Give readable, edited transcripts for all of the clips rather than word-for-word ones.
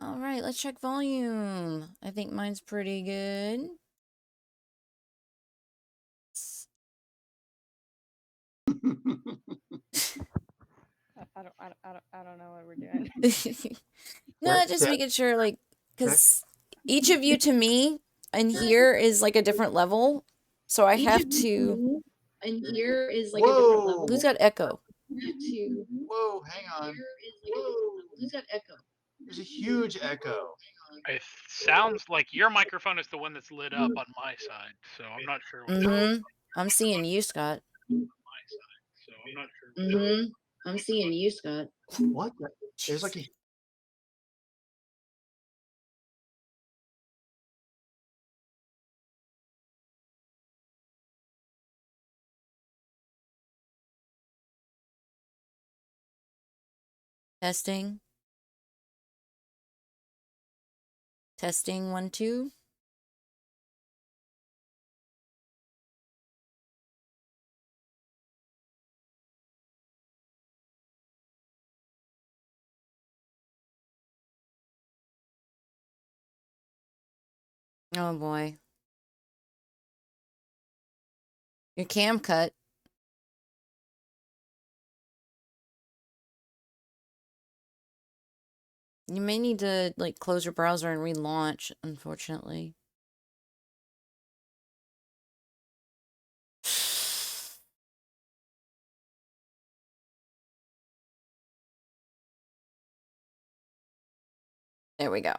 All right, let's check volume. I think mine's pretty good. I don't know what we're doing. No, just making sure, like, because each of you to me in here is like a different level. So I have to. And here is like a different level. Who's got echo? Whoa, hang on. Whoa. Who's got echo? There's a huge echo. It sounds like your microphone is the one that's lit up on my side, so I'm not sure. I'm seeing you, Scott. I'm seeing you, Scott. What? There's like a. Testing. Testing 1, 2. Oh boy. Your cam cut. You may need to like close your browser and relaunch, unfortunately. There we go.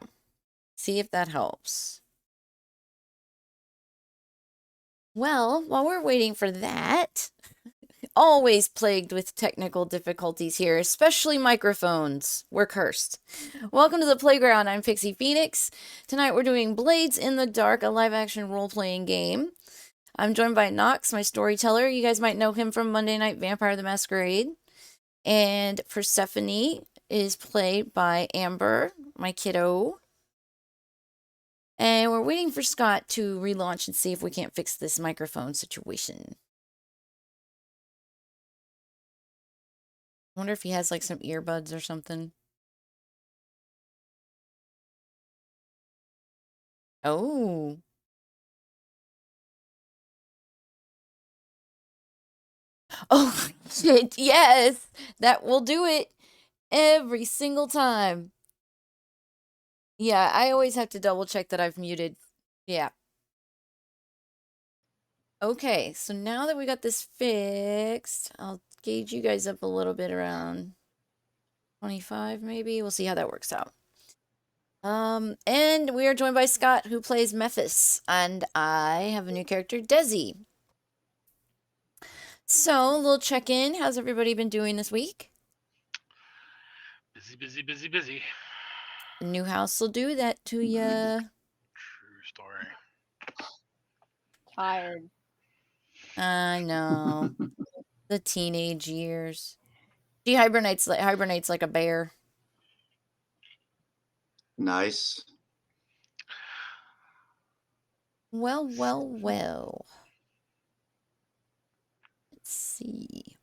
See if that helps. Well, while we're waiting for that, always plagued with technical difficulties here, especially microphones. We're cursed. Welcome to the playground. I'm Pixie Phoenix. Tonight we're doing Blades in the Dark, a live-action role-playing game. I'm joined by Nox, my storyteller. You guys might know him from Monday Night Vampire the Masquerade. And Persephone is played by Amber, my kiddo. And we're waiting for Scott to relaunch and see if we can't fix this microphone situation. I wonder if he has like some earbuds or something. Oh. Oh, shit, yes! That will do it every single time. Yeah, I always have to double check that I've muted. Yeah. Okay, so now that we got this fixed, I'll gauge you guys up a little bit around 25 maybe. We'll see how that works out. And we are joined by Scott, who plays Memphis, and I have a new character, Desi. So, a little check-in. How's everybody been doing this week? Busy. The new house will do that to ya. True story. Tired. I know. The teenage years. She hibernates like a bear. Nice. Well. Let's see.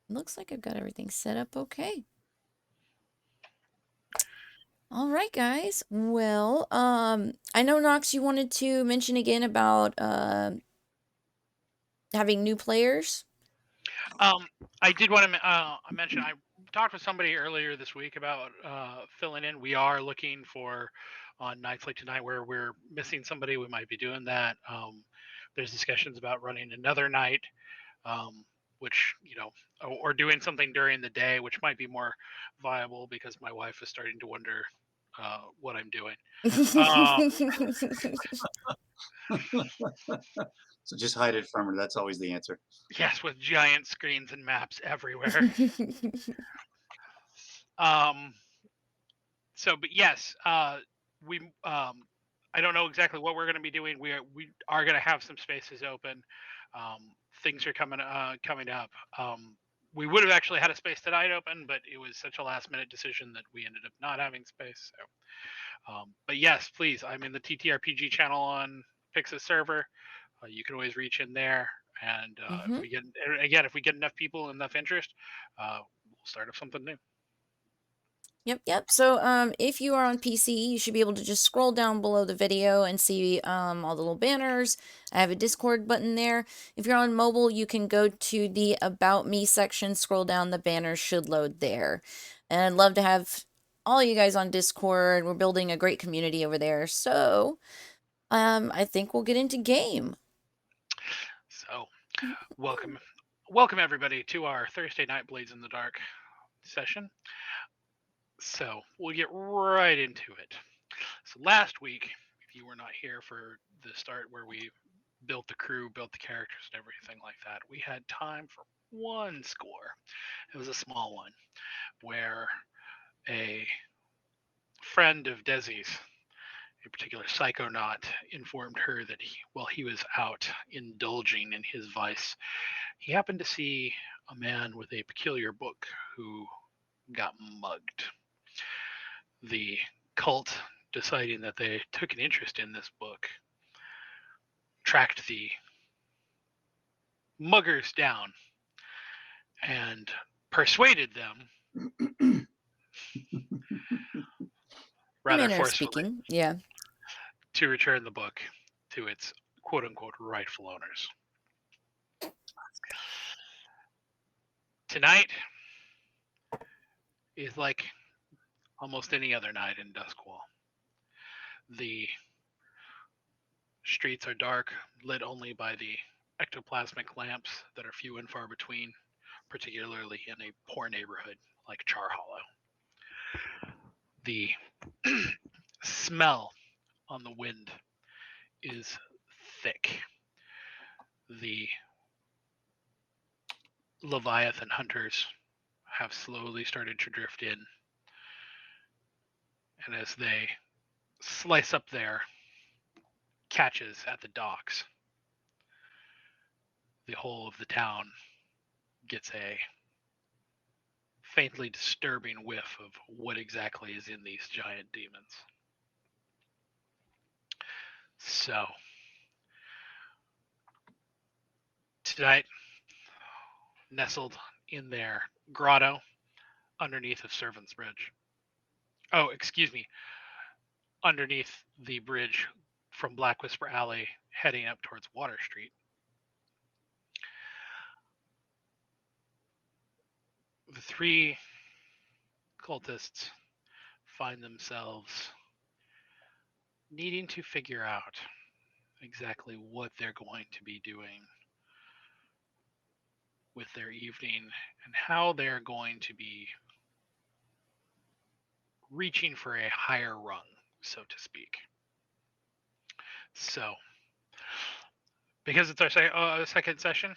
Looks like I've got everything set up okay. All right, guys. Well, I know, Nox, you wanted to mention again about having new players. I did want to mention, I talked with somebody earlier this week about filling in. We are looking for, on nights like tonight where we're missing somebody, we might be doing that. There's discussions about running another night, which, or doing something during the day, which might be more viable because my wife is starting to wonder what I'm doing. So just hide it from her. That's always the answer. Yes, with giant screens and maps everywhere. But yes, we I don't know exactly what we're going to be doing. We are going to have some spaces open. Things are coming up. We would have actually had a space tonight open, but it was such a last minute decision that we ended up not having space. So, but yes, please. I'm in the TTRPG channel on Pix's server. You can always reach in there, and if we get enough people, enough interest, we'll start of something new. Yep. So, if you are on PC, you should be able to just scroll down below the video and see all the little banners. I have a Discord button there. If you're on mobile, you can go to the About Me section, scroll down, the banners should load there. And I'd love to have all you guys on Discord. We're building a great community over there. So, I think we'll get into game. So, welcome everybody to our Thursday night Blades in the Dark session. So, we'll get right into it. So, last week, if you were not here for the start where we built the crew, built the characters, and everything like that, we had time for one score. It was a small one where a friend of Desi's, a particular psychonaut, informed her that while he was out indulging in his vice, he happened to see a man with a peculiar book who got mugged. The cult, deciding that they took an interest in this book, tracked the muggers down and persuaded them rather Manner of forcefully speaking, yeah. to return the book to its quote-unquote rightful owners. Tonight is like almost any other night in Duskwall. The streets are dark, lit only by the ectoplasmic lamps that are few and far between, particularly in a poor neighborhood like Char Hollow. The smell on the wind is thick. The Leviathan hunters have slowly started to drift in, and as they slice up their catches at the docks, the whole of the town gets a faintly disturbing whiff of what exactly is in these giant demons. So, tonight, nestled in their grotto underneath of Servant's Bridge. Oh, excuse me. Underneath the bridge from Black Whisper Alley heading up towards Water Street. The three cultists find themselves needing to figure out exactly what they're going to be doing with their evening and how they're going to be reaching for a higher rung, so to speak. So, because it's our second session,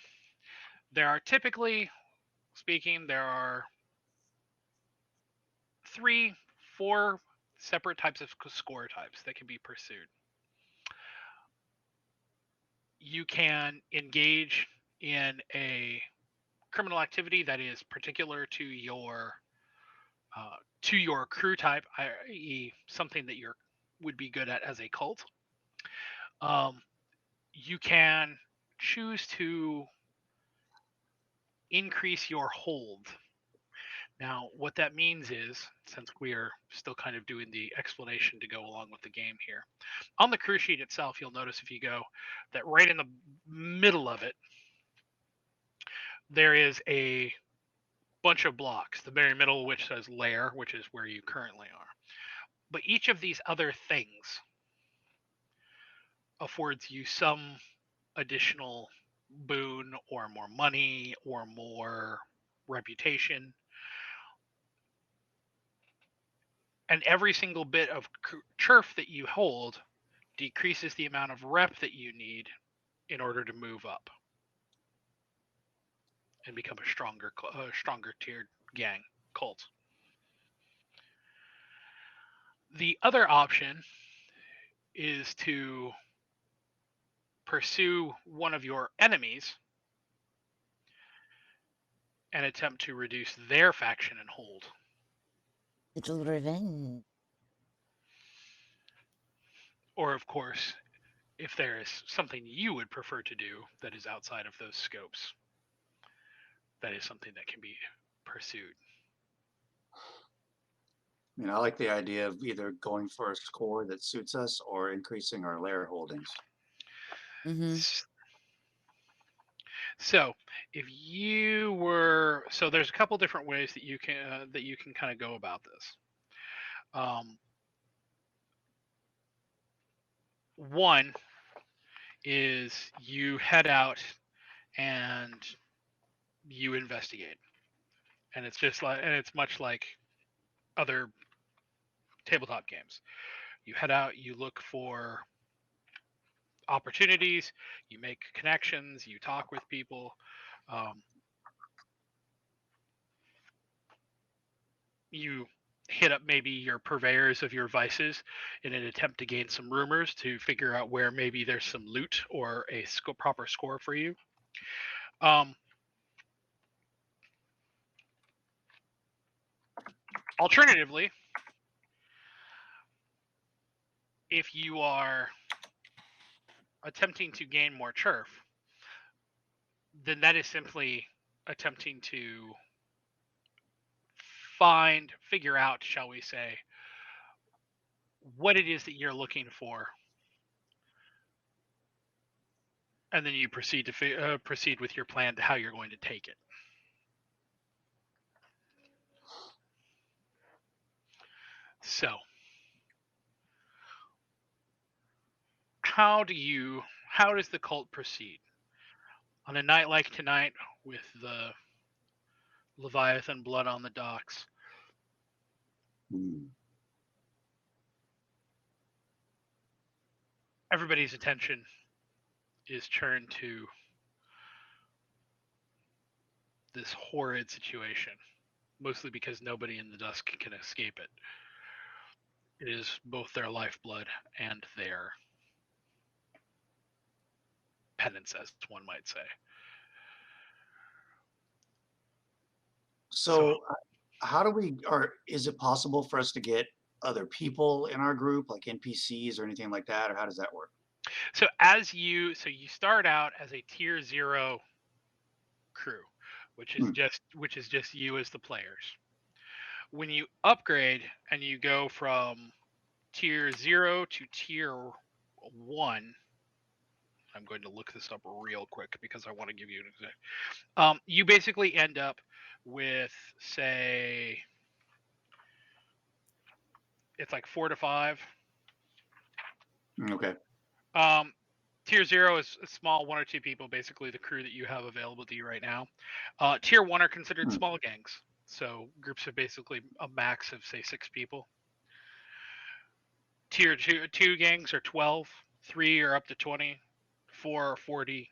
there are typically speaking, there are 3-4 separate types of score types that can be pursued. You can engage in a criminal activity that is particular to your crew type, i.e., something that you would be good at as a cult. You can choose to increase your hold. Now, what that means is, since we are still kind of doing the explanation to go along with the game here, on the crew sheet itself, you'll notice if you go that right in the middle of it, there is a bunch of blocks, the very middle of which says lair, which is where you currently are. But each of these other things affords you some additional boon or more money or more reputation. And every single bit of turf that you hold decreases the amount of rep that you need in order to move up and become a stronger tiered gang cult. The other option is to pursue one of your enemies and attempt to reduce their faction and hold. Little revenge. Or, of course, if there is something you would prefer to do that is outside of those scopes, that is something that can be pursued. I mean, I like the idea of either going for a score that suits us or increasing our layer holdings. Mm-hmm. So if you were, so there's a couple different ways that you can kind of go about this. One is you head out and you investigate, and it's much like other tabletop games. You head out, you look for opportunities, you make connections, you talk with people. Um, you hit up maybe your purveyors of your vices in an attempt to gain some rumors to figure out where maybe there's some loot or a proper score for you. Alternatively, if you are attempting to gain more turf, then that is simply attempting to figure out, shall we say, what it is that you're looking for, and then you proceed to proceed with your plan to how you're going to take it. So, how does the cult proceed on a night like tonight with the Leviathan blood on the docks? Everybody's attention is turned to this horrid situation, mostly because nobody in the dusk can escape it. It is both their lifeblood and their penance, as one might say. So how do we, or is it possible for us to get other people in our group, like NPCs or anything like that, or how does that work? So you start out as a tier 0 crew, which is just you as the players. When you upgrade and you go from tier 0 to tier 1, I'm going to look this up real quick because I want to give you an example. You basically end up with, say, it's like 4 to 5. Okay. Tier 0 is a small 1 or 2 people, basically the crew that you have available to you right now. Tier 1 are considered small gangs, so groups of basically a max of, say, 6 people. Tier 2 gangs are 12, 3 are up to 20, 4 are 40,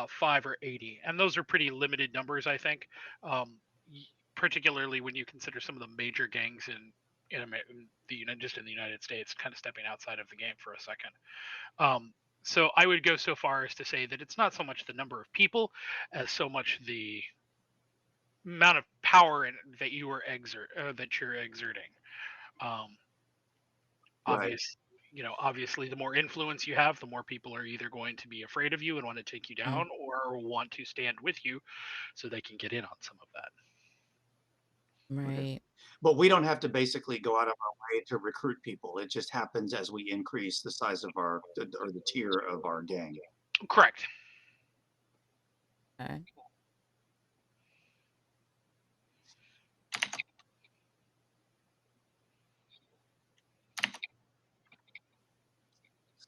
5 are 80, and those are pretty limited numbers, I think. Particularly when you consider some of the major gangs in the United States, kind of stepping outside of the game for a second. So I would go so far as to say that it's not so much the number of people as so much the amount of power that you're exerting. Right. Obviously, the more influence you have, the more people are either going to be afraid of you and want to take you down, or want to stand with you so they can get in on some of that. Right. Okay. But we don't have to basically go out of our way to recruit people. It just happens as we increase the size of or the tier of our gang. Correct. Okay.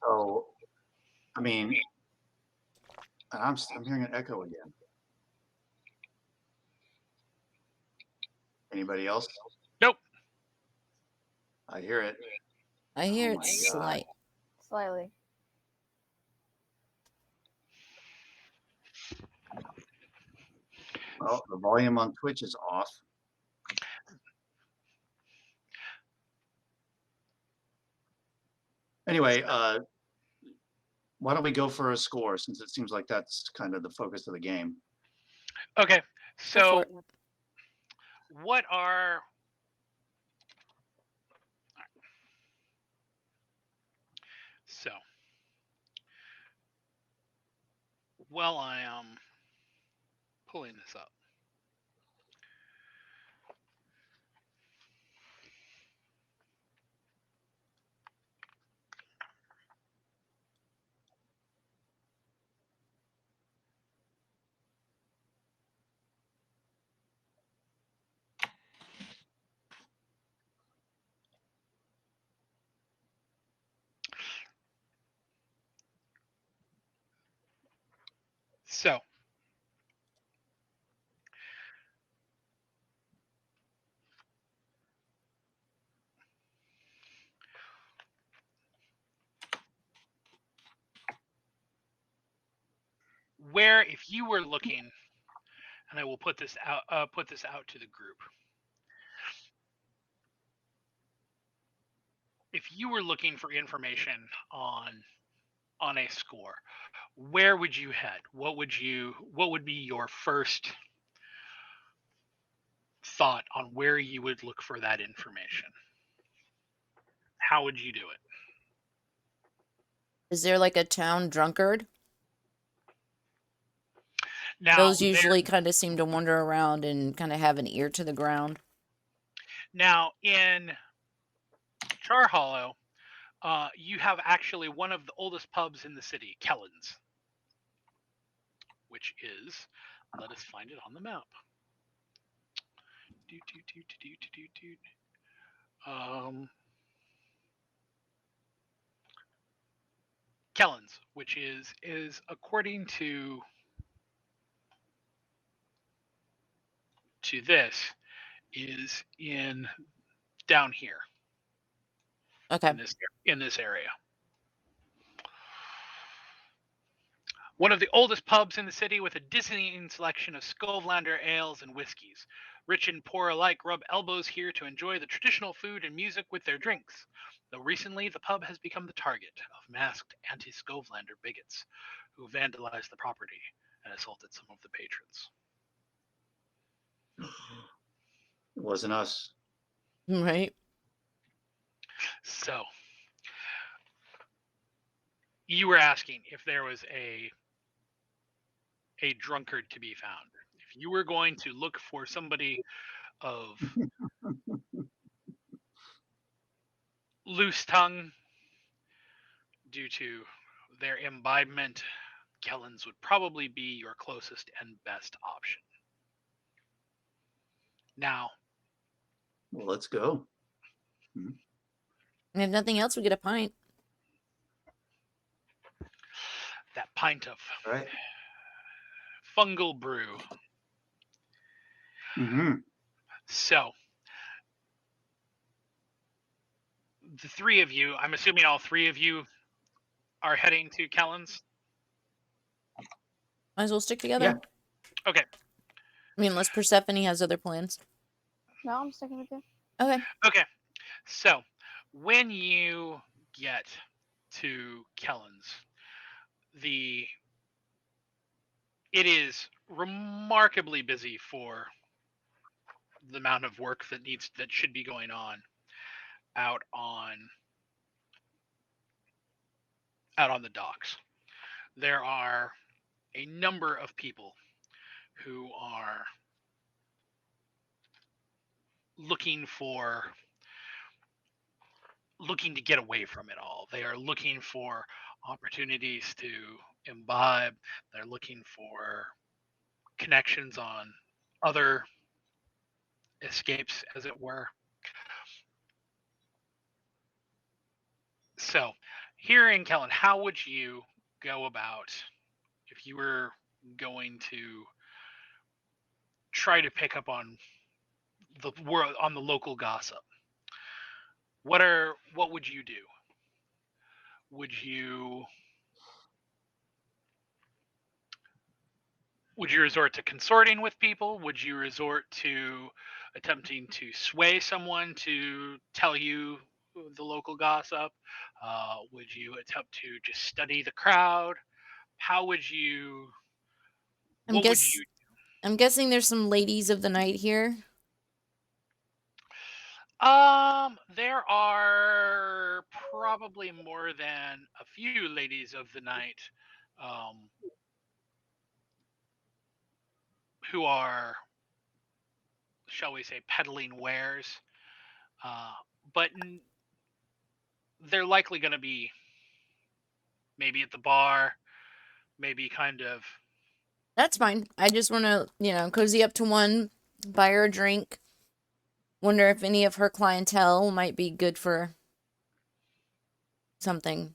So, I mean, I'm hearing an echo again. Anybody else? Nope. I hear it. I hear Oh it's my God. slight. Slightly. Well, the volume on Twitch is off. Anyway, why don't we go for a score, since it seems like that's kind of the focus of the game. Okay. So it. what are so while I am pulling this up, So, where if you were looking, and I will put this out to the group. If you were looking for information on a score, where would you head? What would be your first thought on where you would look for that information? How would you do it? Is there like a town drunkard? Now, Those usually kind of seem to wander around and kind of have an ear to the ground. Now, in Char Hollow, you have actually one of the oldest pubs in the city, Kellen's, which is, let us find it on the map. Kellen's, which is according to this, is in down here. Okay. In this area. One of the oldest pubs in the city with a dizzying selection of Skovlander ales and whiskeys. Rich and poor alike rub elbows here to enjoy the traditional food and music with their drinks. Though recently, the pub has become the target of masked anti-Skovlander bigots who vandalized the property and assaulted some of the patrons. It wasn't us. Right. So, you were asking if there was a drunkard to be found. If you were going to look for somebody of loose tongue due to their imbibement, Kellen's would probably be your closest and best option. Now, well, let's go. And if nothing else, we get a pint. That pint of right. fungal brew. Mm-hmm. So, the three of you, I'm assuming all three of you are heading to Kellen's? Might as well stick together. Yeah. Okay. I mean, unless Persephone has other plans. No, I'm sticking with you. Okay. Okay. So, when you get to Kellen's, it is remarkably busy for the amount of work that should be going on out on the docks. There are a number of people who are looking to get away from it all. They are looking for opportunities to imbibe. They're looking for connections on other escapes, as it were. So, here in Kellen, how would you go about if you were going to try to pick up on the local gossip? What would you do? Would you resort to consorting with people? Would you resort to attempting to sway someone to tell you the local gossip? Would you attempt to just study the crowd? How would you? Would you? I'm guessing there's some ladies of the night here. There are probably more than a few ladies of the night, who are, shall we say, peddling wares. But they're likely going to be maybe at the bar, maybe kind of. That's fine. I just want to, cozy up to one, buy her a drink. Wonder if any of her clientele might be good for something.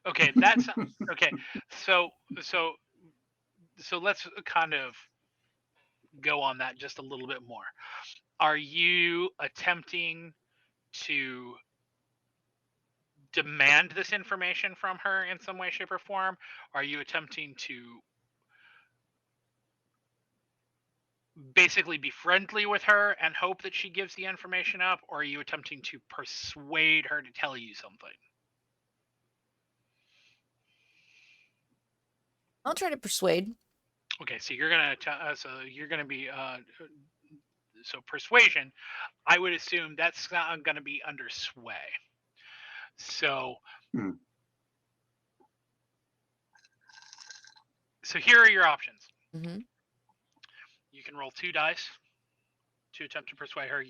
Okay, that's okay. So so let's kind of go on that just a little bit more. Are you attempting to demand this information from her in some way, shape, or form? Are you attempting to basically be friendly with her and hope that she gives the information up, or are you attempting to persuade her to tell you something? I'll try to persuade. Okay, so you're gonna be so persuasion. I would assume that's not gonna be under sway. So, Hmm. so here are your options. Mm-hmm. You can roll 2 dice to attempt to persuade her,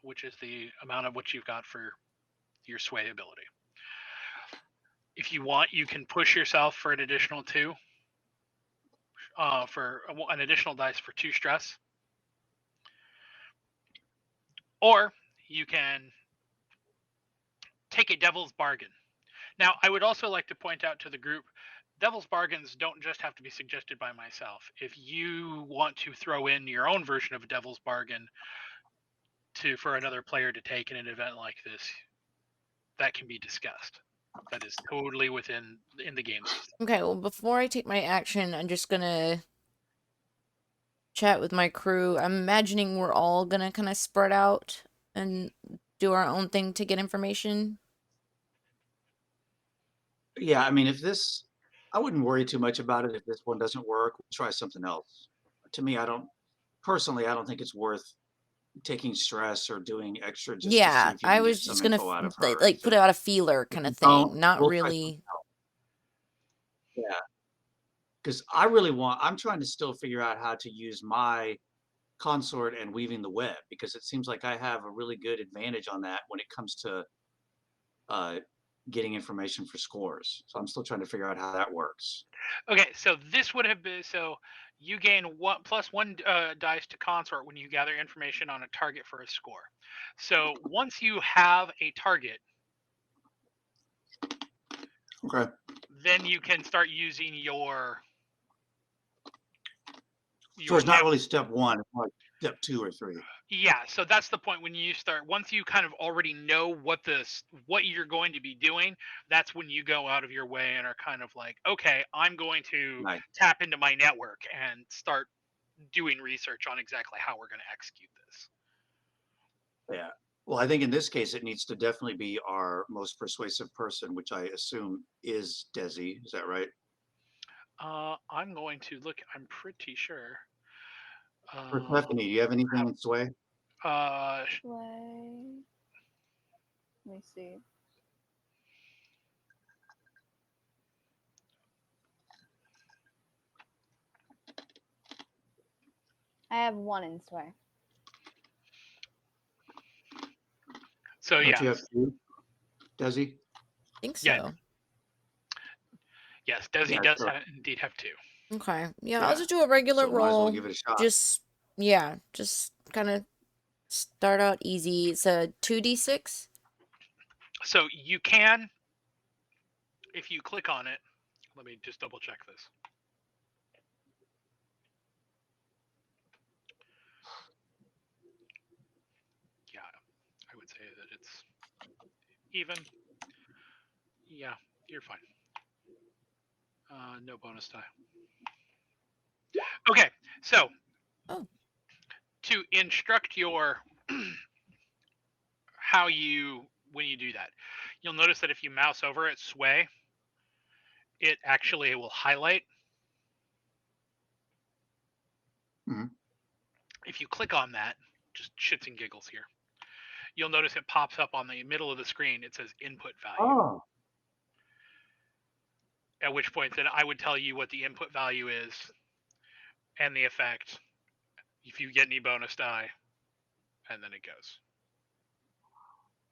which is the amount of what you've got for your sway ability. If you want, you can push yourself for an additional 2, for an additional dice for 2 stress. Or you can take a devil's bargain. Now, I would also like to point out to the group, devil's bargains don't just have to be suggested by myself. If you want to throw in your own version of a devil's bargain for another player to take in an event like this, that can be discussed. That is totally in the game system. Okay, well, before I take my action, I'm just gonna chat with my crew. I'm imagining we're all gonna kind of spread out and do our own thing to get information. Yeah, I mean, I wouldn't worry too much about it if this one doesn't work. We'll try something else. To me, I don't think it's worth taking stress or doing extra just to see Yeah, if you I can get was some just gonna info out of her. like put So out a feeler kind if of you don't, thing, not we'll try something really. else. Yeah, because I'm trying to still figure out how to use my consort and weaving the web because it seems like I have a really good advantage on that when it comes to uh, getting information for scores. So I'm still trying to figure out how that works. Okay, so this would have been you gain +1 dice to consort when you gather information on a target for a score. So once you have a target, Okay. then you can start using So it's not net. really step one, it's like step 2 or 3. Yeah, so that's the point when you start. Once you kind of already know what you're going to be doing, that's when you go out of your way and are kind of like, okay, I'm going to Nice. tap into my network and start doing research on exactly how we're going to execute this. Yeah. Well, I think in this case, it needs to definitely be our most persuasive person, which I assume is Desi. Is that right? I'm going to look. I'm pretty sure. Persephone, do you have anything in sway? Play. Let me see. I have 1 in sway. So Don't yeah, you have 2, Desi? I think Yeah. so. yes, Desi Yeah, does sure. indeed have 2. Okay, yeah, I'll Yeah. just do a regular So might as well roll. give it a shot. Just kind of start out easy. It's a 2d6. So you can, if you click on it. Let me just double check this. Yeah, I would say that it's even. Yeah, you're fine. No bonus die. Okay, so Oh. to instruct your when you do that, you'll notice that if you mouse over it, sway, it actually will highlight. Mhm. If you click on that, just shits and giggles here, you'll notice it pops up on the middle of the screen. It says input value. Oh, At which point then I would tell you what the input value is and the effect, if you get any bonus die, and then it goes.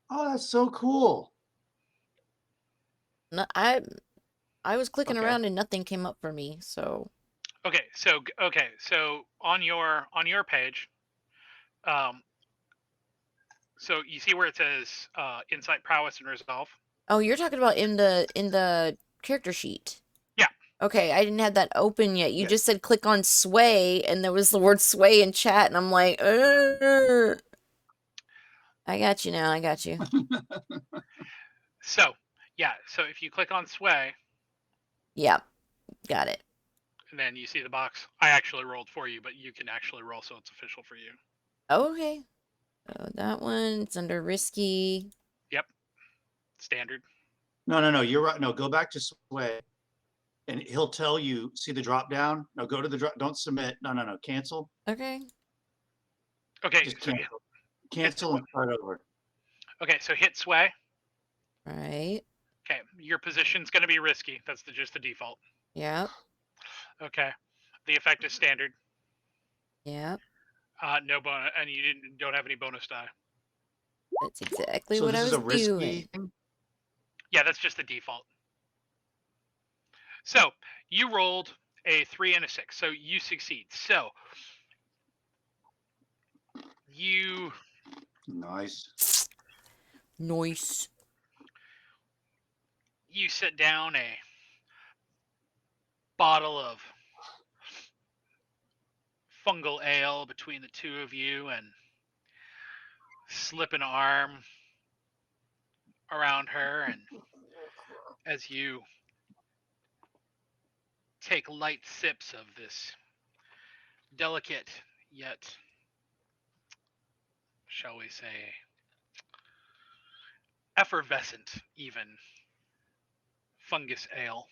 oh, that's so cool. No, I was clicking Okay. around and nothing came up for me, so Okay, so on your page, so you see where it says insight, prowess, and resolve. oh, you're talking about in the character sheet. Yeah. Okay, I didn't have that open yet. You Yeah. just said click on sway, and there was the word sway in chat, and I'm like, "Ugh." I got you now. I got you. So, yeah, so if you click on sway, Yep, got it. and then you see the box, I actually rolled for you, but you can actually roll so it's official for you. Okay. So that one, it's under risky. Yep. Standard. No. You're right. No, go back to sway, and he'll tell you. See the drop down. No, go to the drop. Don't submit. No. Cancel. Okay. Okay, Just so cancel. Cancel and start over. okay, so hit sway. Right. Okay, your position's going to be risky. That's just the default. Yep. Okay, the effect is standard. Yep. No bonus, and you don't have any bonus die. That's exactly So what this I is was a risky doing. thing. Yeah, that's just the default. So you rolled a 3 and a 6, so you succeed. So you Nice. Nice. you set down a bottle of fungal ale between the two of you and slip an arm around her, and as you take light sips of this delicate yet, shall we say, effervescent even fungus ale,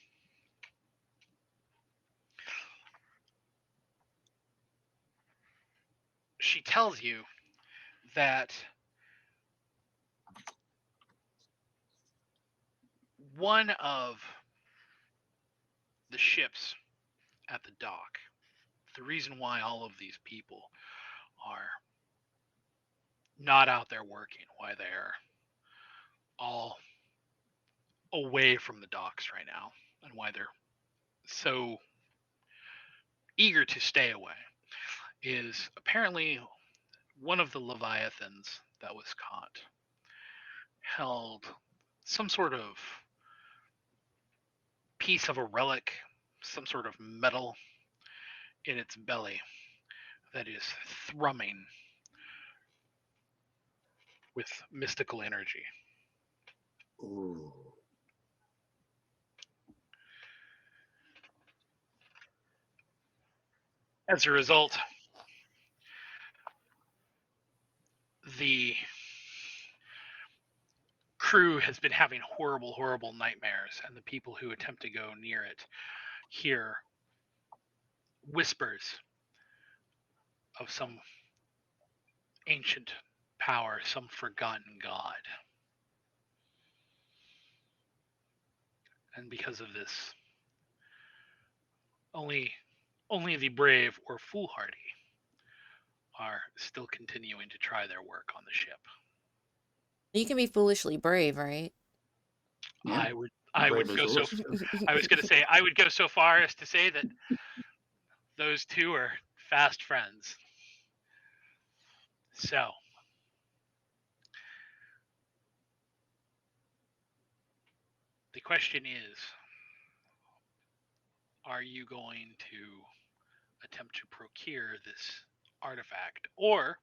she tells you that one of the ships at the dock, the reason why all of these people are not out there working, why they're all away from the docks right now, and why they're so eager to stay away, is apparently one of the Leviathans that was caught held some sort of piece of a relic, some sort of metal in its belly that is thrumming with mystical energy. Ooh. As a result, the crew has been having horrible, horrible nightmares, and the people who attempt to go near it hear whispers of some ancient power, some forgotten god. And because of this, only the brave or foolhardy are still continuing to try their work on the ship. You can be foolishly brave, right? Yeah. I would Brave go as so wolves. I was going to say I would go so far as to say that those two are fast friends. So, the question is, are you going to attempt to procure this artifact, or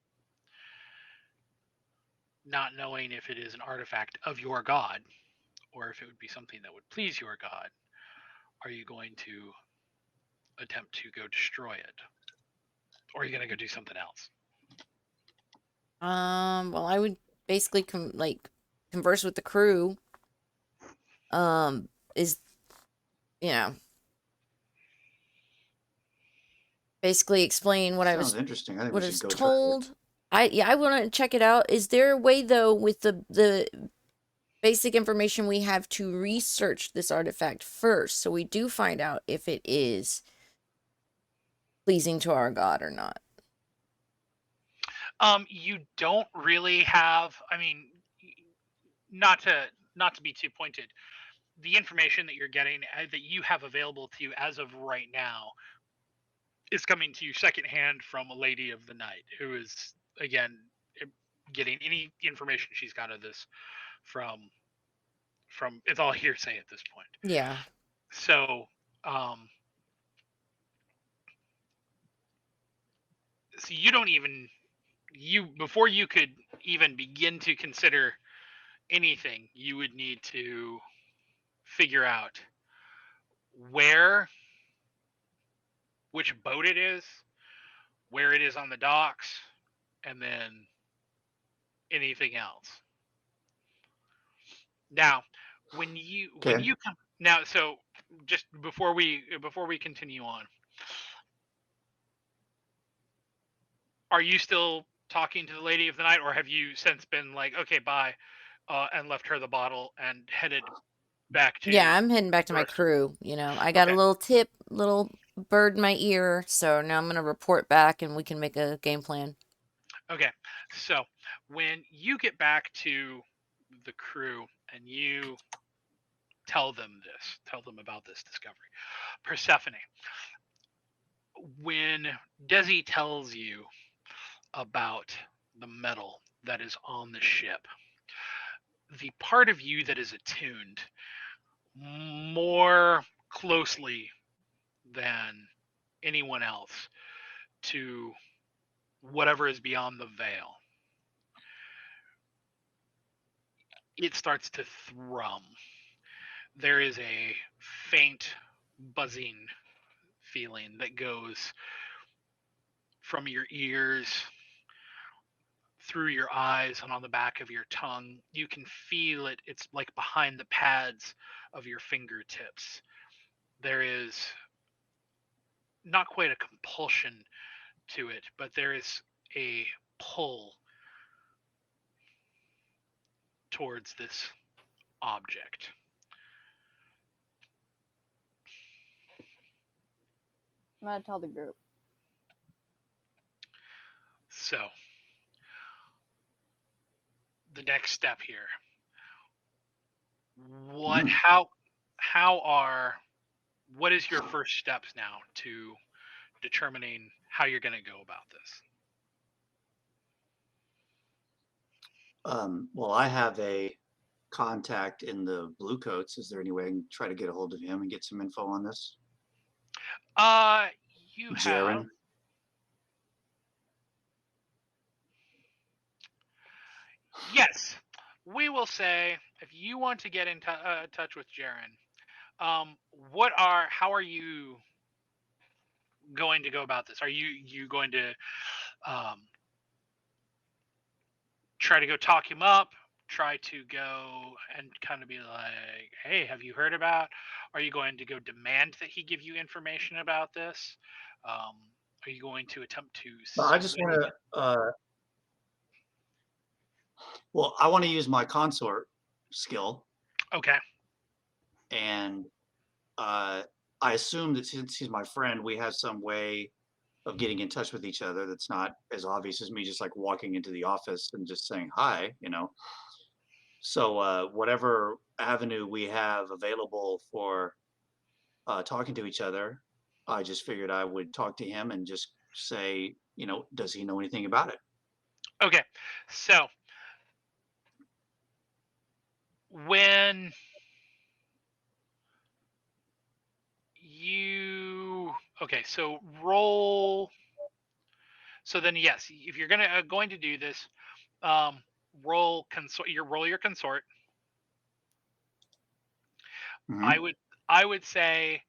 not knowing if it is an artifact of your god or if it would be something that would please your god, are you going to attempt to go destroy it, or are you going to go do something else? Well, I would basically converse with the crew. Is you know, basically explain what I Sounds was interesting. I think what we I should was go try it. told. I want to check it out. Is there a way though with the basic information we have to research this artifact first so we do find out if it is pleasing to our god or not? You don't really have. I mean, not to be too pointed. The information that you're getting that you have available to you as of right now is coming to you secondhand from a lady of the night who is again getting any information she's got of this from it's all hearsay at this point. Yeah. So So you don't even before you could even begin to consider anything, you would need to figure out where, which boat it is, where it is on the docks, and then anything else. Now, when you Okay. come now, so just before we continue on, are you still talking to the lady of the night, or have you since been like, okay, bye, and left her the bottle and headed back to Yeah, I'm heading back to the my restaurant? crew. You know, I got a Okay. little tip, little bird in my ear, so now I'm gonna report back and we can make a game plan. Okay. So when you get back to the crew and you tell them about this discovery, Persephone, when Desi tells you about the metal that is on the ship, the part of you that is attuned more closely than anyone else to whatever is beyond the veil, it starts to thrum. There is a faint buzzing feeling that goes from your ears through your eyes and on the back of your tongue. You can feel it. It's like behind the pads of your fingertips. There is not quite a compulsion to it, but there is a pull towards this object. I'm gonna tell the group. So, the next step here. What Mhm. what is your first steps now to determining how you're going to go about this? Well, I have a contact in the Blue Coats. Is there any way I can try to get a hold of him and get some info on this? Uh, you have, Jaren? yes, we will say if you want to get in touch with Jaren, how are you going to go about this? Are you going to um, try to go talk him up? Try to go and kind of be like, hey, have you heard about? Are you going to go demand that he give you information about this? Are you going to attempt to I just sway want him? to, well, I want to use my consort skill, Okay. and uh, I assume that since he's my friend, we have some way of getting in touch with each other that's not as obvious as me just like walking into the office and just saying hi, you know. So whatever avenue we have available for talking to each other, I just figured I would talk to him and just say, you know, does he know anything about it? Okay. So when you okay, so roll. So then yes, if you're going to do this, um, roll consort. Roll your consort. Hmm. I would say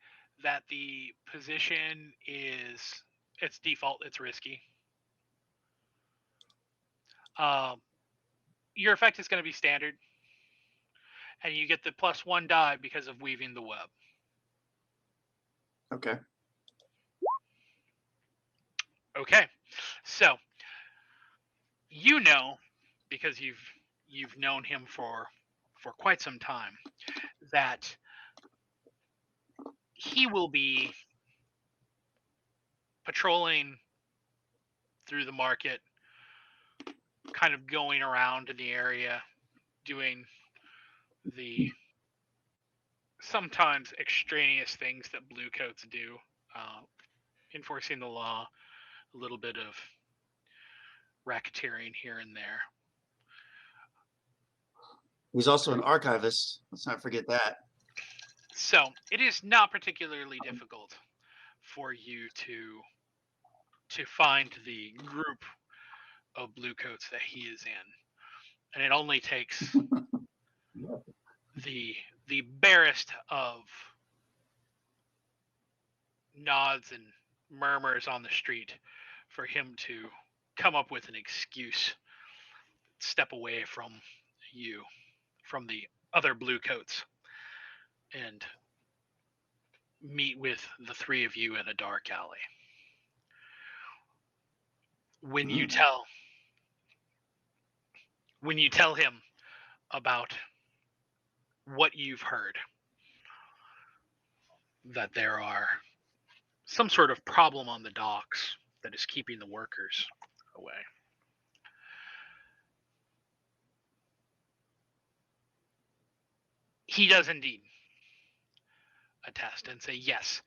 that the position is it's default. It's risky. Um, your effect is going to be standard, and you get the +1 die because of weaving the web. Okay. Okay, so you know because you've known him for quite some time that he will be patrolling through the market, kind of going around in the area, doing the sometimes extraneous things that blue coats do, uh, enforcing the law, a little bit of racketeering here and there. He's also an archivist. Let's not forget that. So it is not particularly difficult for you to find the group of blue coats that he is in, and it only takes the barest of nods and murmurs on the street for him to come up with an excuse, step away from you, from the other blue coats, and meet with the three of you in a dark alley. When you tell him about what you've heard, that there are some sort of problem on the docks that is keeping the workers away. He does indeed attest and say yes.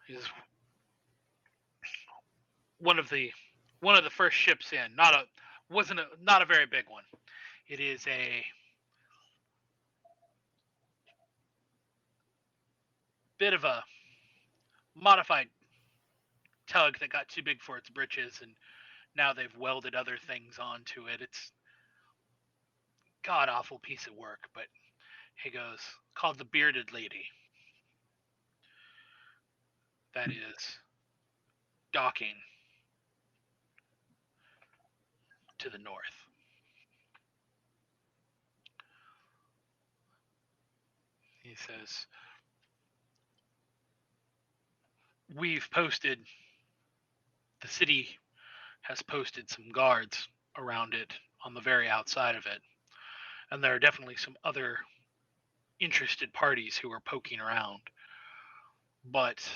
He's one of the first ships in. Not a very big one. It is a bit of a modified tug that got too big for its britches, and now they've welded other things onto it. It's god awful piece of work, but he goes, called the Bearded Lady. That is docking to the north. He says, we've posted, the city has posted some guards around it on the very outside of it. And there are definitely some other interested parties who are poking around. But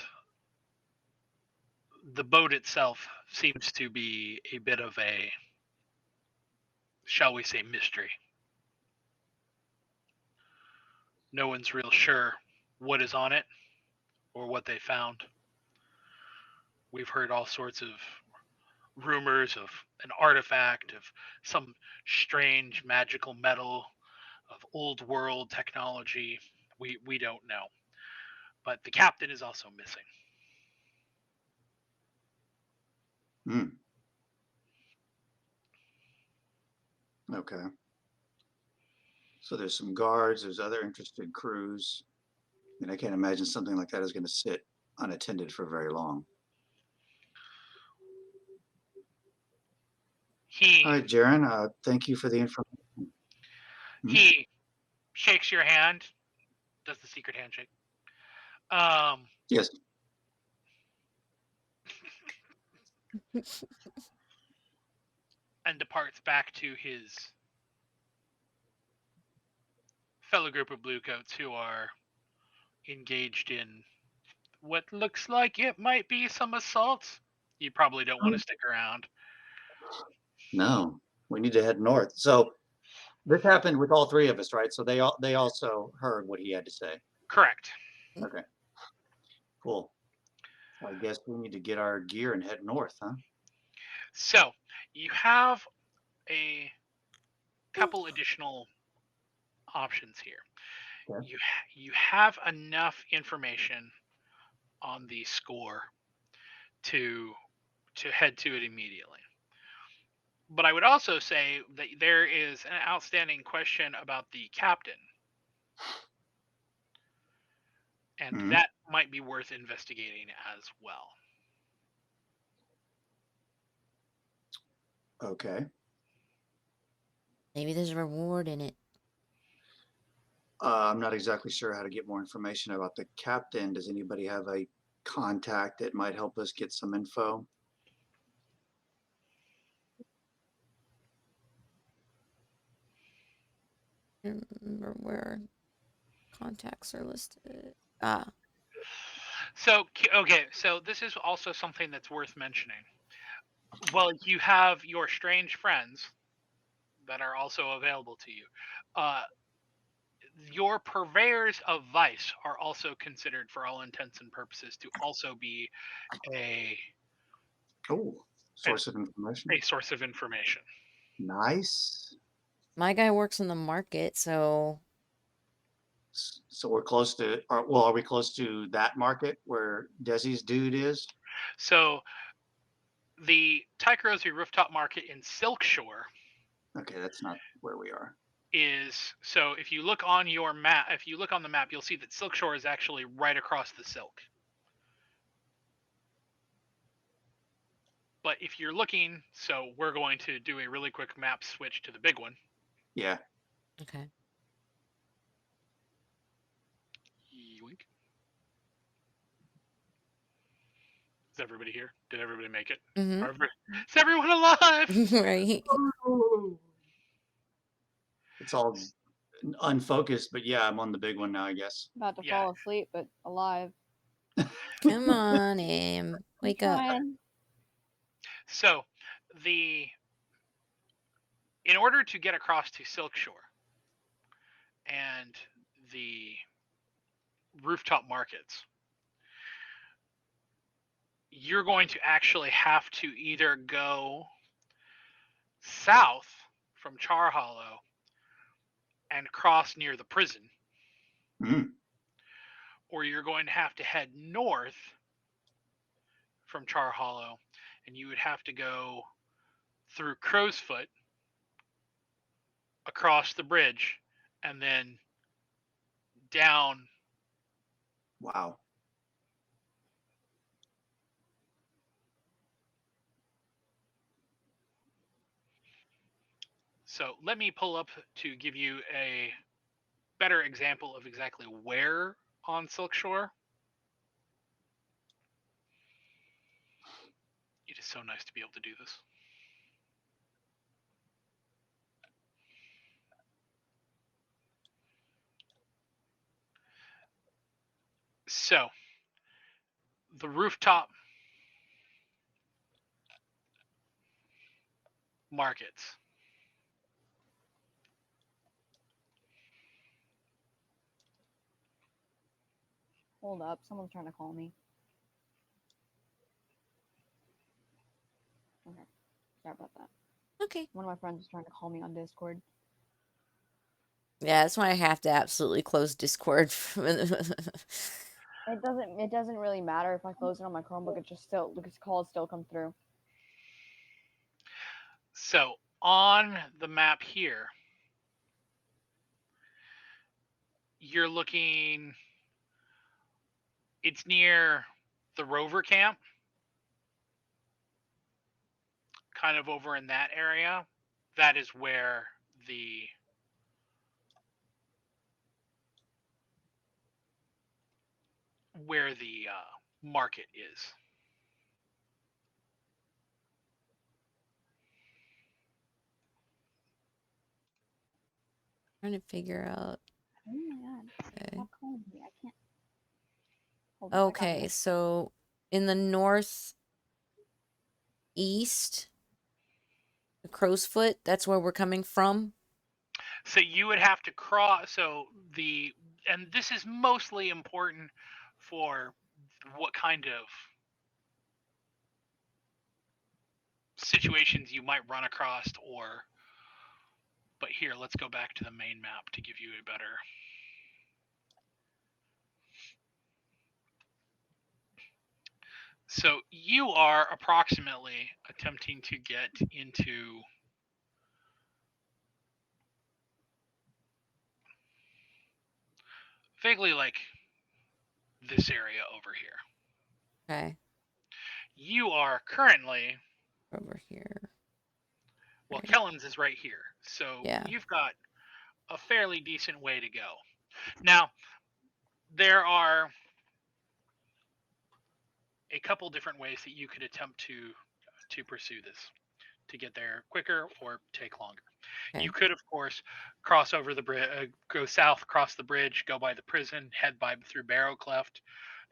the boat itself seems to be a bit of a, shall we say, mystery. No one's real sure what is on it or what they found. We've heard all sorts of rumors of an artifact, of some strange magical metal, of old world technology. We don't know. But the captain is also missing. Okay. So there's some guards, there's other interested crews. And I can't imagine something like that is going to sit unattended for very long. All right, Jaren, thank you for the information. He shakes your hand, does the secret handshake. Yes. And departs back to his fellow group of bluecoats who are engaged in what looks like it might be some assault. You probably don't want to stick around. No, we need to head north. So this happened with all three of us, right? So they also heard what he had to say. Correct. Okay. Cool. I guess we need to get our gear and head north, huh? So you have a couple additional options here. Okay. You have enough information on the score to head to it immediately. But I would also say that there is an outstanding question about the captain. And that might be worth investigating as well. Okay. Maybe there's a reward in it. I'm not exactly sure how to get more information about the captain. Does anybody have a contact that might help us get some info? I don't remember where contacts are listed. So, okay, so this is also something that's worth mentioning. Well, you have your strange friends that are also available to you. Your purveyors of vice are also considered, for all intents and purposes, to also be a source of information. A source of information. Nice. My guy works in the market, so So we're close to, are we close to that market where Desi's dude is? So the Tykerosi Rooftop Market in Silk Shore Okay, that's not where we are. is, so if you look on your map, if you look on the map, you'll see that Silk Shore is actually right across the Silk. But if you're looking, so we're going to do a really quick map switch to the big one. Yeah. Okay. Yoink. Is everybody here? Did everybody make it? Mm-hmm. Is everyone alive? Right. It's all unfocused, but yeah, I'm on the big one now, I guess. About to Yeah. fall asleep, but alive. Come on, Em. I'm Wake up. trying. So in order to get across to Silk Shore and the rooftop markets, you're going to actually have to either go south from Char Hollow and cross near the prison, Mhm. or you're going to have to head north from Char Hollow, and you would have to go through Crow's Foot, across the bridge, and then down. Wow. So let me pull up to give you a better example of exactly where on Silk Shore. It is so nice to be able to do this. So the rooftop markets. Hold up, someone's trying to call me. Okay, sorry about that. Okay. One of my friends is trying to call me on Discord. Yeah, that's why I have to absolutely close Discord. It doesn't really matter if I close it on my Chromebook. It just still because calls still come through. So on the map here, you're looking, it's near the Rover camp, kind of over in that area. That is where the market is. Trying to figure out. Oh my god! Okay. Stop calling me. I can't. Hold on, I got Okay, you. so in the northeast, the Crow's Foot, that's where we're coming from. So you would have to cross. And this is mostly important for what kind of situations you might run across, but here, let's go back to the main map to give you a better. So you are approximately attempting to get into vaguely like this area over here. Okay. You are currently Over here. well, Right. Kellen's is right here. So Yeah. you've got a fairly decent way to go. Now, there are a couple different ways that you could attempt to pursue this, to get there quicker or take longer. Okay. You could, of course, cross over the bridge, go south, cross the bridge, go by the prison, head through Barrow Cleft,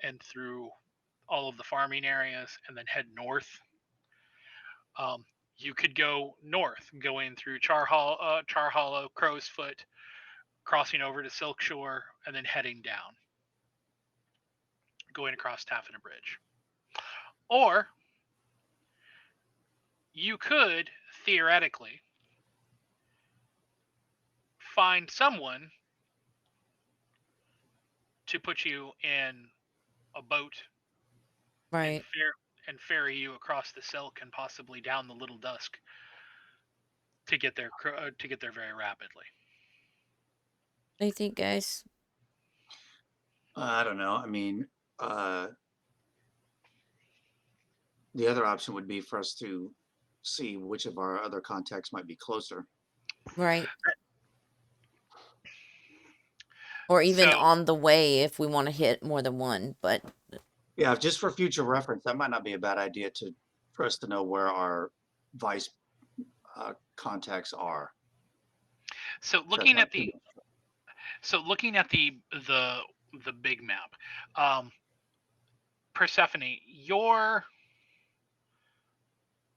and through all of the farming areas, and then head north. You could go north, going through Char Hollow, Crow's Foot, crossing over to Silk Shore, and then heading down, going across Taffeta Bridge. Or you could theoretically find someone to put you in a boat and Right. ferry you across the Silk and possibly down the Little Dusk to get there very rapidly. What do you think, guys? I don't know. I mean, the other option would be for us to see which of our other contacts might be closer. Right. Or even So on the way if we want to hit more than one, but Yeah, just for future reference, that might not be a bad idea for us to know where our vice contacts are. so So looking that's at the big map, Persephone,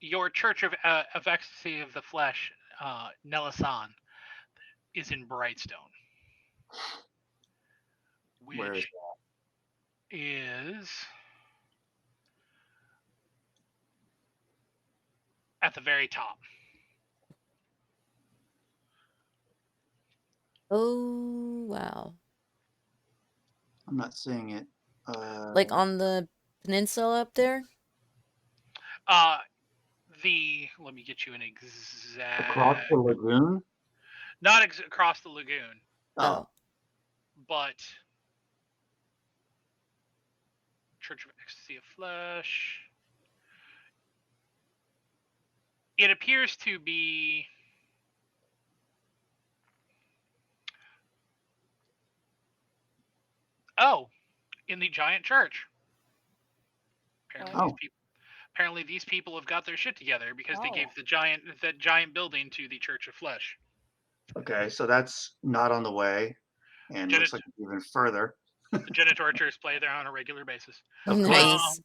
your Church of Ecstasy of the Flesh, Nelasan, is in Brightstone, where is which is at the very top. oh wow. I'm not seeing it. Like on the peninsula up there? Let me get you an exact. Across the lagoon? Not across the lagoon, Oh, but Church of Ecstasy of Flesh. It appears to be. Oh, in the giant church. Apparently these people have got their shit together because they gave that giant building to the Church of Flesh. okay. So that's not on the way, and looks like it's even further. The Genitorchers play there on a regular basis. Nice.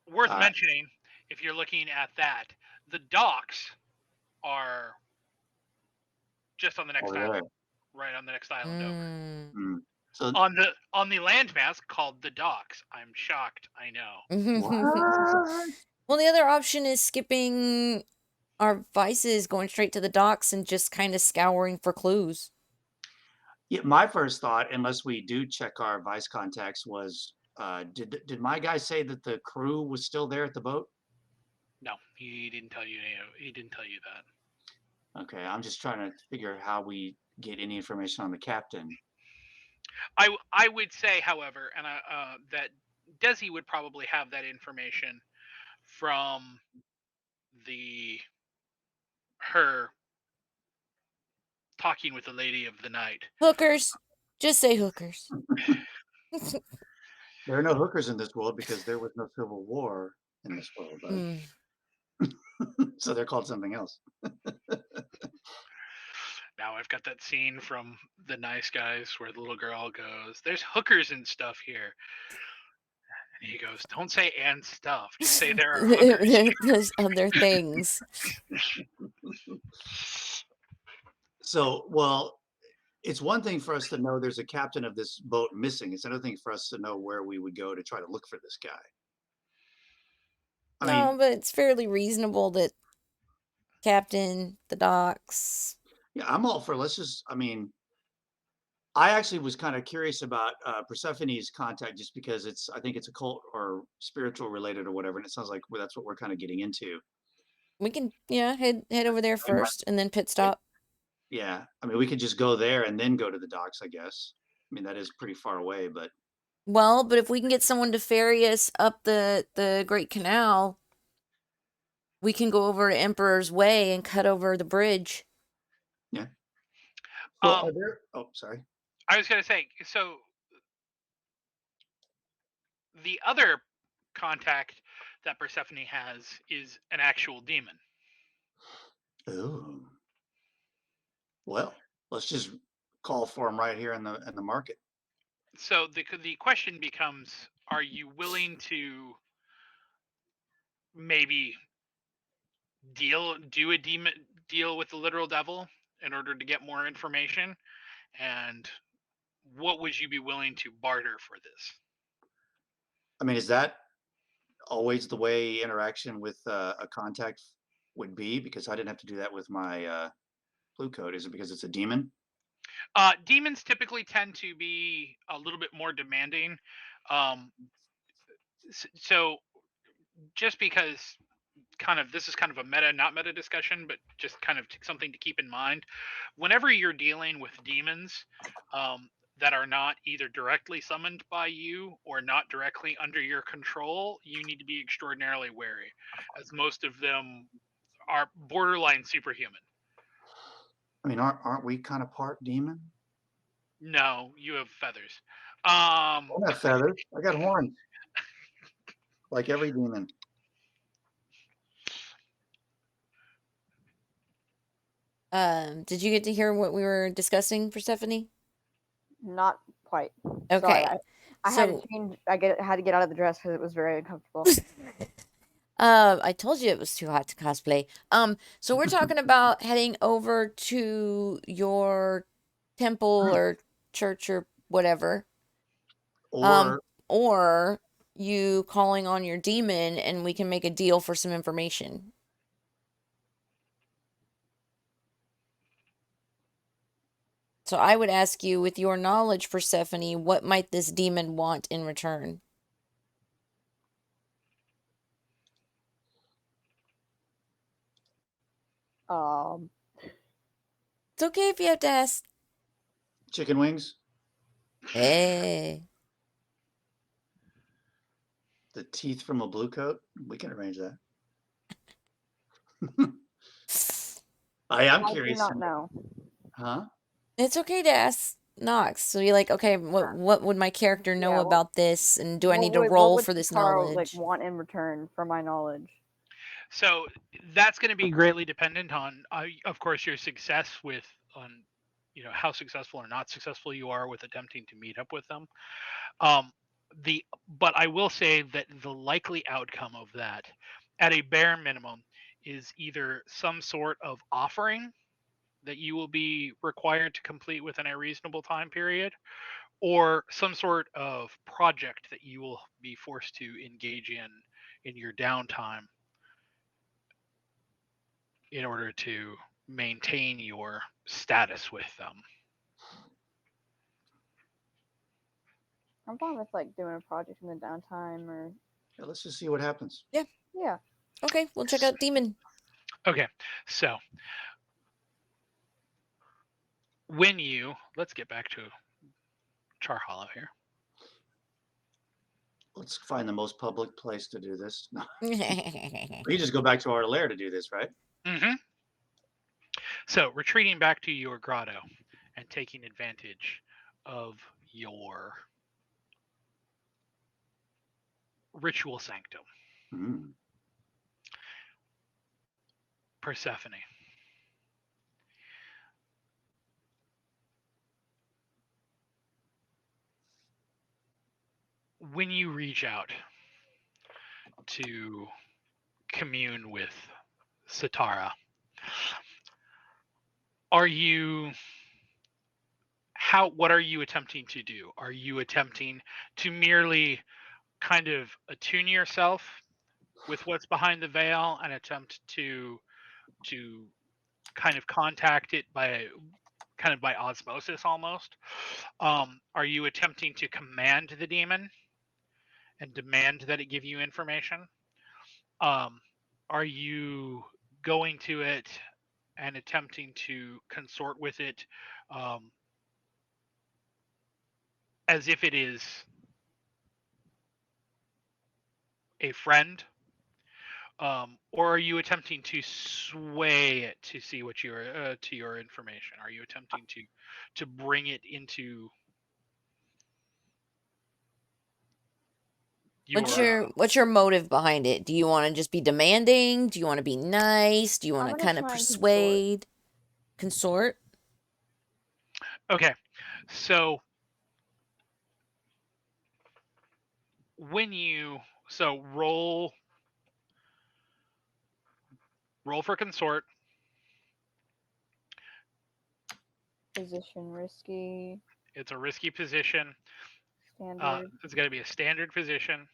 Worth mentioning, if you're looking at that, the docks are just on the next island, right on the next island over. So on the landmass called the docks. I'm shocked. I know. what? Well, the other option is skipping our vices, going straight to the docks and just kind of scouring for clues. Yeah, my first thought, unless we do check our vice contacts, was did my guy say that the crew was still there at the boat? No, he didn't tell you. He didn't tell you that. Okay, I'm just trying to figure how we get any information on the captain. I would say, however, and that Desi would probably have that information from her talking with the Lady of the Night. Hookers. Just say hookers. There are no hookers in this world because there was no civil war in this world. So they're called something else. Now I've got that scene from The Nice Guys where the little girl goes, "There's hookers and stuff here." And he goes, "Don't say and stuff. Just say there are hookers." There's other things. So, well, it's one thing for us to know there's a captain of this boat missing. It's another thing for us to know where we would go to try to look for this guy. I mean, but it's fairly reasonable that captain, the docks. Yeah, I'm all for I actually was kind of curious about Persephone's contact just because I think it's occult or spiritual related or whatever. And it sounds like that's what we're kind of getting into. We can, head over there first and then pit stop. Yeah. I mean, we could just go there and then go to the docks, I guess. I mean, that is pretty far away, but. Well, but if we can get someone to ferry us up the Great Canal, we can go over to Emperor's Way and cut over the bridge. Yeah. Well, sorry. I was going to say, so the other contact that Persephone has is an actual demon. Oh. Well, let's just call for him right here in the market. So the question becomes: are you willing to maybe do a demon deal with the literal devil in order to get more information? And what would you be willing to barter for this? I mean, is that always the way interaction with a contact would be? Because I didn't have to do that with my blue code. Is it because it's a demon? Demons typically tend to be a little bit more demanding. Um, so just because this is kind of a not meta discussion, but just kind of something to keep in mind. Whenever you're dealing with demons that are not either directly summoned by you or not directly under your control, you need to be extraordinarily wary, as most of them are borderline superhuman. I mean, aren't we kind of part demon? No, you have feathers. I don't have feathers. I got horns, like every demon. Did you get to hear what we were discussing, Persephone? Not quite. Okay. Sorry, I had to change. Had to get out of the dress because it was very uncomfortable. I told you it was too hot to cosplay. So we're talking about heading over to your temple or church or whatever. Or you calling on your demon and we can make a deal for some information. So I would ask you, with your knowledge, Persephone, what might this demon want in return? It's okay if you have to ask. Chicken wings. Hey. The teeth from a blue coat. We can arrange that. I am curious. I do not know. Huh? It's okay to ask Nox. So you're like, okay, what would my character know about this, and do I need to roll for this knowledge? Like want in return for my knowledge? So that's going to be greatly dependent on, of course, your success with how successful or not successful you are with attempting to meet up with them. But I will say that the likely outcome of that, at a bare minimum, is either some sort of offering that you will be required to complete within a reasonable time period, or some sort of project that you will be forced to engage in your downtime in order to maintain your status with them. I'm fine with like doing a project in the downtime or. Yeah, let's just see what happens. Yeah. Yeah. Okay, we'll check out Demon. Okay, so let's get back to Char Hollow here. Let's find the most public place to do this. We just go back to our lair to do this, right? Mm-hmm. So retreating back to your grotto and taking advantage of your ritual sanctum. Mm. Persephone. When you reach out to commune with Satara, what are you attempting to do? Are you attempting to merely kind of attune yourself with what's behind the veil and attempt to kind of contact it by osmosis almost? Are you attempting to command the demon and demand that it give you information? Are you going to it and attempting to consort with it as if it is a friend? Or are you attempting to sway it to see what to your information? Are you attempting to bring it into what's your motive behind it? Do you want to just be demanding? Do you want to be nice? Do you want to kind of persuade? Consort? Okay, so roll for consort. Position risky. It's a risky position. Standard. It's going to be a standard position.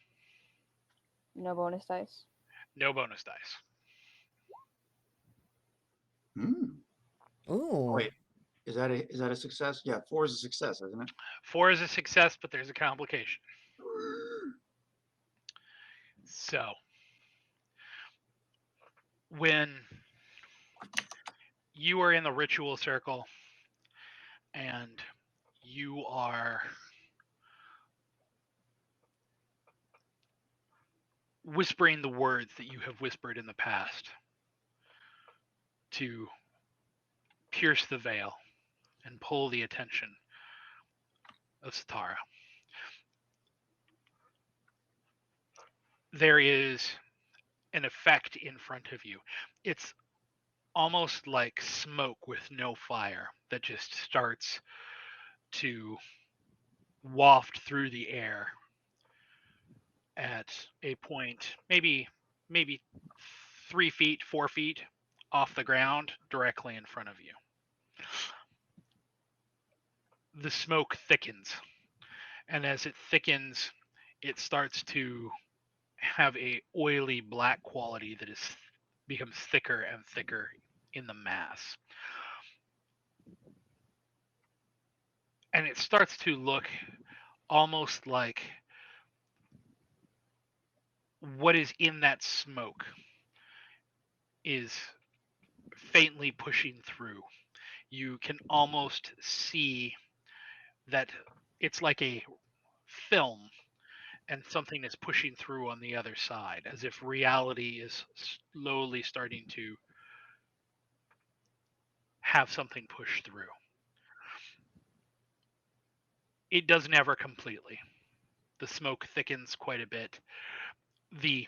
No bonus dice. No bonus dice. Mm. Ooh. Wait, Is that a success? Yeah, 4 is a success, isn't it? 4 is a success, but there's a complication. So, when you are in the ritual circle and you are whispering the words that you have whispered in the past to pierce the veil and pull the attention of Satara, there is an effect in front of you. It's almost like smoke with no fire that just starts to waft through the air at a point maybe 3 feet, 4 feet off the ground directly in front of you. The smoke thickens, and as it thickens, it starts to have a oily black quality that becomes thicker and thicker in the mass. And it starts to look almost like what is in that smoke is faintly pushing through. You can almost see that it's like a film and something is pushing through on the other side, as if reality is slowly starting to have something push through. It does never completely. The smoke thickens quite a bit. The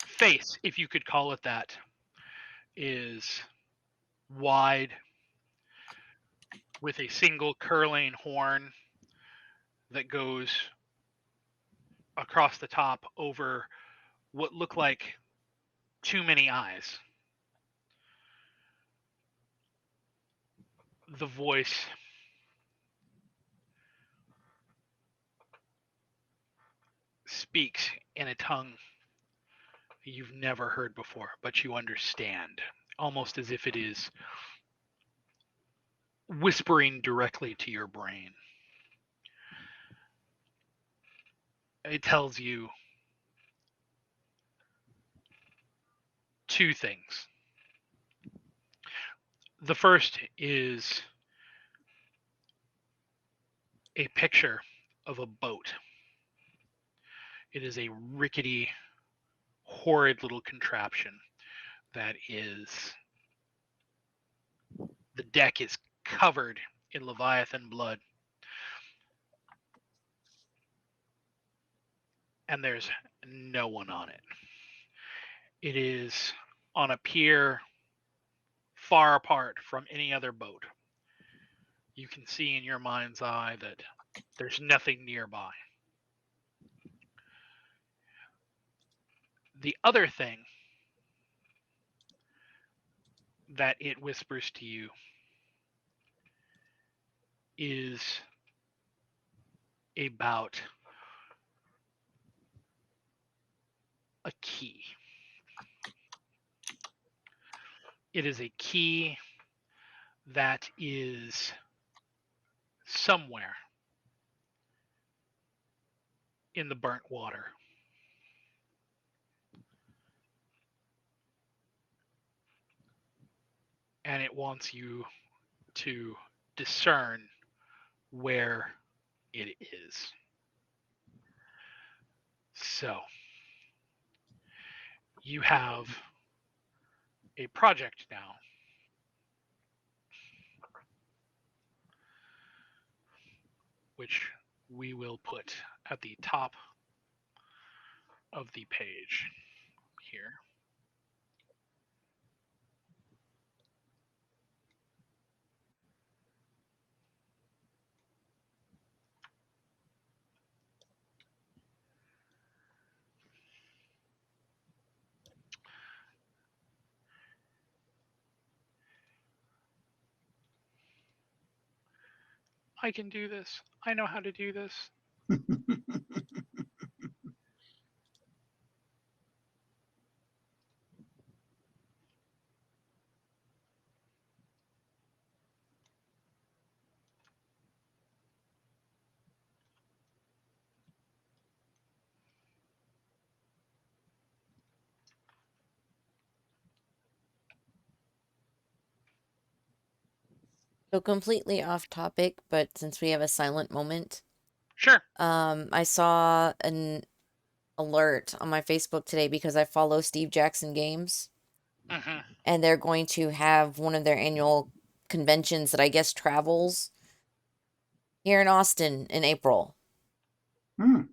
face, if you could call it that, is wide with a single curling horn that goes across the top over what look like too many eyes. The voice speaks in a tongue you've never heard before, but you understand, almost as if it is whispering directly to your brain. It tells you two things. The first is a picture of a boat. It is a rickety, horrid little contraption that is, the deck is covered in Leviathan blood. And there's no one on it. It is on a pier far apart from any other boat. You can see in your mind's eye that there's nothing nearby. The other thing that it whispers to you is about a key. It is a key that is somewhere in the burnt water. And it wants you to discern where it is. So, you have a project now. Which we will put at the top of the page here. I can do this. I know how to do this. So completely off topic, but since we have a silent moment, Sure. I saw an alert on my Facebook today because I follow Steve Jackson Games, Hmm. and they're going to have one of their annual conventions that I guess travels here in Austin in April. Hmm.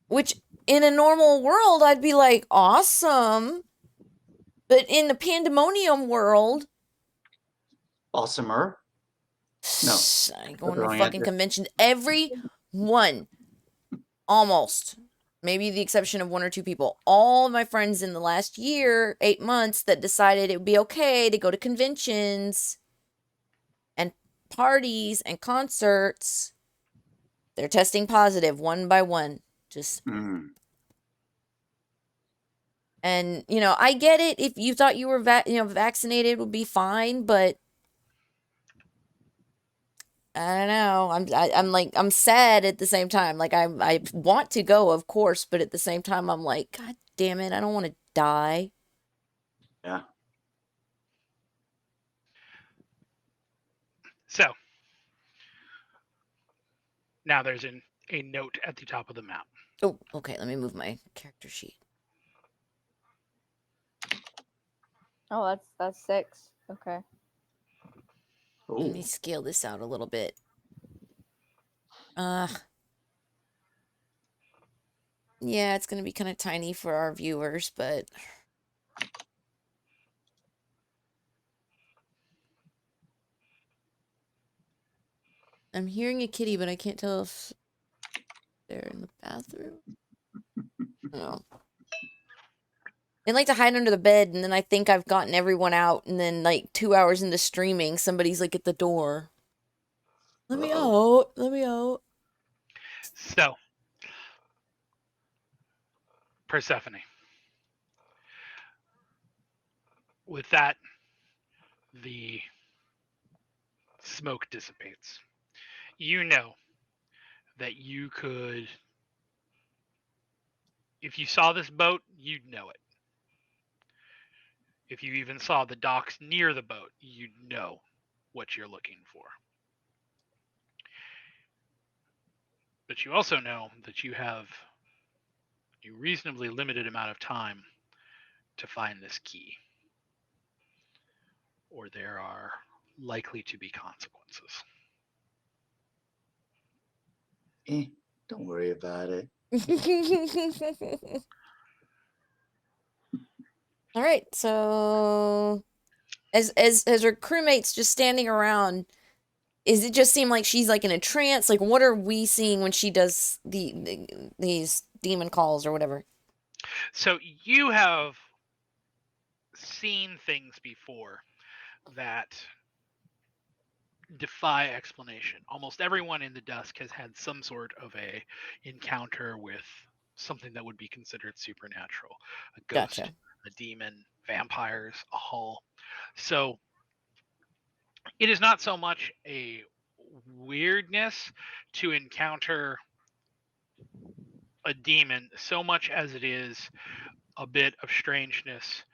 Which in a normal world I'd be like, awesome. But in the pandemonium world, Awesomer. No. I Got go the to wrong fucking answer. convention. Every one, almost, maybe the exception of 1 or 2 people, all of my friends in the last year, 8 months, that decided it would be okay to go to conventions and parties and concerts, they're testing positive one by one. Just, Hmm. and I get it. If you thought you were vaccinated would be fine, but I don't know. I'm like, I'm sad at the same time. Like I want to go, of course, but at the same time I'm like, God damn it, I don't want to die. Yeah. So now there's a note at the top of the map. Oh, okay, let me move my character sheet. Oh, that's 6. Okay. Let me Oh. scale this out a little bit. Yeah, it's gonna be kind of tiny for our viewers, but I'm hearing a kitty, but I can't tell if they're in the bathroom. No. They like to hide under the bed, and then I think I've gotten everyone out, and then like 2 hours into streaming, somebody's like at the door. Let me out. Let me out. So, Persephone. With that, the smoke dissipates. You know that you could, if you saw this boat, you'd know it. If you even saw the docks near the boat, you'd know what you're looking for. But you also know that you have a reasonably limited amount of time to find this key, or there are likely to be consequences. Don't worry about it. All right, so as her crewmates just standing around, is it just seem like she's like in a trance? Like, what are we seeing when she does these demon calls or whatever? So you have seen things before that defy explanation. Almost everyone in the dusk has had some sort of a encounter with something that would be considered supernatural. A ghost, Gotcha. a demon, vampires, a hull. So it is not so much a weirdness to encounter a demon so much as it is a bit of strangeness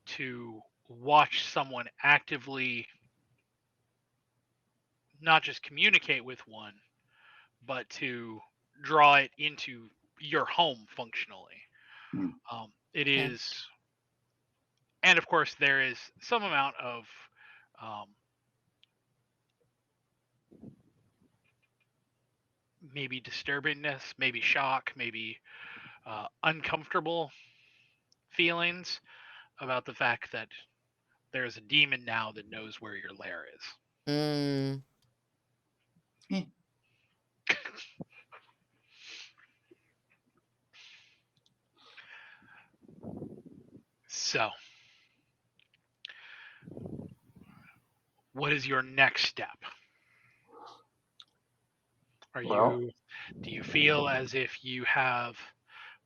to watch someone actively not just communicate with one, but to draw it into your home functionally. Hmm. It Okay. is, and of course, there is some amount of maybe disturbingness, maybe shock, maybe uncomfortable feelings about the fact that there is a demon now that knows where your lair is. Mm. Eh. So, what is your next step? Well, Do you feel as if you have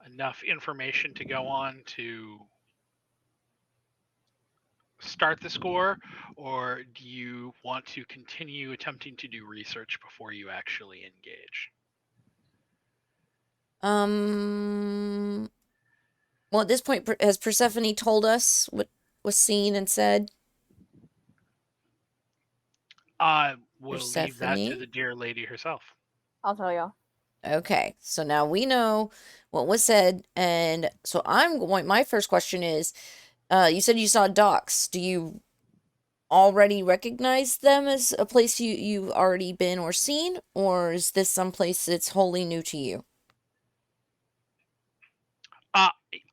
enough information to go on to start the score, or do you want to continue attempting to do research before you actually engage? Well, at this point, has Persephone told us what was seen and said? I will leave that to Persephone? the dear lady herself. I'll tell you. Okay, so now we know what was said, and so my first question is, you said you saw docks. Do you already recognize them as a place you've already been or seen, or is this someplace that's wholly new to you?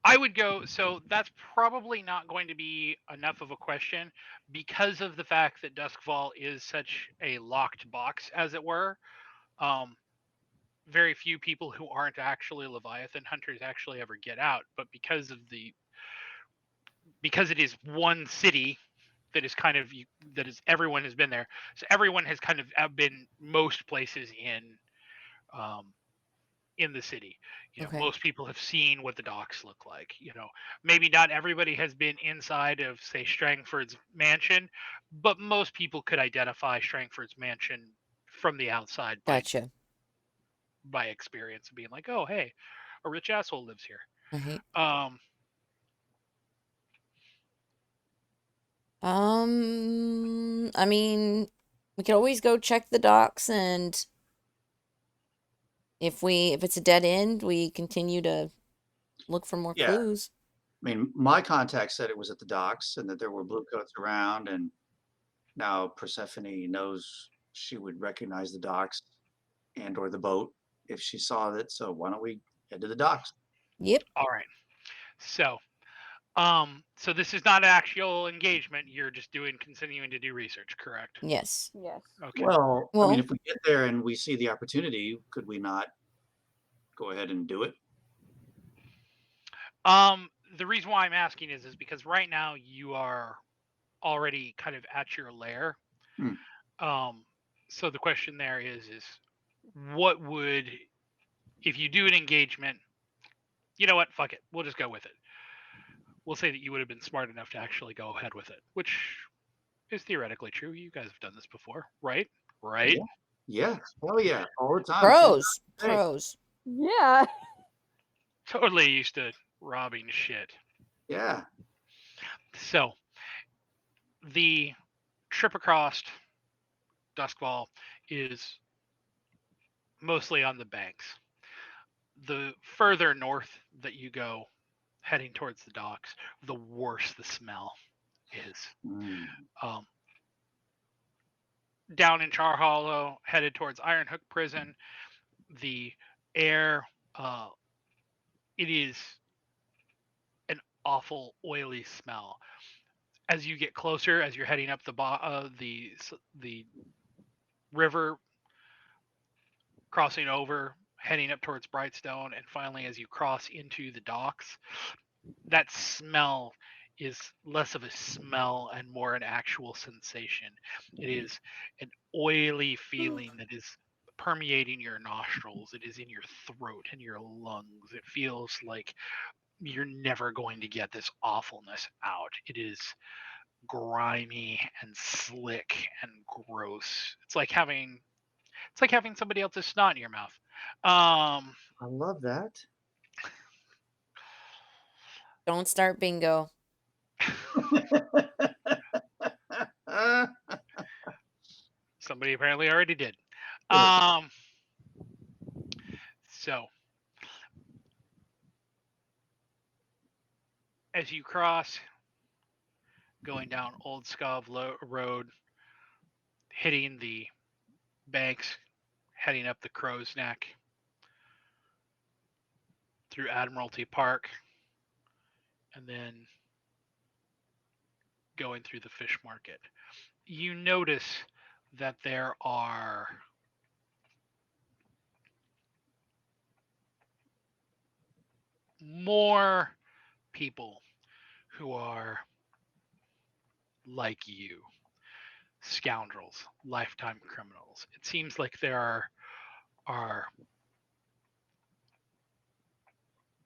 I would go, so that's probably not going to be enough of a question because of the fact that Duskfall is such a locked box, as it were. Very few people who aren't actually Leviathan hunters actually ever get out, but because it is one city that is kind of everyone has been there, so everyone has kind of been most places in the city. Okay. Most people have seen what the docks look like. Maybe not everybody has been inside of, say, Strangford's mansion, but most people could identify Strangford's mansion from the outside Gotcha. by experience of being like, oh, hey, a rich asshole lives here. Right. I mean, we could always go check the docks, and if it's a dead end, we continue to look for more Yeah. clues. I mean, my contact said it was at the docks and that there were blue coats around, and now Persephone knows she would recognize the docks and or the boat if she saw it. So why don't we head to the docks? Yep. All right. So this is not actual engagement. You're just continuing to do research, correct? Yes. Yes. Okay. Well, I Well, mean, if we get there and we see the opportunity, could we not go ahead and do it? The reason why I'm asking is because right now you are already kind of at your lair. So the question there is what would, if you do an engagement, you know what? Fuck it. We'll just go with it. We'll say that you would have been smart enough to actually go ahead with it, which is theoretically true. You guys have done this before, right? Right? Yeah. Hell yeah. All the time. pros. Hey. Pros. Yeah. Totally used to robbing shit. Yeah. So the trip across Duskfall is mostly on the banks. The further north that you go, heading towards the docks, the worse the smell is. Down in Char Hollow, headed towards Iron Hook Prison, the air, it is an awful oily smell. As you get closer, as you're heading up the river, crossing over, heading up towards Brightstone, and finally as you cross into the docks, that smell is less of a smell and more an actual sensation. It is an oily feeling that is permeating your nostrils. It is in your throat and your lungs. It feels like you're never going to get this awfulness out. It is grimy and slick and gross. It's like having somebody else's snot in your mouth. I love that. Don't start bingo. Somebody apparently already did. So as you cross, going down Old Scov Road, hitting the banks, heading up the Crow's Neck, through Admiralty Park, and then going through the fish market, you notice that there are more people who are like you, scoundrels, lifetime criminals. It seems like there are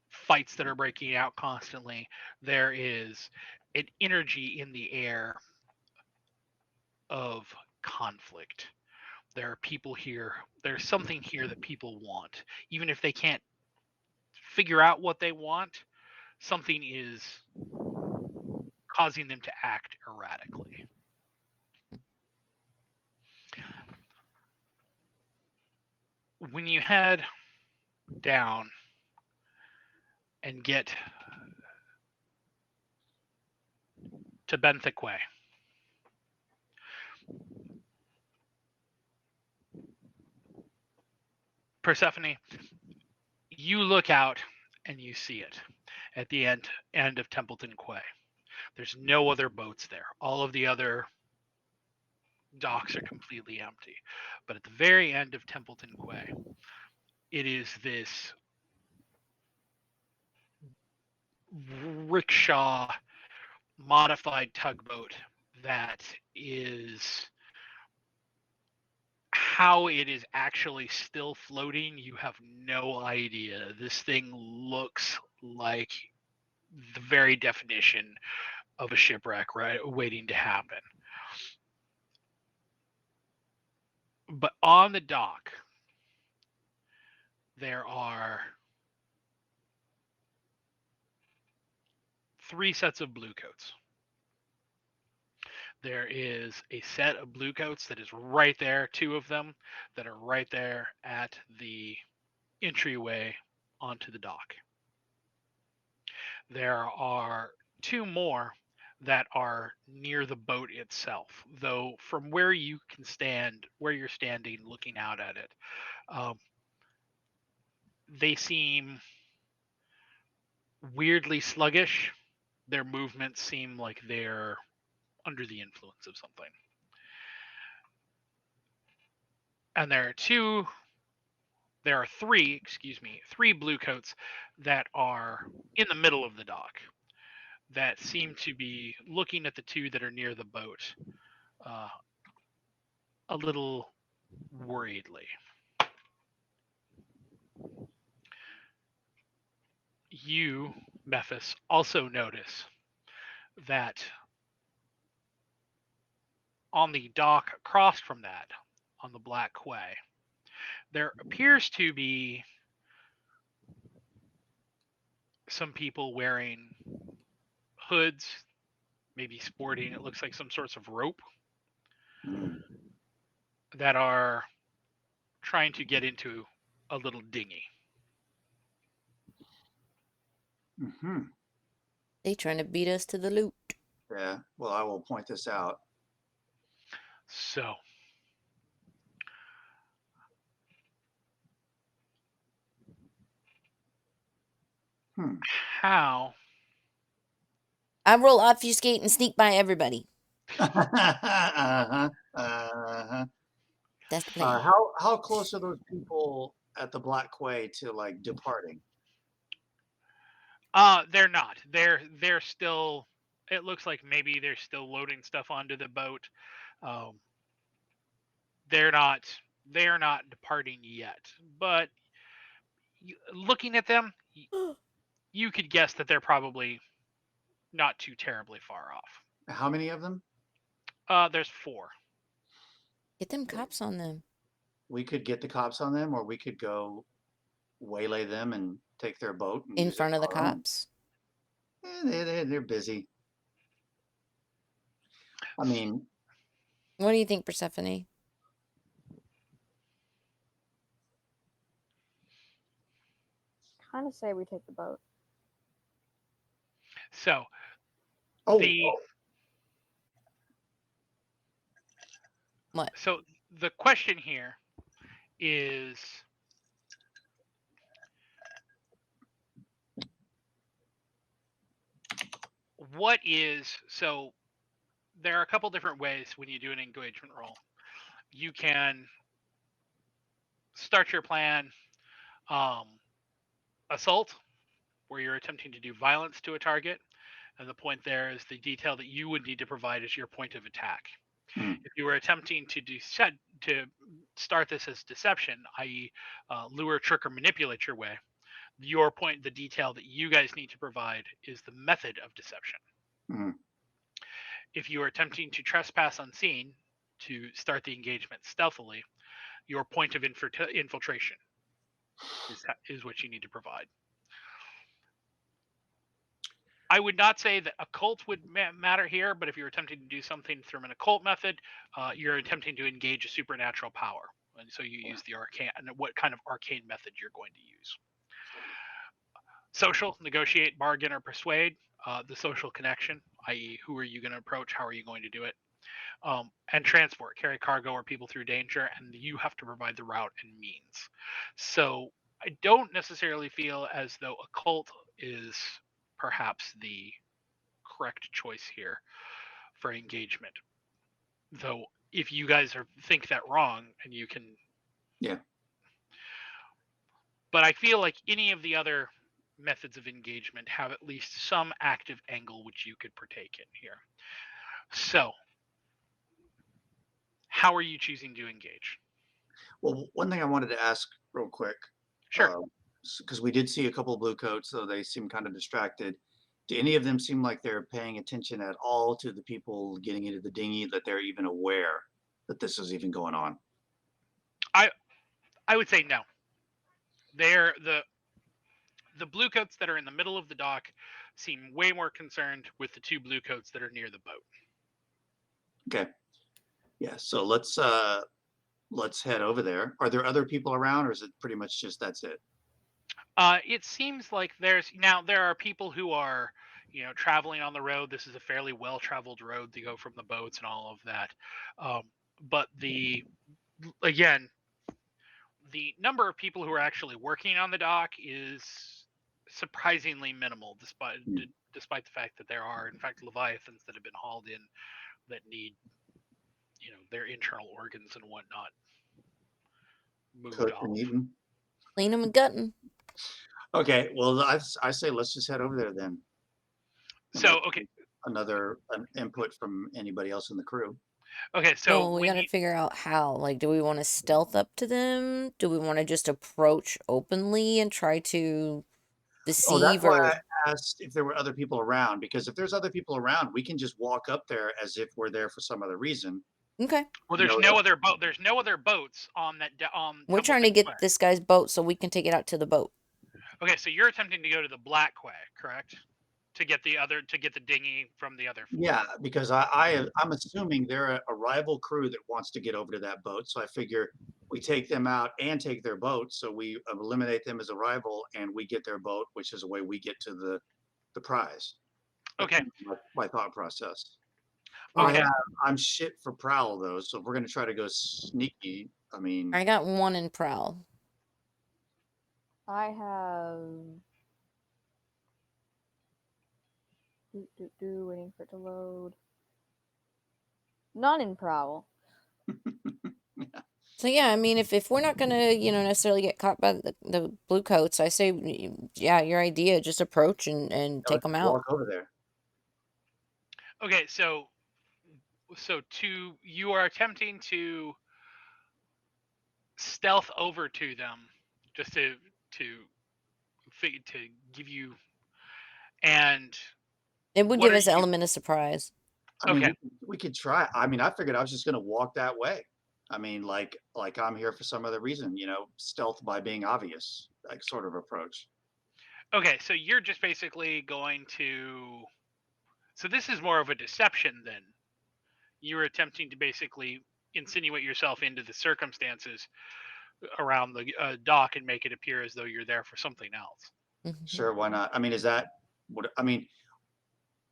fights that are breaking out constantly. There is an energy in the air of conflict. There are people here. There's something here that people want. Even if they can't figure out what they want, something is causing them to act erratically. when you head down and get to Benthic Way, Persephone, you look out and you see it at the end of Templeton Quay. There's no other boats there. All of the other docks are completely empty. But at the very end of Templeton Quay, it is this rickshaw modified tugboat that is how it is actually still floating. You have no idea. This thing looks like the very definition of a shipwreck, right, waiting to happen. But on the dock, there are 3 sets of blue coats. There is a set of blue coats that is right there, 2 of them that are right there at the entryway onto the dock. There are 2 more that are near the boat itself, though from where you can stand, where you're standing looking out at it, they seem weirdly sluggish. Their movements seem like they're under the influence of something. And there are 3 blue coats that are in the middle of the dock that seem to be looking at the 2 that are near the boat a little worriedly. You, Mephis, also notice that on the dock across from that, on the Black Quay, there appears to be some people wearing hoods, maybe sporting, it looks like some sorts of rope, that are trying to get into a little dinghy. Mm-hmm. They trying to beat us to the loot. Yeah. Well, I will point this out. So, how? I roll obfuscate and sneak by everybody. uh-huh. Uh-huh. That's the plan. How close are those people at the Black Quay to like departing? They're not. They're still. It looks like maybe they're still loading stuff onto the boat. They're not. They are not departing yet. But looking at them, you could guess that they're probably not too terribly far off. How many of them? There's 4. Get them cops on them. We could get the cops on them, or we could go waylay them and take their boat and In use it front of the for our own. cops. They're busy. I mean, What do you think, Persephone? Kind of say we take the boat. So oh, What? So the question here is, what is, so there are a couple different ways when you do an engagement roll. You can start your plan assault, where you're attempting to do violence to a target, and the point there is the detail that you would need to provide as your point of attack. If you were attempting to start this as deception, i.e., lure, trick, or manipulate your way, your point, the detail that you guys need to provide is the method of deception. If you are attempting to trespass unseen to start the engagement stealthily, your point of infiltration is what you need to provide. I would not say that occult would matter here, but if you're attempting to do something through an occult method, you're attempting to engage a supernatural power, and so you use the arcane and what kind of arcane method you're going to use. Social, negotiate, bargain, or persuade. The social connection, i.e., who are you going to approach? How are you going to do it? And transport, carry cargo or people through danger, and you have to provide the route and means. So I don't necessarily feel as though occult is perhaps the correct choice here for engagement. Though if you guys think that wrong, and you can, Yeah. but I feel like any of the other methods of engagement have at least some active angle which you could partake in here. So, how are you choosing to engage? Well, one thing I wanted to ask real quick, Sure. because we did see a couple of blue coats, so they seem kind of distracted. Do any of them seem like they're paying attention at all to the people getting into the dinghy, that they're even aware that this is even going on? I would say no. They're the blue coats that are in the middle of the dock seem way more concerned with the two blue coats that are near the boat. Okay. Yeah, so let's head over there. Are there other people around, or is it pretty much just that's it? It seems like there are people who are, traveling on the road. This is a fairly well-traveled road to go from the boats and all of that. But again, the number of people who are actually working on the dock is surprisingly minimal, despite the fact that there are, in fact, leviathans that have been hauled in that need, their internal organs and whatnot moved Cooked off. and eaten. Clean them and gutting. Okay, well, I say let's just head over there then. So, okay. Another input from anybody else in the crew. Okay, so Well, we gotta figure out how. Like, do we want to stealth up to them? Do we want to just approach openly and try to Oh, that's deceive why or? I asked if there were other people around, because if there's other people around, we can just walk up there as if we're there for some other reason. Okay. Well, there's no other boat. There's no other boats on that. We're trying to get this guy's boat so we can take it out to the boat. Okay, so you're attempting to go to the Black Quay, correct? To get the dinghy from the other. Yeah, because I'm assuming they're a rival crew that wants to get over to that boat. So I figure we take them out and take their boat, so we eliminate them as a rival, and we get their boat, which is a way we get to the prize. That's Okay. my thought process. Okay. I'm shit for prowl though, so if we're gonna try to go sneaky, I mean, I got one in prowl. I have waiting for it to load. None in prowl. So yeah, I mean, if we're not gonna, necessarily get caught by the blue coats, I say, yeah, your idea, just approach and take them out. walk over there. Okay, so you are attempting to stealth over to them, just to give you, and it would give us an element of surprise. I mean, we could try. I mean, I figured I was just gonna walk that way. I mean, like I'm here for some other reason, stealth by being obvious, like sort of approach. Okay, so you're just basically going to. So this is more of a deception then. You're attempting to basically insinuate yourself into the circumstances around the dock and make it appear as though you're there for something else. Mm-hmm. Sure, why not? I mean, is that what I mean?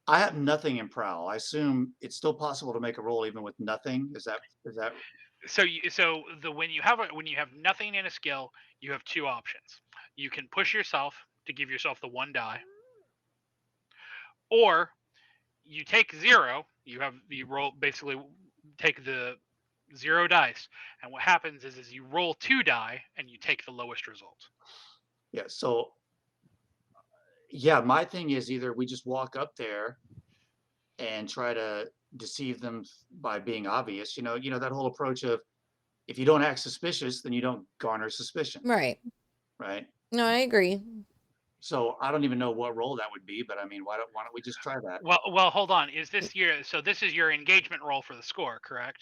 I have nothing in prowl. I assume it's still possible to make a roll even with nothing. Is that? So when you have nothing in a skill, you have two options. You can push yourself to give yourself the one die, or you take 0. You roll, basically take the 0 dice, and what happens is you roll 2 die and you take the lowest result. Yeah. So yeah, my thing is either we just walk up there and try to deceive them by being obvious. That whole approach of if you don't act suspicious, then you don't garner suspicion. Right. Right. No, I agree. So I don't even know what role that would be, but I mean, why don't we just try that? Well, hold on. This is your engagement roll for the score, correct?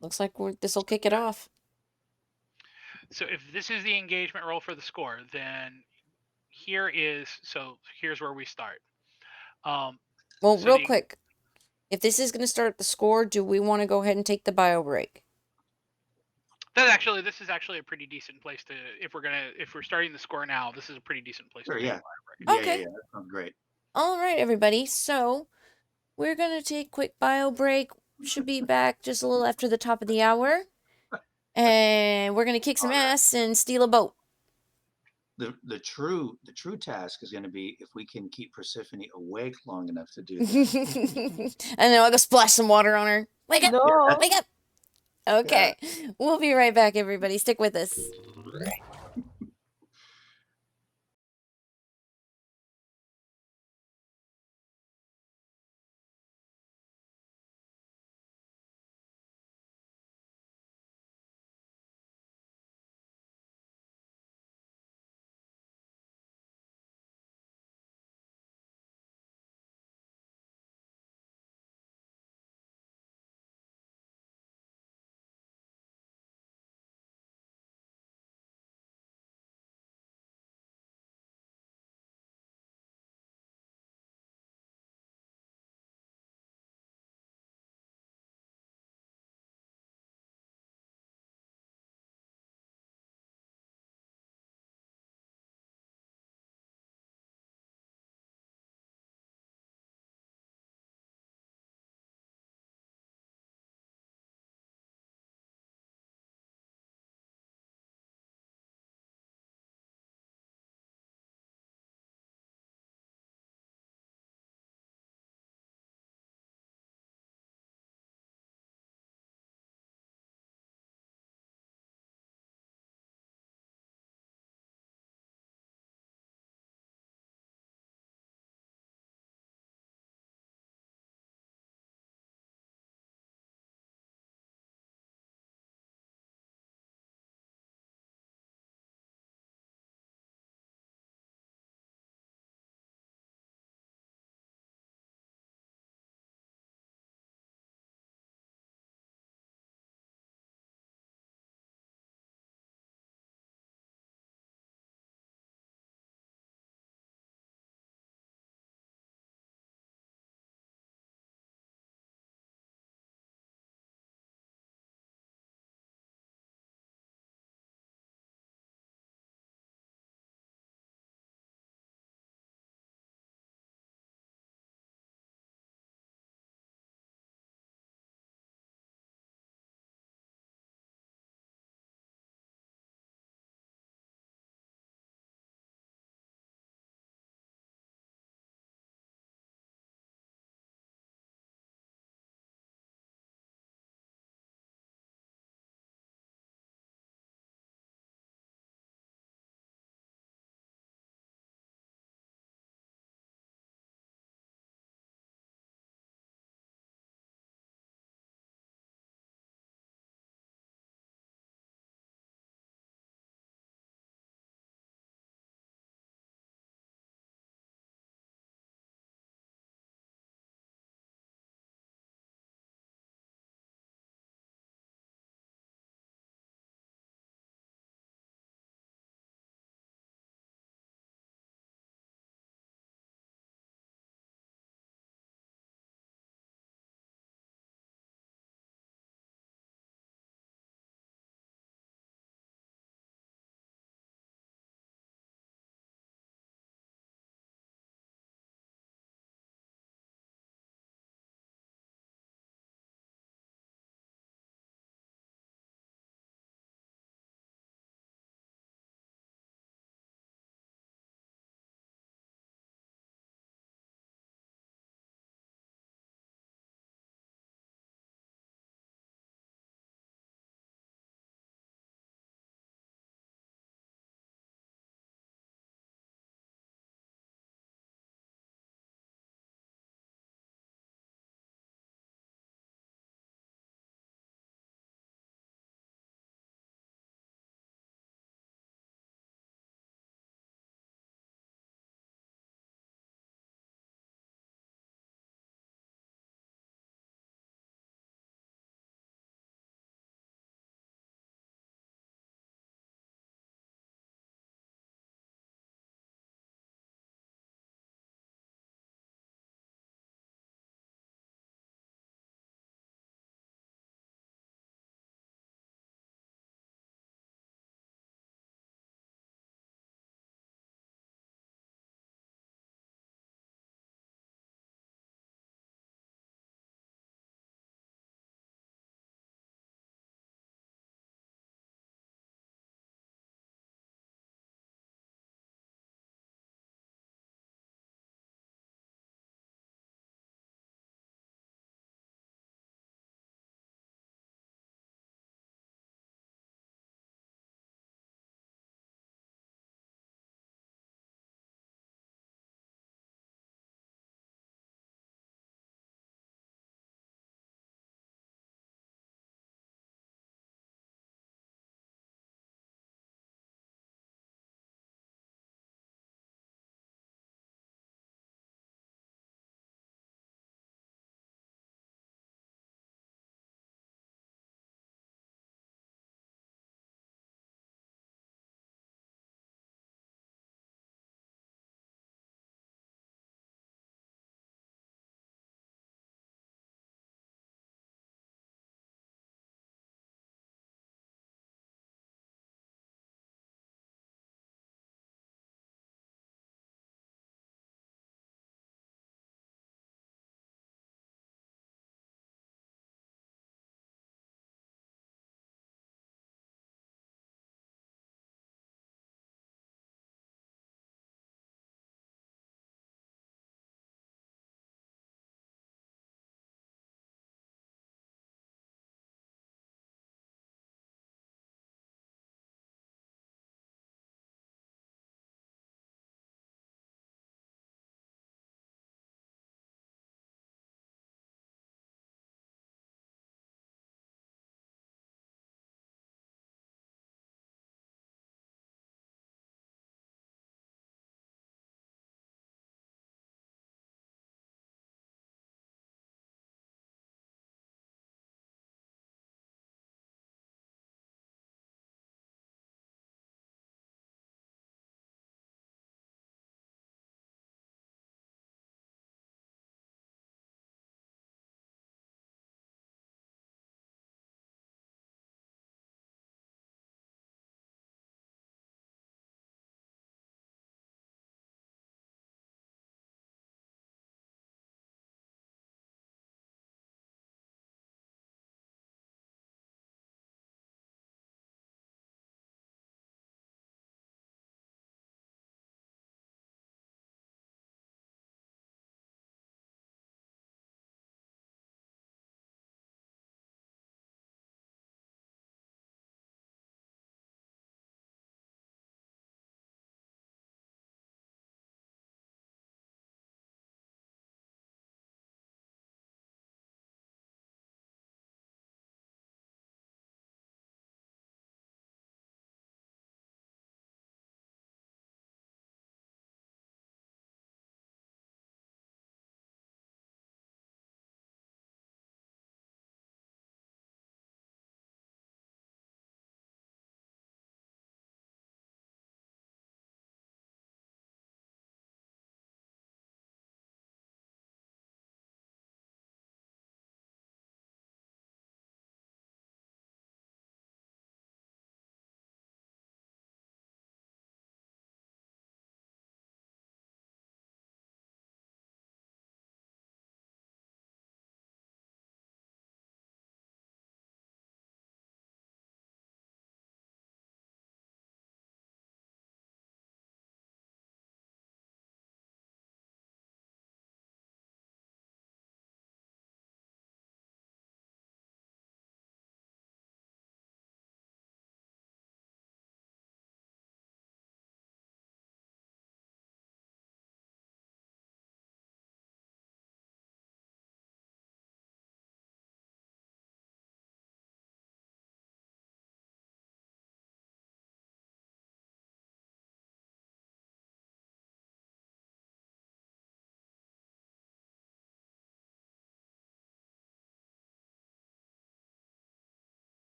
Looks like this will kick it off. So if this is the engagement roll for the score, then here's where we start. Well, real quick, if this is going to start the score, do we want to go ahead and take the bio break? This is actually a pretty decent place to, if we're starting the score now, this is a pretty decent place Sure, to take yeah. a bio break. Okay. That sounds great. All right, everybody. So we're going to take a quick bio break. Should be back just a little after the top of the hour. And we're going to kick some All right. ass and steal a boat. The true task is going to be if we can keep Persephone awake long enough to do this. And then I'll go splash some water on her. Wake up! No. Wake up! Okay. We'll be right back, everybody. Stick with us.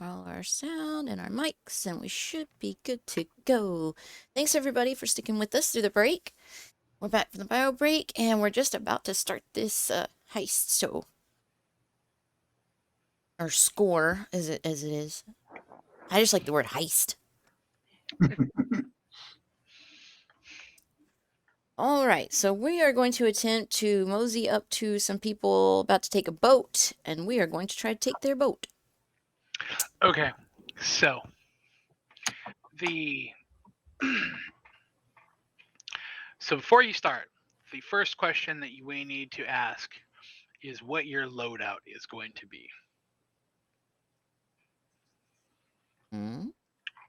all our sound and our mics, and we should be good to go. Thanks everybody for sticking with us through the break. We're back from the bio break, and we're just about to start this heist. So, or score, as it is. I just like the word heist. All right, so we are going to attempt to mosey up to some people about to take a boat, and we are going to try to take their boat. Okay, so the so before you start, the first question that we need to ask is what your loadout is going to be. Hmm?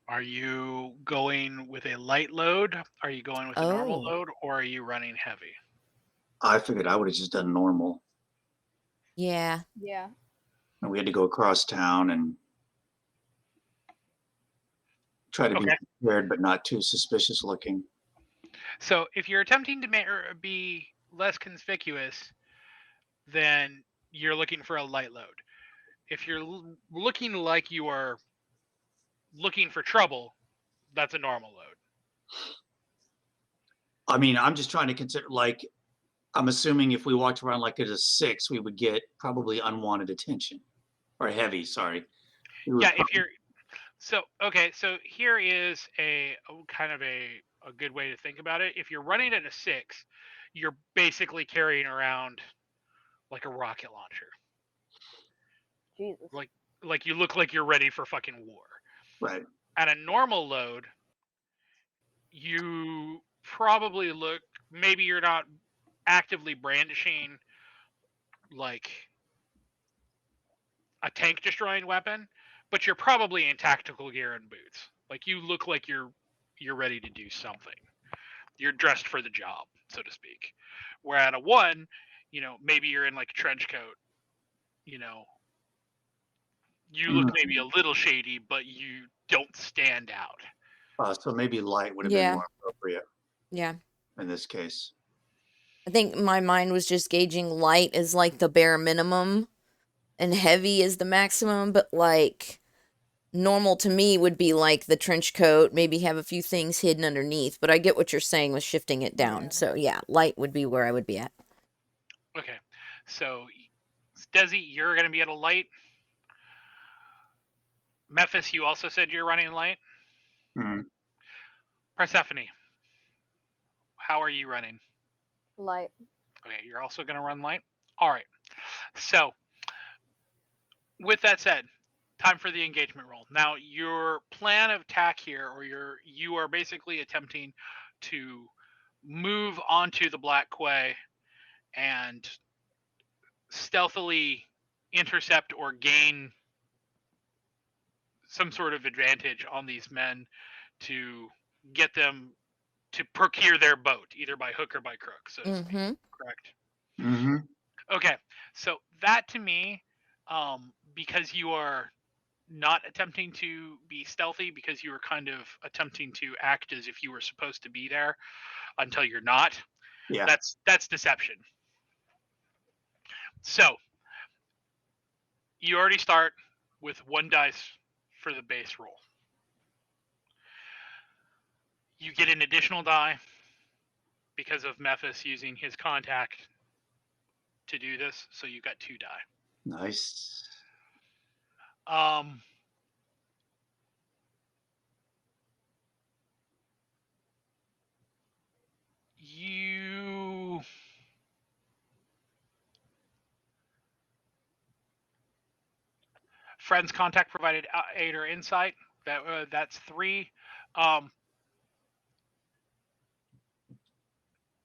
Are you going with a light load? Are you going with a normal Oh, load? Or are you running heavy? I figured I would have just done normal, yeah. Yeah. and we had to go across town and try to be Okay. prepared, but not too suspicious looking. So if you're attempting to be less conspicuous, then you're looking for a light load. If you're looking like you are looking for trouble, that's a normal load. I mean, I'm just trying to consider, like, I'm assuming if we walked around like at a 6, we would get probably unwanted attention, or heavy. Sorry. Yeah, if you're so okay, so here is a kind of a good way to think about it. If you're running at a 6, you're basically carrying around like a rocket launcher. Jesus. Like you look like you're ready for fucking war. Right. At a normal load, you probably look, maybe you're not actively brandishing like a tank destroying weapon, but you're probably in tactical gear and boots. Like you look like you're ready to do something. You're dressed for the job, so to speak. Where at a 1, maybe you're in like a trench coat, you know, you look maybe a little shady, but you don't stand out. So maybe light would have been Yeah. more appropriate Yeah. in this case. I think my mind was just gauging light as like the bare minimum and heavy is the maximum, but like normal to me would be like the trench coat, maybe have a few things hidden underneath, but I get what you're saying with shifting it down. Yeah. So yeah, light would be where I would be at. Okay. So Desi, you're going to be at a light. Memphis, you also said you're running light. Hmm. Persephone, how are you running? Light. Okay, you're also going to run light. All right. So, with that said, time for the engagement roll. Now, your plan of attack here, or you are basically attempting to move onto the Black Quay and stealthily intercept or gain some sort of advantage on these men to get them to procure their boat, either by hook or by crook, so to speak. Mm-hmm. Correct? Mm-hmm. Okay, so that to me, because you are not attempting to be stealthy, because you are kind of attempting to act as if you were supposed to be there until you're not, Yeah. that's deception. So you already start with 1 dice for the base roll. You get an additional die because of Memphis using his contact to do this, so you got 2 die. Nice. You friends contact provided aid or insight. That's 3.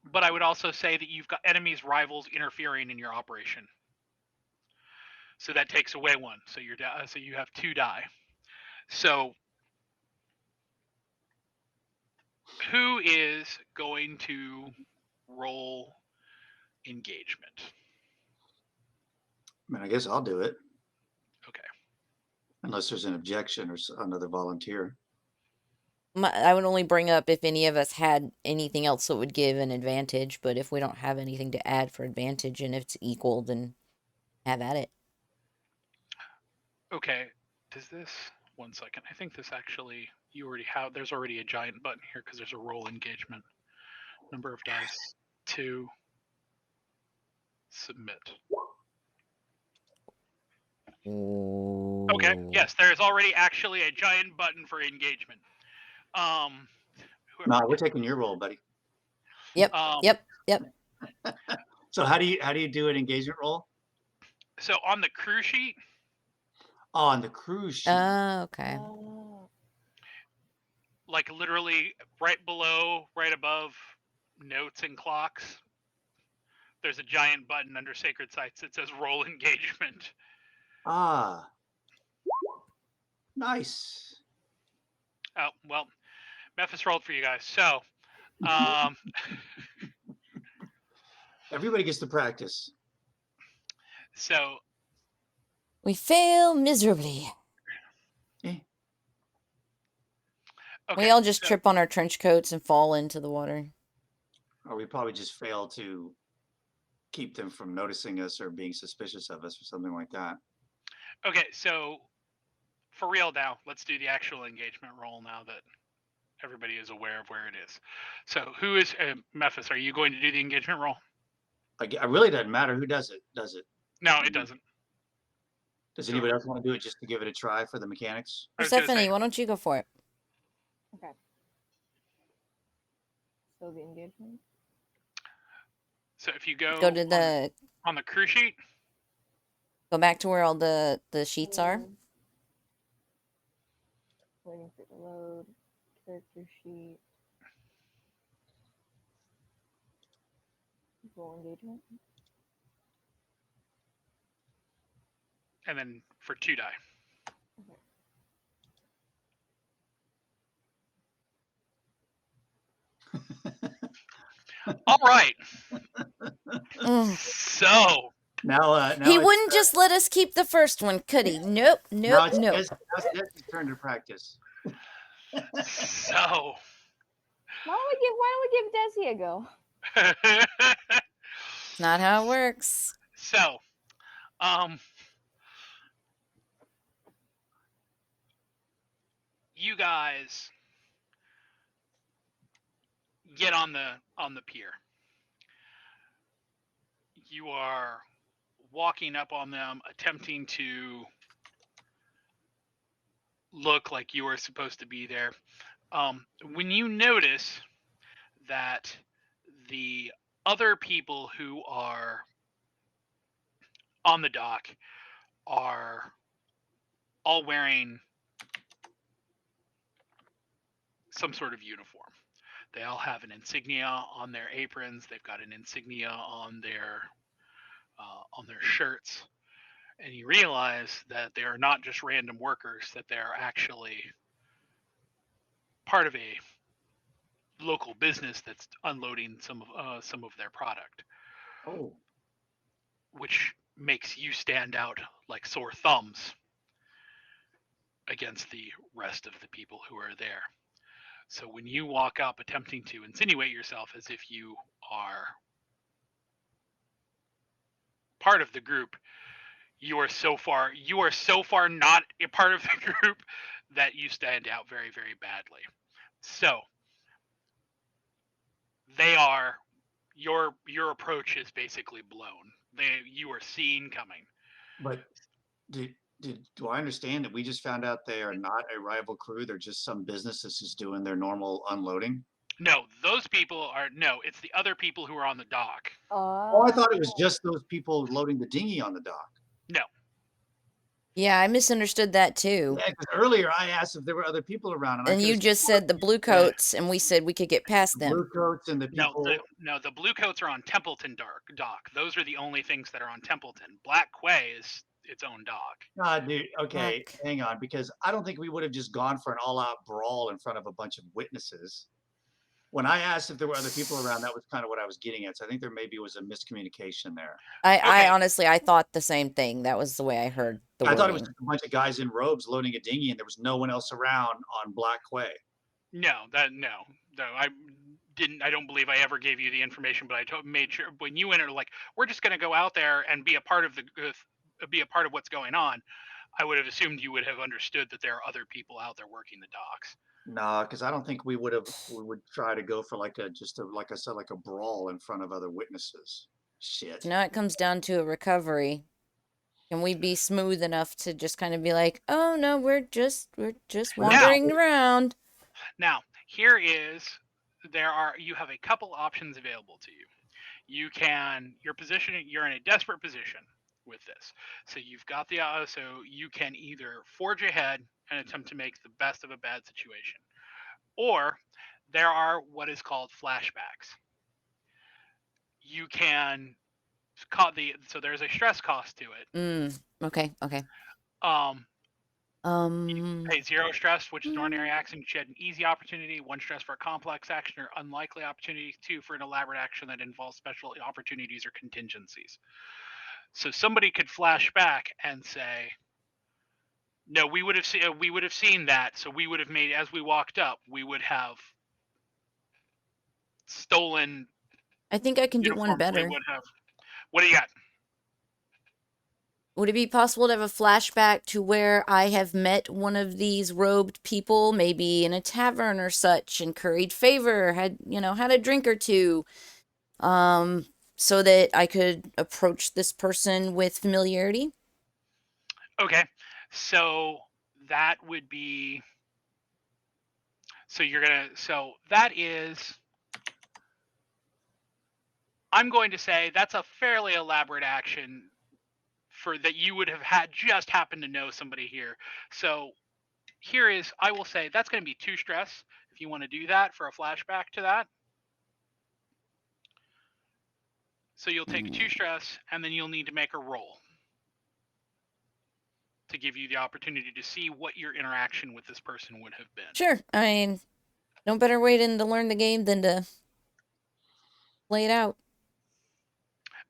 But I would also say that you've got enemies, rivals interfering in your operation, so that takes away 1. So you have 2 die. So who is going to roll engagement? I mean, I guess I'll do it Okay. unless there's an objection or another volunteer. I would only bring up if any of us had anything else that would give an advantage, but if we don't have anything to add for advantage and if it's equal, then have at it. Okay. Does this? 1 second. I think this actually you already have. There's already a giant button here because there's a roll engagement. Number of dice 2. Submit. Okay. Yes, there is already actually a giant button for engagement. No, we're taking your roll, buddy. Yep. Yep. So how do you do an engagement roll? So on the crew sheet. Oh, on the cruise sheet. Okay. Like literally right below, right above notes and clocks, there's a giant button under sacred sites that says roll engagement. Ah. Nice. Oh, well, Memphis rolled for you guys. So, everybody gets to practice. So we fail miserably. Okay, we all just trip on our trench coats and fall into the water. Or we probably just fail to keep them from noticing us or being suspicious of us or something like that. Okay, so for real now, let's do the actual engagement roll now that everybody is aware of where it is. So who is, Memphis, are you going to do the engagement roll? It really doesn't matter who does it, does it? No, it doesn't. Does anybody else want to do it just to give it a try for the mechanics? Stephanie, why don't you go for it? Okay. So the engagement? So if you go to the on the crew sheet, go back to where all the sheets are. Waiting for it to load. Character sheet. Roll engagement. and then for 2 die. All right. So now he wouldn't just let us keep the first one, could he? Nope. Now it's Desi's turn to practice. So why don't we give Desi a go? Not how it works. So, you guys get on the pier. You are walking up on them, attempting to look like you are supposed to be there. When you notice that the other people who are on the dock are all wearing some sort of uniform. They all have an insignia on their aprons. They've got an insignia on their shirts. And you realize that they are not just random workers, that they are actually part of a local business that's unloading some of their product. Oh. Which makes you stand out like sore thumbs against the rest of the people who are there. So when you walk up attempting to insinuate yourself as if you are part of the group, you are so far not a part of the group that you stand out very, very badly. So they are your approach is basically blown. You are seen coming. But do I understand that we just found out they are not a rival crew? They're just some business that's just doing their normal unloading? No, those people are it's the other people who are on the dock. Oh, I thought it was just those people loading the dinghy on the dock. No. Yeah, I misunderstood that too. Yeah, because earlier I asked if there were other people around, and you just said the blue coats, and we said we could get past them. Blue coats and the people. No, the blue coats are on Templeton dock. Those are the only things that are on Templeton. Black Quay is its own dock. Dude, okay, hang on, because I don't think we would have just gone for an all-out brawl in front of a bunch of witnesses. When I asked if there were other people around, that was kind of what I was getting at. So I think there maybe was a miscommunication there. I honestly, I thought the same thing. That was the way I heard the wording. I thought it was just a bunch of guys in robes loading a dinghy, and there was no one else around on Black Quay. No, I didn't. I don't believe I ever gave you the information, but made sure when you enter, like, we're just going to go out there and be a part of be a part of what's going on. I would have assumed you would have understood that there are other people out there working the docks. Nah, because I don't think we would try to go for like like I said, like a brawl in front of other witnesses. Shit. So now it comes down to a recovery. Can we be smooth enough to just kind of be like, oh no, we're just wandering around? Now, you have a couple options available to you. You're in a desperate position with this. So you've got so you can either forge ahead and attempt to make the best of a bad situation, or there are what is called flashbacks. You can so there's a stress cost to it. Okay. You pay 0 stress, which is an ordinary action. You had an easy opportunity, 1 stress for a complex action or unlikely opportunity, 2 for an elaborate action that involves special opportunities or contingencies. So somebody could flash back and say, "No, we would have seen that. So we would have made as we walked up, we would have stolen." I think I can do one better. We would have. What do you got? Would it be possible to have a flashback to where I have met one of these robed people, maybe in a tavern or such, and curried favor, had a drink or two, so that I could approach this person with familiarity? Okay, so that would be. So that is. I'm going to say that's a fairly elaborate action for that you would have just happened to know somebody here. So I will say that's going to be 2 stress if you want to do that for a flashback to that. So you'll take 2 stress and then you'll need to make a roll to give you the opportunity to see what your interaction with this person would have been. Sure. I mean, no better way to learn the game than to play it out.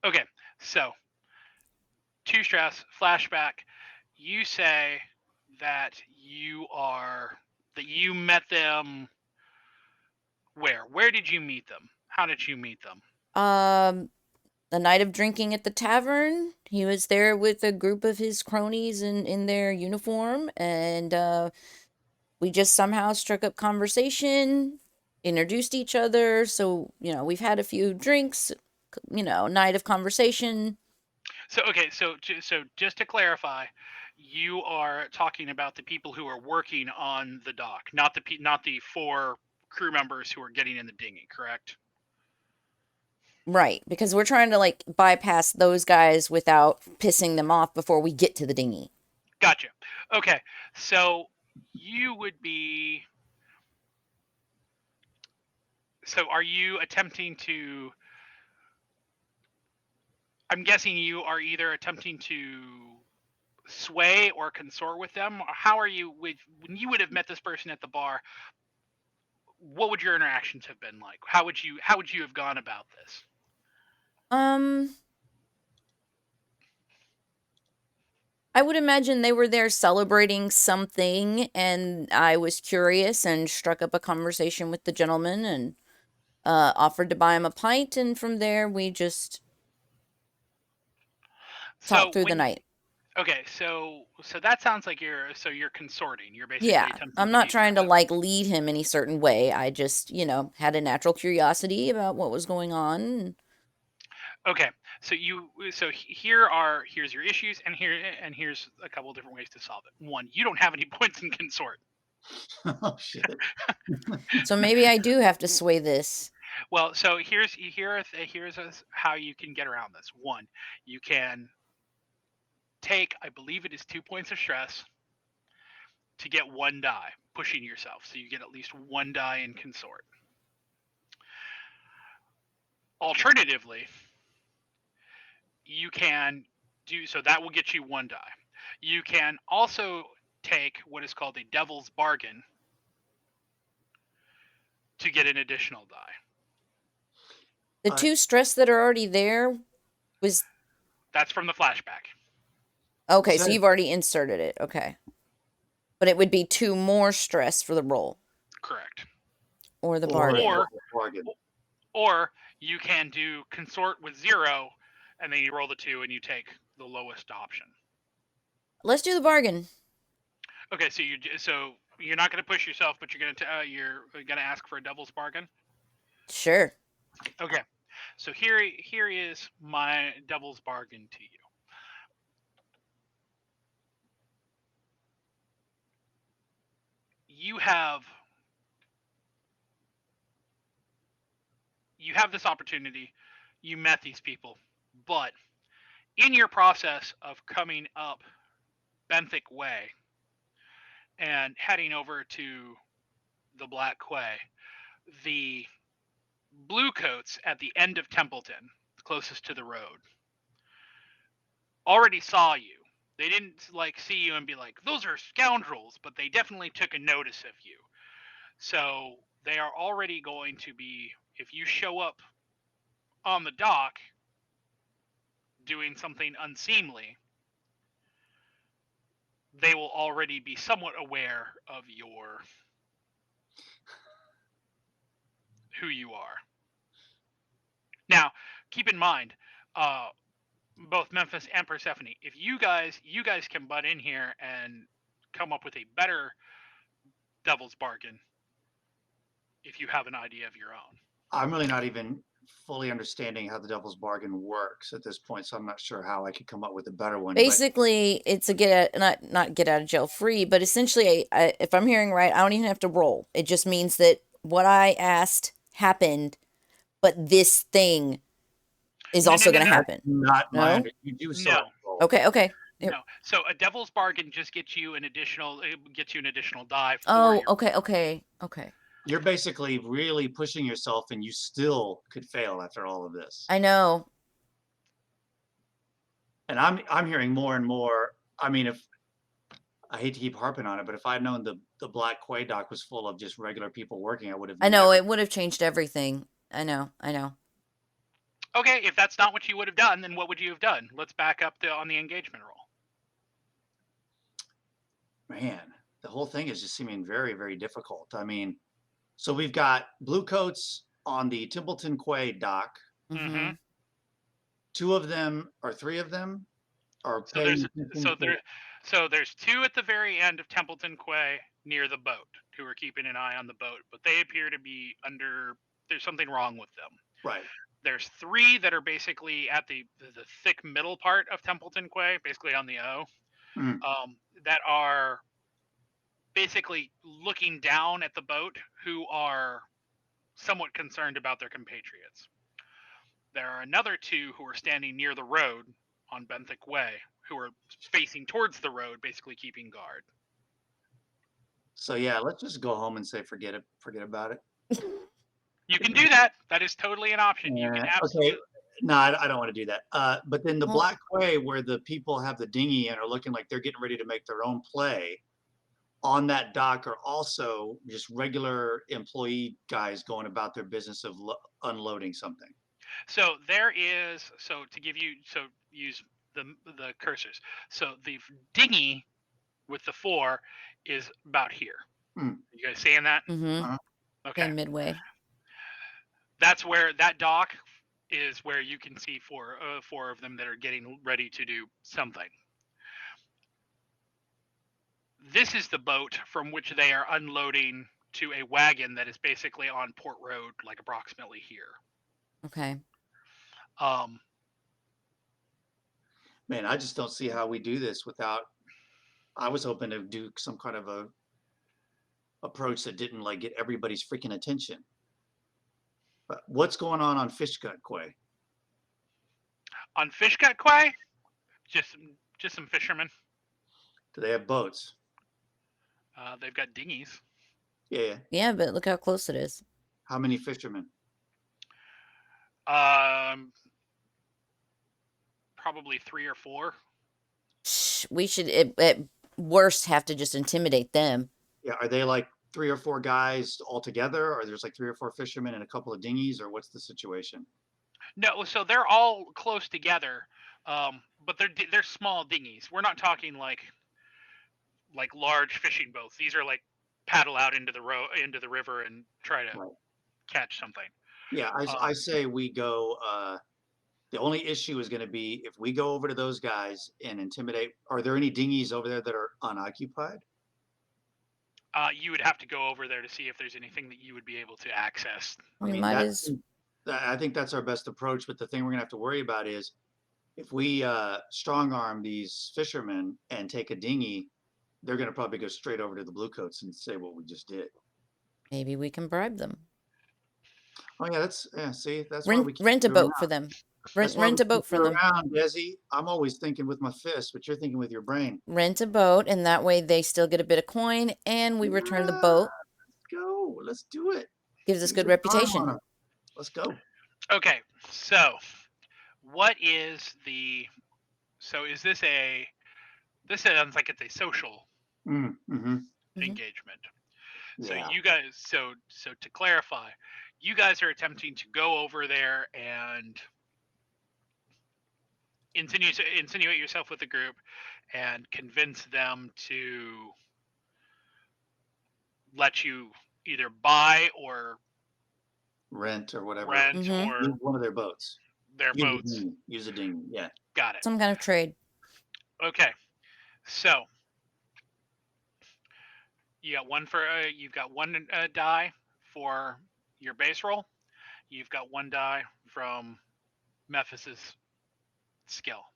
Okay, so 2 stress, flashback. You say that you met them where? Where did you meet them? How did you meet them? The night of drinking at the tavern. He was there with a group of his cronies in their uniform, and we just somehow struck up conversation, introduced each other. So, we've had a few drinks, night of conversation. So, okay, so just to clarify, you are talking about the people who are working on the dock, not the 4 crew members who are getting in the dinghy, correct? Right, because we're trying to bypass those guys without pissing them off before we get to the dinghy. Gotcha. Okay, so you would be. So are you attempting to? I'm guessing you are either attempting to sway or consort with them. Or how are you when you would have met this person at the bar? What would your interactions have been like? How would you have gone about this? I would imagine they were there celebrating something, and I was curious and struck up a conversation with the gentleman and offered to buy him a pint, and from there we just talked through the night. Okay, so that sounds like you're consorting. You're basically I'm not trying to lead him any certain way. I just, had a natural curiosity about what was going on. Okay, so here's your issues, and here's a couple different ways to solve it. 1, you don't have any points in consort. Oh shit. So maybe I do have to sway this. Well, so here's how you can get around this. 1, you can take, I believe it is 2 points of stress to get 1 die, pushing yourself, so you get at least 1 die in consort. Alternatively, you can do so that will get you 1 die. You can also take what is called a devil's bargain to get an additional die. The 2 stress that are already there was... That's from the flashback. Okay, so you've already inserted it. Okay. But it would be 2 more stress for the roll. Correct. Or the Or bargain. Or- bargain. Or you can do consort with 0, and then you roll the 2 and you take the lowest option. Let's do the bargain. Okay, so you're not going to push yourself, but you're going to ask for a devil's bargain. Sure. Okay, so here is my devil's bargain to you. You have this opportunity. You met these people, but in your process of coming up Benthic Way and heading over to the Black Quay, the Bluecoats at the end of Templeton, closest to the road, already saw you. They didn't see you and be like, those are scoundrels, but they definitely took a notice of you. So they are already going to be, if you show up on the dock doing something unseemly, they will already be somewhat aware of who you are. Now, keep in mind, both Memphis and Persephone, if you guys can butt in here and come up with a better devil's bargain, if you have an idea of your own. I'm really not even fully understanding how the devil's bargain works at this point, so I'm not sure how I could come up with a better one. Basically, it's a not get out of jail free, but essentially, if I'm hearing right, I don't even have to roll. It just means that what I asked happened, but this thing is also going to happen. Not my No? understanding. You do still have to roll. Okay. Yep. No, so a devil's bargain just gets you an additional die. Oh, okay. You're basically really pushing yourself, and you still could fail after all of this. I know. And I'm hearing more and more. I mean, if I hate to keep harping on it, but if I'd known the Black Quay dock was full of just regular people working, I would have. I know it would have changed everything. I know. Okay, if that's not what you would have done, then what would you have done? Let's back up on the engagement roll. Man, the whole thing is just seeming very, very difficult. I mean, so we've got Bluecoats on the Templeton Quay dock. Mm-hmm. 2 of them or 3 of them are there's 2 at the very end of Templeton Quay near the boat who are keeping an eye on the boat, but they appear to be there's something wrong with them. Right. There's 3 that are basically at the thick middle part of Templeton Quay, basically on the O, that are basically looking down at the boat, who are somewhat concerned about their compatriots. There are another 2 who are standing near the road on Benthic Way, who are facing towards the road, basically keeping guard. So yeah, let's just go home and say forget about it. You can do that. That is totally an option. You can absolutely. Okay. No, I don't want to do that. But then the Black Quay, where the people have the dinghy and are looking like they're getting ready to make their own play, on that dock are also just regular employee guys going about their business of unloading something. So use the cursors. So the dinghy with the 4 is about here. You guys seeing that? Mm-hmm. Okay. And midway. That's where that dock is, where you can see 4 of them that are getting ready to do something. This is the boat from which they are unloading to a wagon that is basically on Port Road, like approximately here. Okay. Man, I just don't see how we do this without. I was hoping to do some kind of a approach that didn't get everybody's freaking attention. But what's going on Fishgut Quay? On Fishgut Quay, just some fishermen. Do they have boats? They've got dinghies. Yeah. Yeah, but look how close it is. How many fishermen? Probably 3 or 4. We should at worst have to just intimidate them. Yeah, are they 3 or 4 guys all together, or there's 3 or 4 fishermen and a couple of dinghies, or what's the situation? No, so they're all close together, but they're small dinghies. We're not talking like large fishing boats. These are paddle out into the river and try to Right. catch something. Yeah, I say we go. The only issue is going to be if we go over to those guys and intimidate. Are there any dinghies over there that are unoccupied? You would have to go over there to see if there's anything that you would be able to access. I We mean, might as I think that's our best approach. But the thing we're gonna have to worry about is if we strong arm these fishermen and take a dinghy, they're gonna probably go straight over to the bluecoats and say what we just did. maybe we can bribe them. Oh yeah, see, that's why we keep Rent a it boat for around. them. That's why we Rent a keep boat it for them. around, Desi. I'm always thinking with my fist, but you're thinking with your brain. Rent a boat, and that way they still get a bit of coin, and we return the boat. Let's go. Let's do it. Gives us Use good the charm on reputation. 'em. Let's go. Okay, so what is the? So is this a? This sounds like it's a social Mm-hmm. engagement. So Yeah. you guys, so to clarify, you guys are attempting to go over there and insinuate yourself with the group and convince them to let you either buy or Rent or whatever. rent Mhm. or Use one of their boats. their boats. Use a dinghy. Yeah. Got it. Some kind of trade. Okay, so you got one for you've got one die for your base roll. You've got one die from Mephis's skill.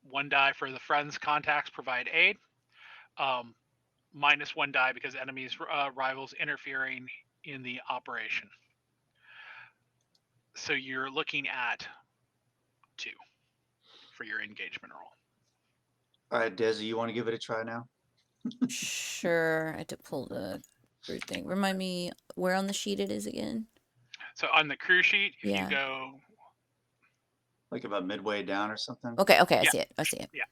One die for the friends contacts provide aid. Minus one die because enemies rivals interfering in the operation. So you're looking at 2 for your engagement roll. All right, Desi, you want to give it a try now? Sure. I had to pull the weird thing. Remind me where on the sheet it is again. So on the crew sheet, if Yeah. you go Like about midway down or something? Okay, I Yeah. see it. I see it. Yeah.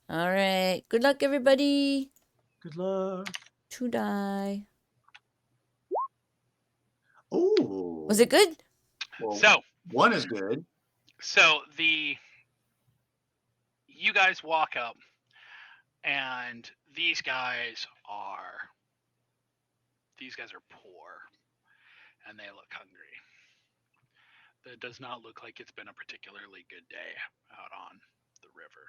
All right. Good luck, everybody. Good luck. 2 die. Oh. Was it good? Well, so one is good. You guys walk up, and these guys are poor, and they look hungry. That does not look like it's been a particularly good day out on the river.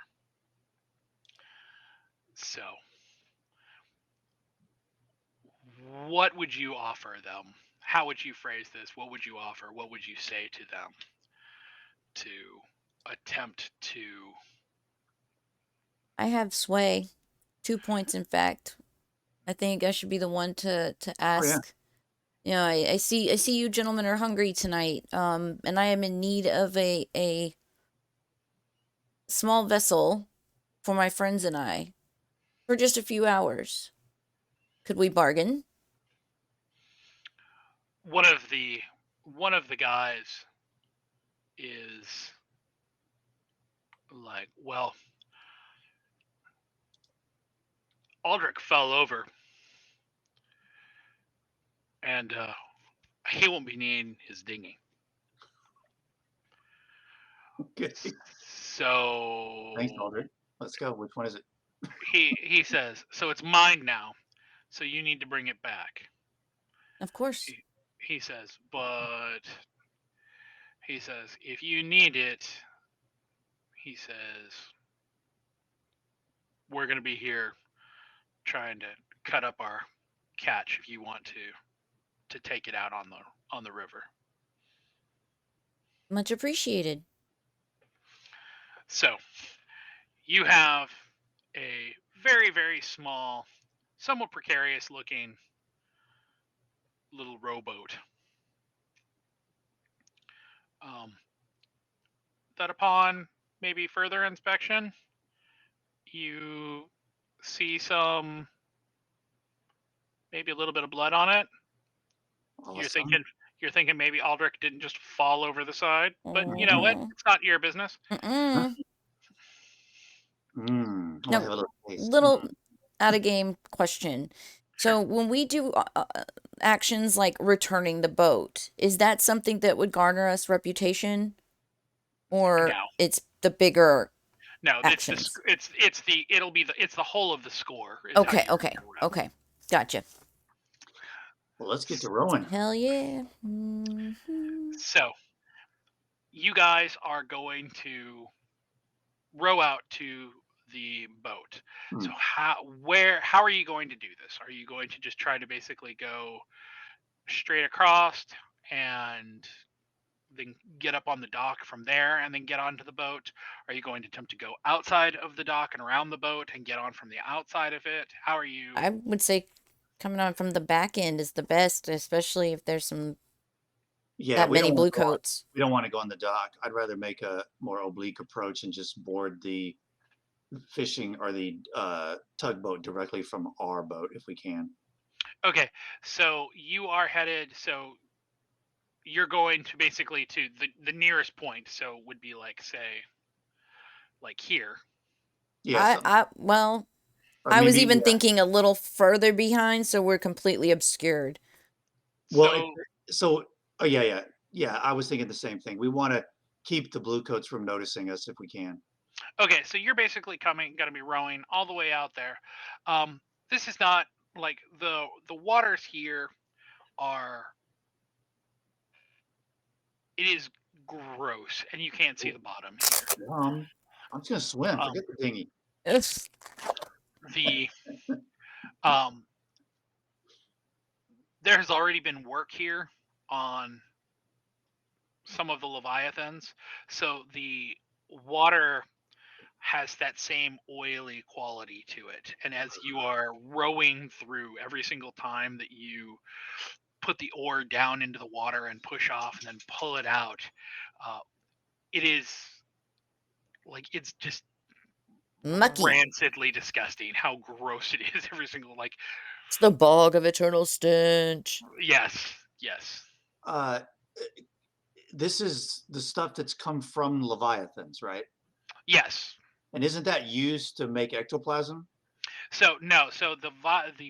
So, what would you offer them? How would you phrase this? What would you offer? What would you say to them to attempt to? I have sway. 2 points, in fact. I think I should be the one to ask. You know, I see you gentlemen are hungry tonight. And I am in need of a small vessel for my friends and I for just a few hours. Could we bargain? One of the guys is like, well, Aldrich fell over, and he won't be needing his dinghy. Okay. So Thanks, Aldrich. Let's go. Which one is it? he says, so it's mine now. So you need to bring it back. Of course. He says, but he says, if you need it, he says, we're going to be here trying to cut up our catch if you want to take it out on the river. Much appreciated. So you have a very, very small, somewhat precarious looking little rowboat. That upon maybe further inspection, you see maybe a little bit of blood on it. Awesome. You're thinking maybe Aldrich didn't just fall over the side, but you know what? It's not your business. Mm-mm. I No, have a little taste. little out of game question. So when we do actions like returning the boat, is that something that would garner us reputation, or No. it's the bigger? No, actions. it's the whole of the score. Is how Okay, you're okay, gonna row. okay. Gotcha. Well, let's get to rowing. Hell yeah. Mhm. So you guys are going to row out to the boat. So Hmm. how are you going to do this? Are you going to just try to basically go straight across and then get up on the dock from there and then get onto the boat? Are you going to attempt to go outside of the dock and around the boat and get on from the outside of it? How are you? I would say coming on from the back end is the best, especially if there's Yeah, that we many don't blue want to go on, coats. we don't want to go on the dock. I'd rather make a more oblique approach and just board the fishing or the tugboat directly from our boat if we can. Okay, so you are headed. So you're going to basically to the nearest point. So would be like say like here. Yes, Well, or I was maybe even thinking a little further behind, so we're completely obscured. well, So so oh yeah. I was thinking the same thing. We want to keep the blue coats from noticing us if we can. okay, so you're basically going to be rowing all the way out there. This is not like the waters here are. It is gross, and you can't see the bottom here. I'm just gonna swim. Um, Forget the dinghy. Ugh. the um, there has already been work here on some of the leviathans, so the water has that same oily quality to it. And as you are rowing through every single time that you put the oar down into the water and push off and then pull it out, uh, it is like it's just Mucky. rancidly disgusting how gross it is every single like It's the bog of eternal stench. yes. Uh, this is the stuff that's come from leviathans, right? Yes. And isn't that used to make ectoplasm? So no, so the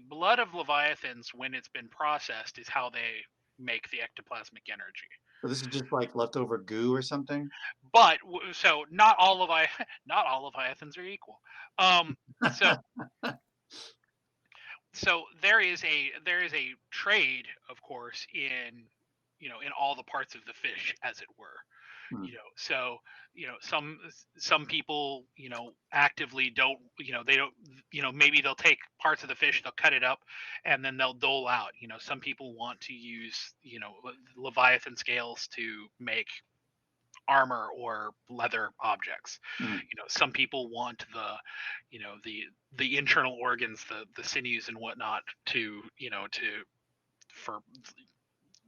blood of leviathans when it's been processed is how they make the ectoplasmic energy. So this is just like leftover goo or something? But so not all not all leviathans are equal. So there is a trade, of course, in in all the parts of the fish, as it were. Hmm. So some people actively don't they don't maybe they'll take parts of the fish, they'll cut it up, and then they'll dole out. Some people want to use leviathan scales to make armor or leather objects. Hmm. Some people want the internal organs, the sinews and whatnot, to for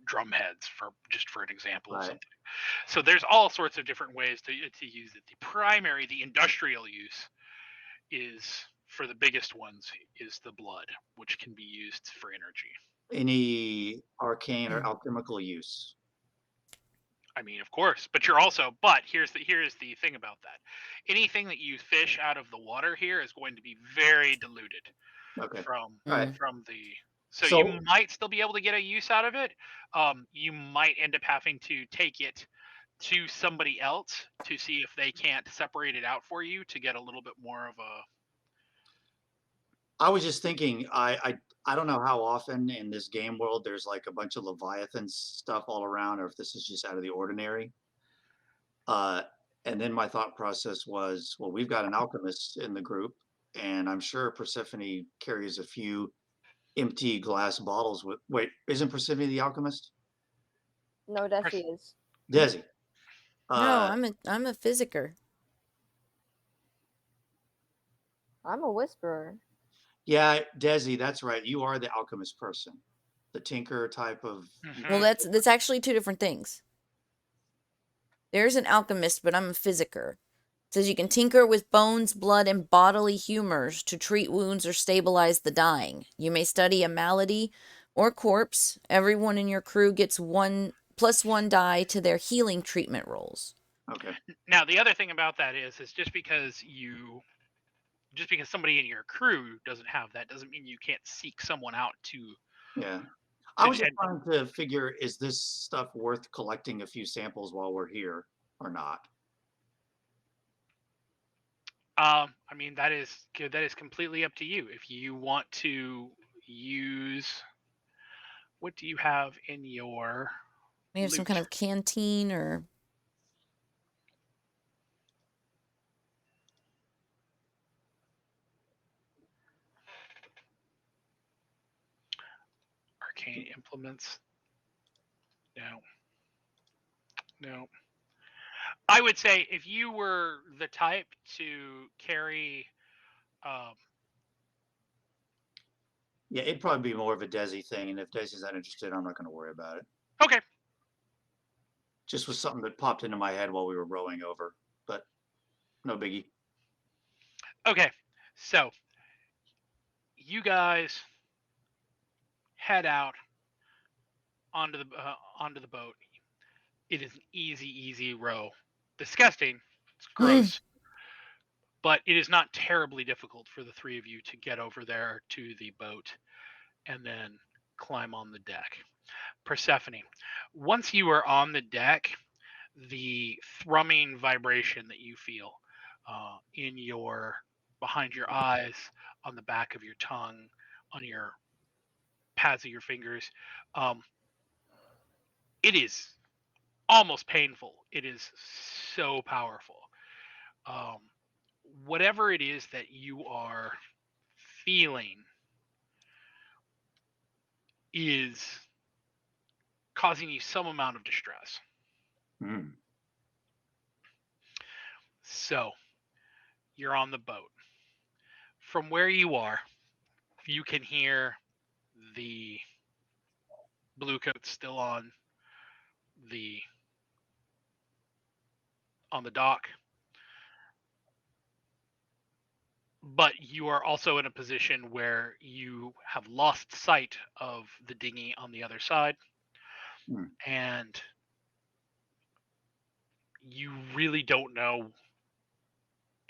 drum heads, for an example of Right. something. So there's all sorts of different ways to use it. The industrial use is, for the biggest ones, is the blood, which can be used for energy. Any arcane or alchemical use? I mean, of course, but here's the thing about that. Anything that you fish out of the water here is going to be very diluted Okay. from Right. the. So So you might still be able to get a use out of it. You might end up having to take it to somebody else to see if they can't separate it out for you to get a little bit more of a. I was just thinking, I don't know how often in this game world there's like a bunch of Leviathan stuff all around, or if this is just out of the ordinary. Uh, and then my thought process was, well, we've got an alchemist in the group, and I'm sure Persephone carries a few empty glass bottles with. Wait, isn't Persephone the alchemist? No, Desi is. Desi. No, Uh, I'm a physiker. I'm a whisperer. yeah, Desi, that's right. You are the alchemist person, the tinker type of. Well, that's actually two different things. There's an alchemist, but I'm a physiker. It says you can tinker with bones, blood, and bodily humors to treat wounds or stabilize the dying. You may study a malady or corpse. Everyone in your crew gets +1 die to their healing treatment rolls. Okay. Now the other thing about that is just because somebody in your crew doesn't have that doesn't mean you can't seek someone out to. Yeah. I was just tend. trying to figure, is this stuff worth collecting a few samples while we're here or not? I mean, that is completely up to you. If you want to use, what do you have in your We have some kind loot? of canteen or Arcane implements? No, no. I would say if you were the type to carry, um, Yeah, it'd probably be more of a Desi thing, and if Desi's not interested, I'm not going to worry about it. okay, Just was something that popped into my head while we were rowing over, but no biggie. okay. So you guys head out onto the boat. It is an easy row. Disgusting. It's gross. But it is not terribly difficult for the three of you to get over there to the boat and then climb on the deck. Persephone, once you are on the deck, the thrumming vibration that you feel in your behind your eyes, on the back of your tongue, on your pads of your fingers, um, it is almost painful. It is so powerful. Um, whatever it is that you are feeling is causing you some amount of distress. Mm. So you're on the boat. From where you are, you can hear the blue coats still the on the dock, but you are also in a position where you have lost sight of the dinghy on the other side, and you really don't know,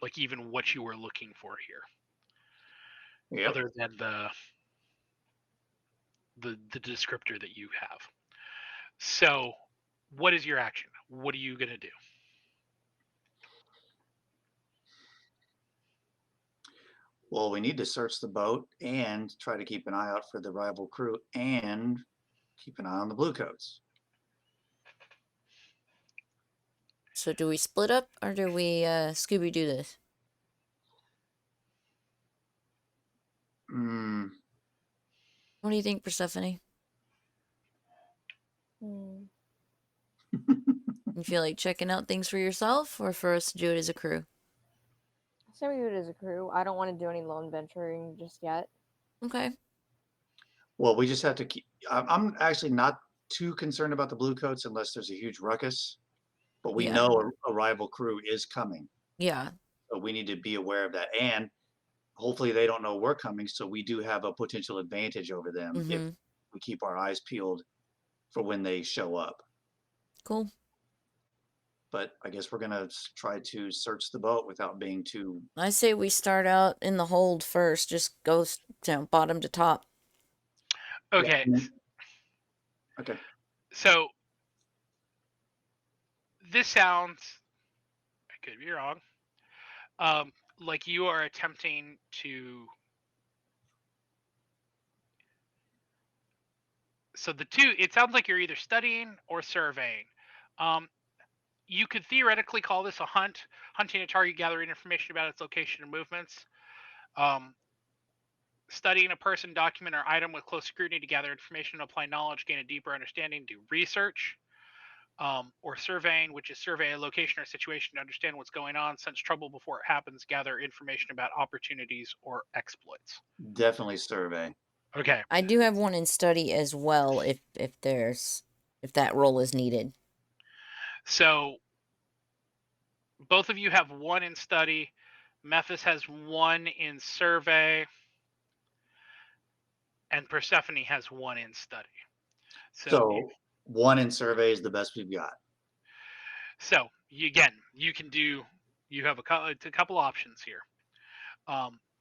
like, even what you were looking for here, Yep. other than the descriptor that you have. So, what is your action? What are you gonna do? Well, we need to search the boat and try to keep an eye out for the rival crew and keep an eye on the bluecoats. so do we split up or do we Scooby do this? Hmm. What do you think, Persephone? Hmm. You feel like checking out things for yourself or for us to do it as a crew? So we do it as a crew. I don't want to do any lone venturing just yet. Okay. Well, we just have to keep. I'm actually not too concerned about the bluecoats unless there's a huge ruckus, but we Yeah. know a rival crew is coming. Yeah. So we need to be aware of that. And hopefully they don't know we're coming. So we do have a potential advantage over them if Mm-hmm. we keep our eyes peeled for when they show up. Cool. But I guess we're going to try to search the boat without being too. I say we start out in the hold first. Just go bottom to top. Okay, Yeah. Okay. so this sounds, I could be wrong, um, like you are attempting to. So the two, it sounds like you're either studying or surveying. Um, you could theoretically call this a hunt, hunting a target, gathering information about its location and movements. Um, studying a person, document, or item with close scrutiny to gather information, apply knowledge, gain a deeper understanding, do research. Or surveying, which is survey a location or situation to understand what's going on, sense trouble before it happens, gather information about opportunities or exploits. Definitely survey. Okay, I do have one in study as well if that role is needed. so both of you have one in study. Memphis has one in survey, and Persephone has one in study. So one in survey is the best we've got. So again, you can do. You have a couple options here.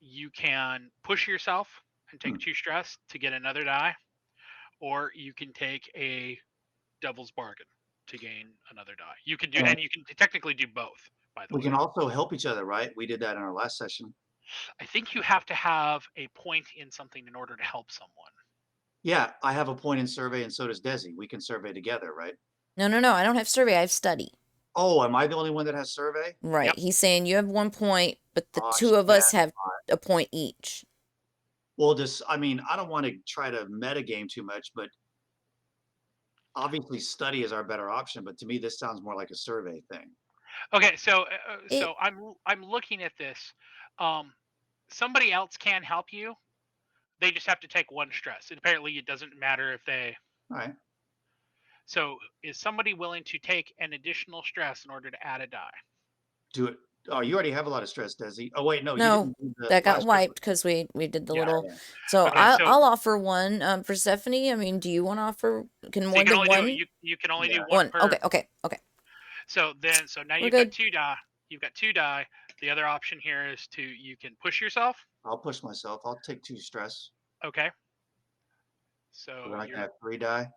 You can push yourself and take 2 stress to get another die, or you can take a devil's bargain to gain another die. You can do, and you can technically do both. by the We way. can also help each other, right? We did that in our last session. I think you have to have a point in something in order to help someone. Yeah, I have a point in survey, and so does Desi. We can survey together, right? No, I don't have survey. I have study. Oh, am I the only one that has survey? Right. Yep. He's saying you have 1 point, but the Oh, two of us shit. have a point each. Well, I mean, I don't want to try to metagame too much, but obviously study is our better option. But to me, this sounds more like a survey thing. Okay, so It- I'm looking at this. Somebody else can help you. They just have to take 1 stress. And apparently, it doesn't matter if they. All right. So, is somebody willing to take an additional stress in order to add a die? Do it. Oh, you already have a lot of stress, Desi. Oh, wait, no, you No, didn't do the that got last wiped because we did the Yeah. little. Yeah. So Okay, I'll offer one for Stephanie. I mean, do you want to offer? Can So more you can than only one? you can only do Yeah. one per. Okay. So now We're you've good. got 2 die. You've got 2 die. The other option here is you can push yourself. I'll push myself. I'll take 2 stress. Okay. So Then I can have 3 die.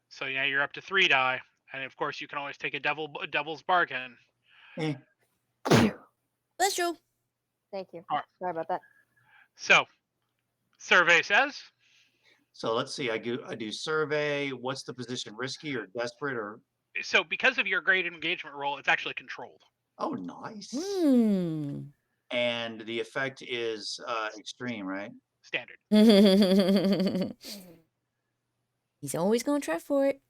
So now you're up to 3 die, and of course you can always take a devil's bargain. Eh. Bless you. Thank you. Alright. Sorry about that. So, survey says. So let's see. I do survey. What's the position? Risky or desperate or? So because of your great engagement roll, it's actually controlled. Oh, nice. Hmm. And the effect is extreme, right? Standard. He's always gonna try for it.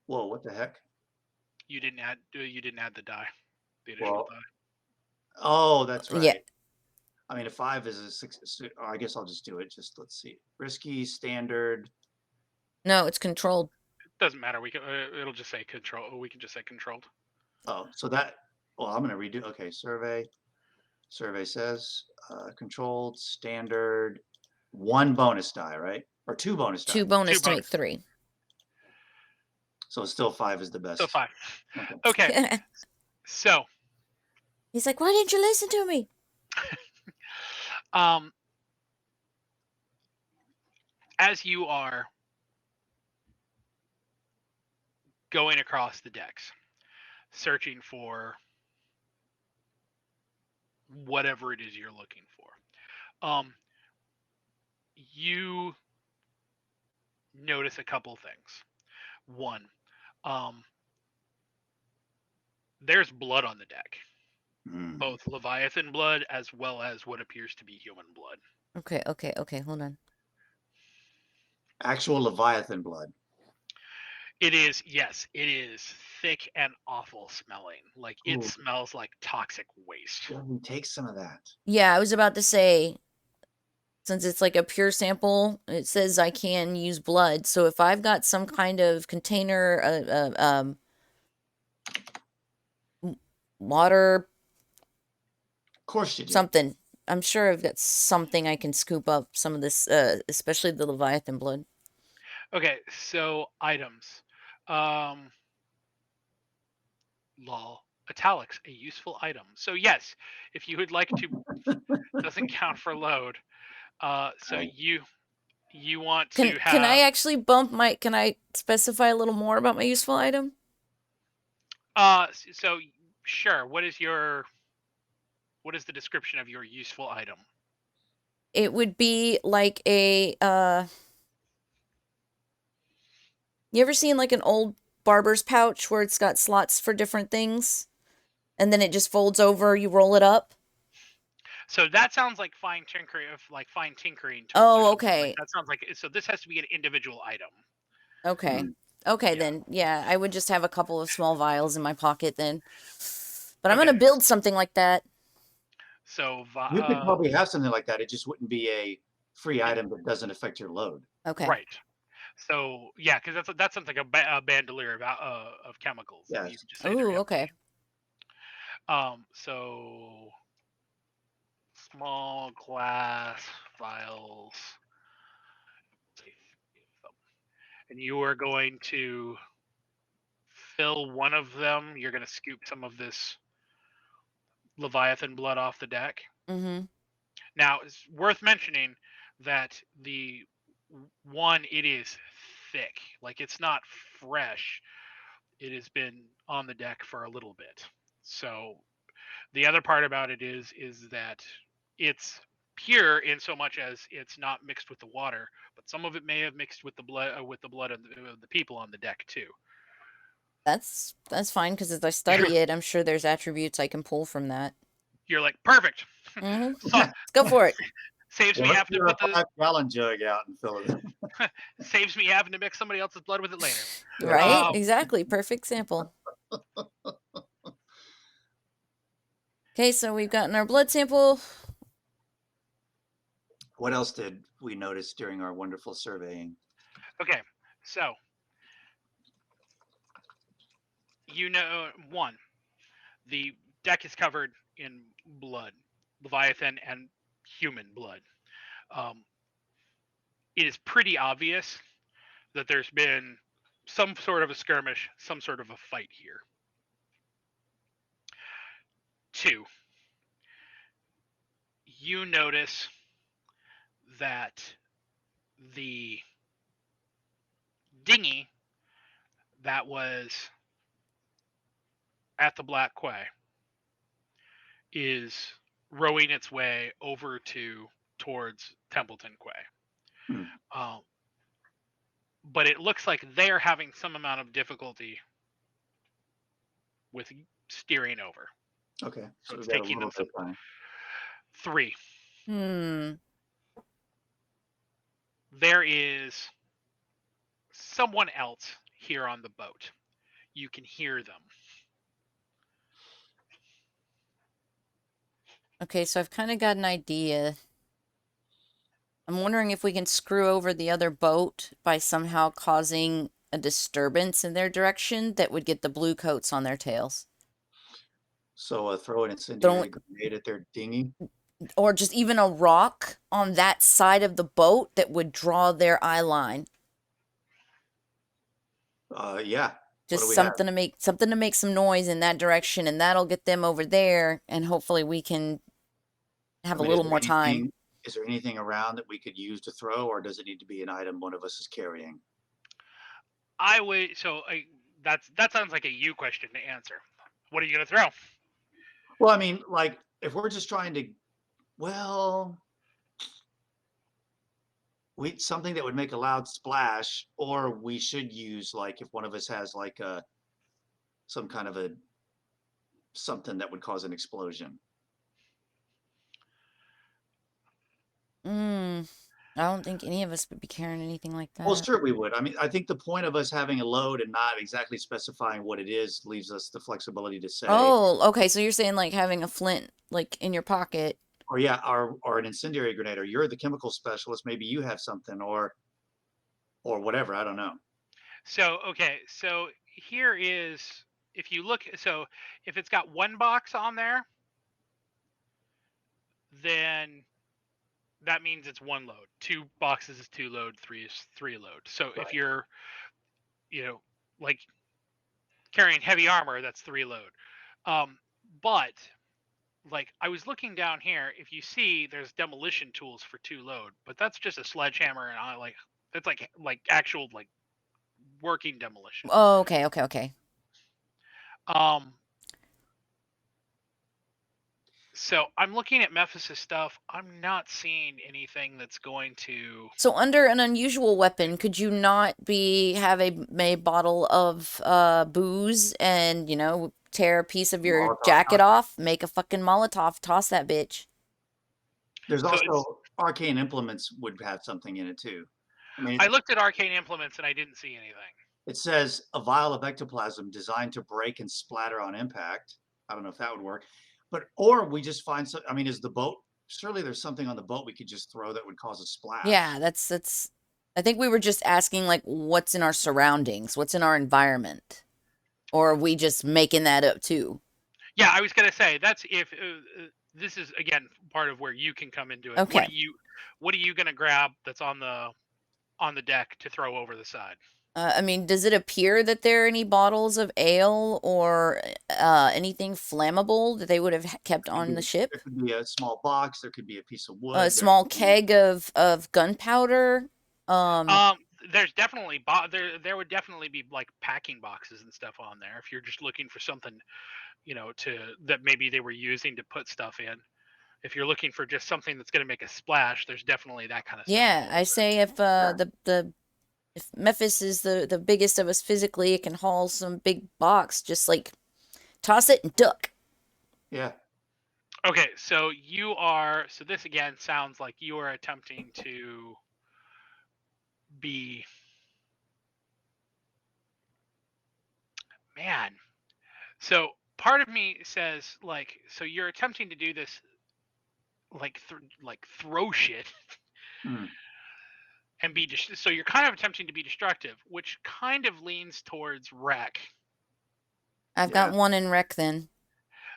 Whoa, what the heck? You didn't add the die, the additional die. Oh, that's right. Yeah. I mean, a 5 is a 6. I guess I'll just do it. Just let's see. Risky, standard. No, it's controlled. It doesn't matter. We can. It'll just say control. We can just say controlled. Oh, so that. Well, I'm gonna redo. Okay, survey. Survey says controlled, standard, 1 bonus die, right? Or 2 bonus die. 2 bonus 2 to make bonus. 3. So still 5 is the best. So 5. Okay. Okay. So. He's like, why didn't you listen to me? As you are going across the decks, searching for whatever it is you're looking for, you notice a couple things. One, there's blood on the deck, both Leviathan blood as well as what appears to be human blood. Okay, hold on. Actual Leviathan blood. It is, yes, it is thick and awful smelling. Like it smells like toxic waste. Let me take some of that. Yeah, I was about to say, since it's like a pure sample, it says I can use blood. So if I've got some kind of container, water, Of course you do. something, I'm sure I've got something I can scoop up some of this, especially the Leviathan blood. Okay, so items. Lol. Italics, a useful item. So yes, if you would like to, doesn't count for load. So you want to have. Can I actually bump my? Can I specify a little more about my useful item? So sure. What is the description of your useful item? It would be like a you ever seen like an old barber's pouch where it's got slots for different things? And then it just folds over, you roll it up? So that sounds like fine tinkering tools. Oh, okay. That sounds like so this has to be an individual item. Okay. Okay, Yeah. then. Yeah, I would just have a couple of small vials in my pocket then. But I'm going to build something like that. So you could probably have something like that. It just wouldn't be a free item that doesn't affect your load. Okay. Right. So yeah, because that sounds like a bandolier of chemicals. Yeah. You can just say Ooh, okay. So small glass vials, and you are going to fill one of them. You're going to scoop some of this Leviathan blood off the deck. Mm-hmm. Now, it's worth mentioning that it is thick. Like, it's not fresh. it has been on the deck for a little bit. So the other part about it is that it's pure in so much as it's not mixed with the water, but some of it may have mixed with the blood of the people on the deck too. That's fine, because as I study it, I'm sure there's attributes I can pull from that. You're like, perfect. Mm-hmm. So, Let's go for it. saves me Let's having to get put a 5-gallon jug out and fill it. saves me having to mix somebody else's blood with it later. Right? Exactly. Perfect sample. Okay, so we've gotten our blood sample. What else did we notice during our wonderful surveying? Okay, so one, the deck is covered in blood, Leviathan and human blood. It is pretty obvious that there's been some sort of a skirmish, some sort of a fight here. 2, you notice that the dinghy that was at the Black Quay is rowing its way over towards Templeton Quay. But it looks like they're having some amount of difficulty with steering over. Okay. So it's taking them some time. 3. There is someone else here on the boat. You can hear them. Okay, so I've kind of got an idea. I'm wondering if we can screw over the other boat by somehow causing a disturbance in their direction that would get the blue coats on their tails. So throw an incendiary grenade at their dinghy? Or just even a rock on that side of the boat that would draw their eye line. Yeah. Just something to make some noise in that direction, and that'll get them over there, and hopefully we can have a little more time. Is there anything around that we could use to throw, or does it need to be an item one of us is carrying? That sounds like a you question to answer. What are you gonna throw? Well, I mean, like, if we're just trying to, something that would make a loud splash, or we should use, like, if one of us has like some kind of something that would cause an explosion. I don't think any of us would be carrying anything like that. Well, sure we would. I mean, I think the point of us having a load and not exactly specifying what it is leaves us the flexibility to say. Oh, okay. So you're saying like having a flint like in your pocket. Or yeah, or an incendiary grenade, or you're the chemical specialist, maybe you have something, or whatever, I don't know. So, okay, so here is, if you look, so if it's got one box on there, then that means it's one load. 2 boxes is 2 load, 3 is 3 load. So right. If you're, like carrying heavy armor, that's 3 load. But like I was looking down here, if you see there's demolition tools for 2 load, but that's just a sledgehammer, and that's like actual like working demolition. Oh, okay. So I'm looking at Memphis' stuff. I'm not seeing anything that's going to. So under an unusual weapon, could you not have a bottle of booze and tear a piece of your jacket off, make a fucking Molotov, toss that bitch? There's also arcane implements would have something in it too. I looked at arcane implements and I didn't see anything. It says a vial of ectoplasm designed to break and splatter on impact. I don't know if that would work. Or we just find some. I mean, is the boat? Surely there's something on the boat we could just throw that would cause a splash. Yeah, that's. I think we were just asking like, what's in our surroundings, what's in our environment, or are we just making that up too? Yeah, I was gonna say that's if this is again part of where you can come into it. Okay. What are you gonna grab that's on the deck to throw over the side? I mean, does it appear that there are any bottles of ale or anything flammable that they would have kept on the ship? There could be a small box. There could be a piece of wood. A small keg of gunpowder. there's definitely there would definitely be like packing boxes and stuff on there if you're just looking for something, that maybe they were using to put stuff in. If you're looking for just something that's going to make a splash, there's definitely that kind of stuff Yeah, available I there. say if Memphis is the biggest of us physically, it can haul some big box, just like toss it and duck. Yeah. Okay, so this again sounds like you are attempting to be, man. So part of me says like, so you're attempting to do this like throw shit Mm. and so you're kind of attempting to be destructive, which kind of leans towards wreck. I've Yeah. got one in wreck then.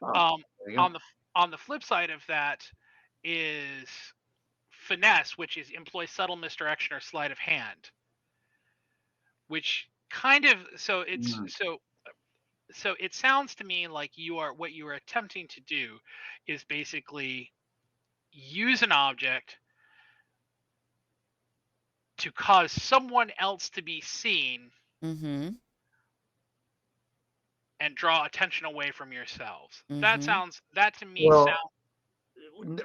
Oh, there you go. On the flip side of that is finesse, which is employ subtle misdirection or sleight of hand, which kind of Mm. so it sounds to me like what you are attempting to do is basically use an object to cause someone else to be seen Mm-hmm. and draw attention away from yourselves. Mm-hmm. That to me Well, sounds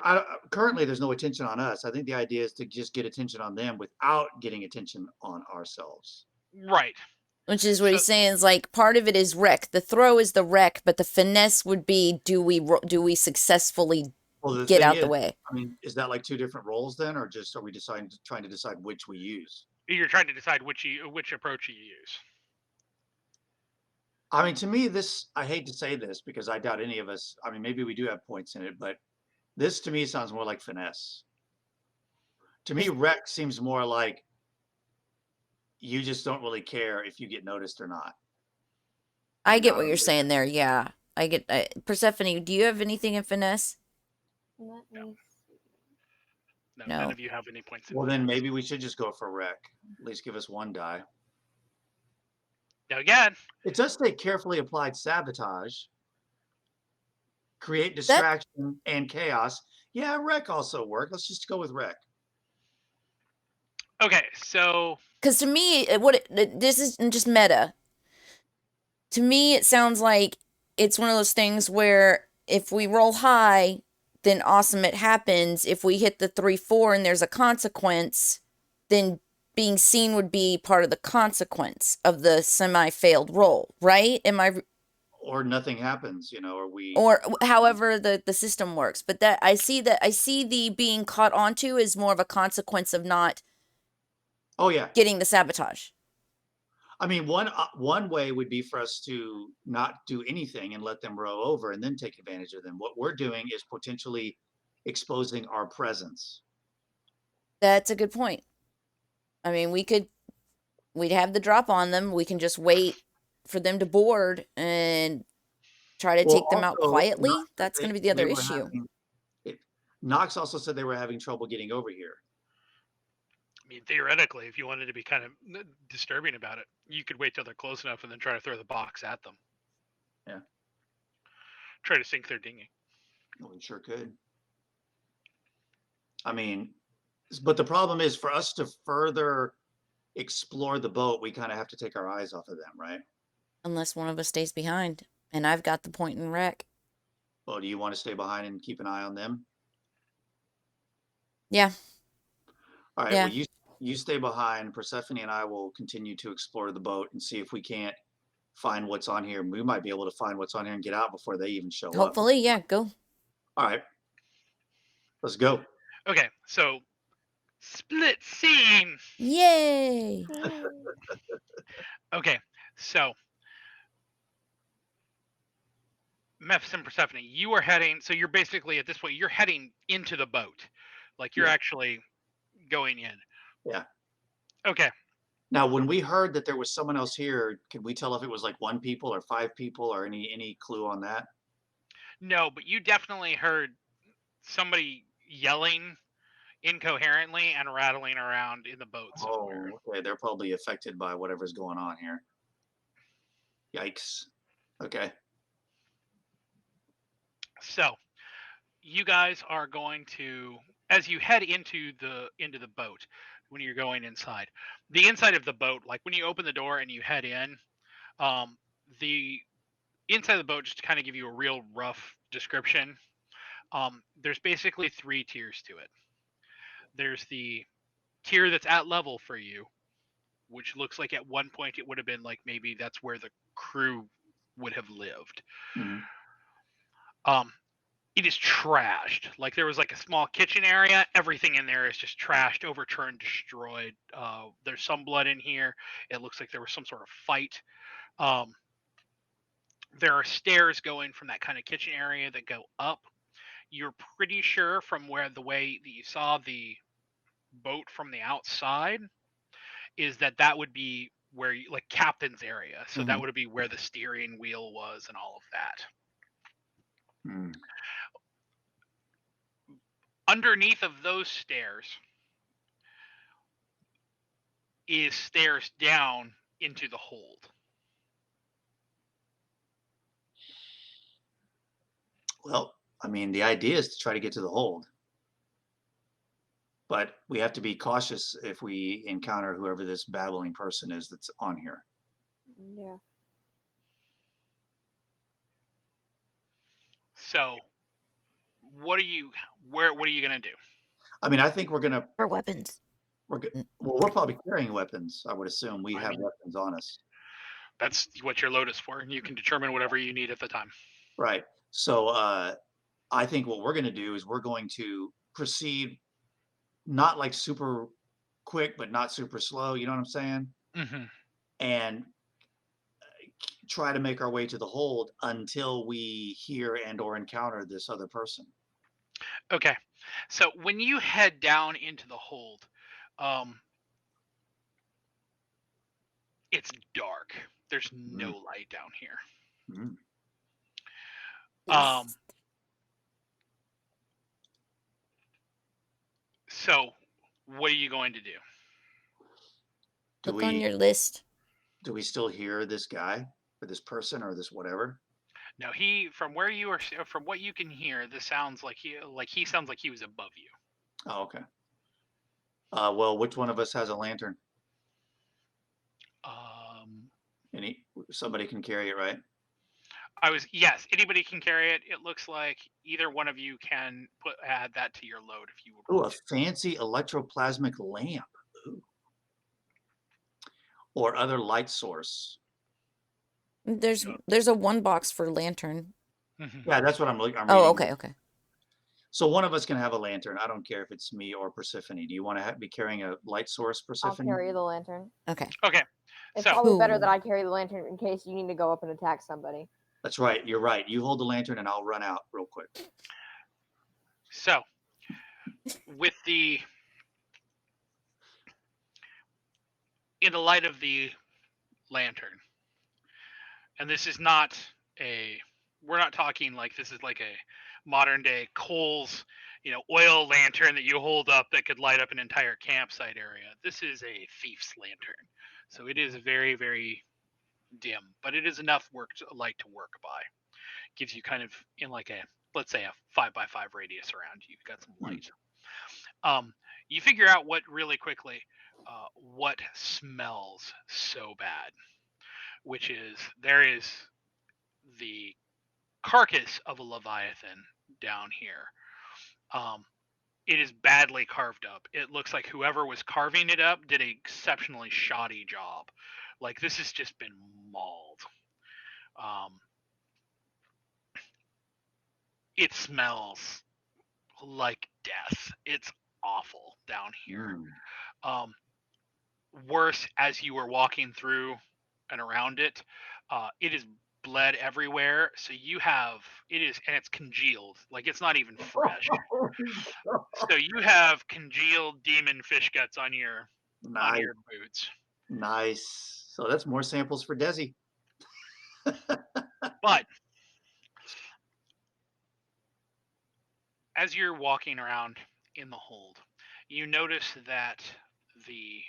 currently there's no attention on us. I think the idea is to just get attention on them without getting attention on ourselves. right. Which is what So he's saying is like part of it is wreck. The throw is the wreck, but the finesse would be do we successfully Well, the get thing out the is, way? I mean, is that like two different roles then, or just are we trying to decide which we use? you're trying to decide which approach you use. I mean, to me, I hate to say this because I doubt any of us, I mean, maybe we do have points in it, but this to me sounds more like finesse. To me, wreck seems more like you just don't really care if you get noticed or not. I You get know what what I you're mean? saying there. Yeah, I get. Persephone, do you have anything in finesse? Let No. me see. No, none No. of you have any points in Well, then finesse. maybe we should just go for wreck. At least give us one die. Now again, It does say carefully applied sabotage, create That distraction and chaos. Yeah, wreck also work. Let's just go with wreck. okay, so because to me, this is just meta. To me, it sounds like it's one of those things where if we roll high, then awesome, it happens. If we hit the 3-4 and there's a consequence, then being seen would be part of the consequence of the semi-failed roll, right? Am I Or nothing happens, or or however the system works? But that I see the being caught onto is more of a consequence of not oh yeah. getting the sabotage. I mean, one way would be for us to not do anything and let them row over and then take advantage of them. What we're doing is potentially exposing our presence. That's a good point. I mean, we'd have the drop on them. We can just wait for them to board and try to Well, take them out also, quietly. That's going to be the they other were issue. Knox also said they were having trouble getting over here. I mean, theoretically, if you wanted to be kind of disturbing about it, you could wait till they're close enough and then try to throw the box at them. Yeah. Try to sink their dinghy. Well, we sure could. I mean, but the problem is for us to further explore the boat, we kind of have to take our eyes off of them, right? Unless one of us stays behind. And I've got the point in wreck. Well, do you want to stay behind and keep an eye on them? Yeah. All right. Yeah. Well, you stay behind. Persephone and I will continue to explore the boat and see if we can't find what's on here. We might be able to find what's on here and get out before they even show up. Hopefully, yeah, go. All right. Let's go. Okay, so split scene. Yay! Okay, so Memphis and Persephone, you are heading. So you're basically at this point, you're heading into the boat, like you're Yeah. actually going in. Yeah. Okay. Now, when we heard that there was someone else here, could we tell if it was like 1 people or 5 people or any clue on that? No, but you definitely heard somebody yelling incoherently and rattling around in the boat somewhere. Oh, okay. They're probably affected by whatever's going on here. Yikes. Okay. So you guys are going to, as you head into the boat, when you're going inside. The inside of the boat, like when you open the door and you head in, the inside of the boat, just to kind of give you a real rough description, there's basically 3 tiers to it. There's the tier that's at level for you, which looks like at one point it would have been like maybe that's where the crew would have lived. Mhm. It is trashed. Like there was like a small kitchen area. Everything in there is just trashed, overturned, destroyed. There's some blood in here. It looks like there was some sort of fight. There are stairs going from that kind of kitchen area that go up. You're pretty sure from where the way that you saw the boat from the outside is that would be where you, like captain's area. So that Mhm. would be where the steering wheel was and all of that. Mm. Underneath of those stairs is stairs down into the hold. Well, I mean, the idea is to try to get to the hold, but we have to be cautious if we encounter whoever this babbling person is that's on here. Yeah. So what are you gonna do? I mean, I think we're gonna For weapons. we're probably carrying weapons. I would assume we I have mean- weapons on us. That's what your load is for, and you can determine whatever you need at the time. Right. So I think what we're going to do is we're going to proceed not like super quick, but not super slow. You know what I'm saying? Mm-hmm. And try to make our way to the hold until we hear and or encounter this other person. Okay. So when you head down into the hold, it's dark. There's no light down here. Mhm. So what are you going to do? Do Look on we your list. do we still hear this guy or this person or this whatever? Now from where you are, from what you can hear, this sounds like he sounds like he was above you. Oh, okay. Well, which one of us has a lantern? Somebody can carry it, right? Yes, anybody can carry it. It looks like either one of you can add that to your load if you would. Oh, a fancy electroplasmic lamp. Ooh. Or other light source. There's a 1 box for lantern. Mm-hmm. Yeah, that's what I'm looking. Oh, okay. So one of us can have a lantern. I don't care if it's me or Persephone. Do you want to be carrying a light source, I'll Persephone? carry the lantern. Okay. Okay. It's So probably better that I carry the lantern in case you need to go up and attack somebody. That's right. You're right. You hold the lantern and I'll run out real quick. So with in the light of the lantern, and this is not we're not talking like this is like a modern day Kohl's, oil lantern that you hold up that could light up an entire campsite area. This is a thief's lantern. So it is very, very dim, but it is enough light to work by. Gives you kind of in like let's say a 5x5 radius around you. You've got some light. You figure out really quickly what smells so bad, which is there is the carcass of a leviathan down here. It is badly carved up. It looks like whoever was carving it up did an exceptionally shoddy job. Like this has just been mauled. It smells like death. It's awful down here. Worse, as you were walking through and around it, it is bled everywhere. So and it's congealed. Like it's not even fresh. So you have congealed demon fish guts on your boots. Nice. So that's more samples for Desi. But as you're walking around in the hold, you notice that they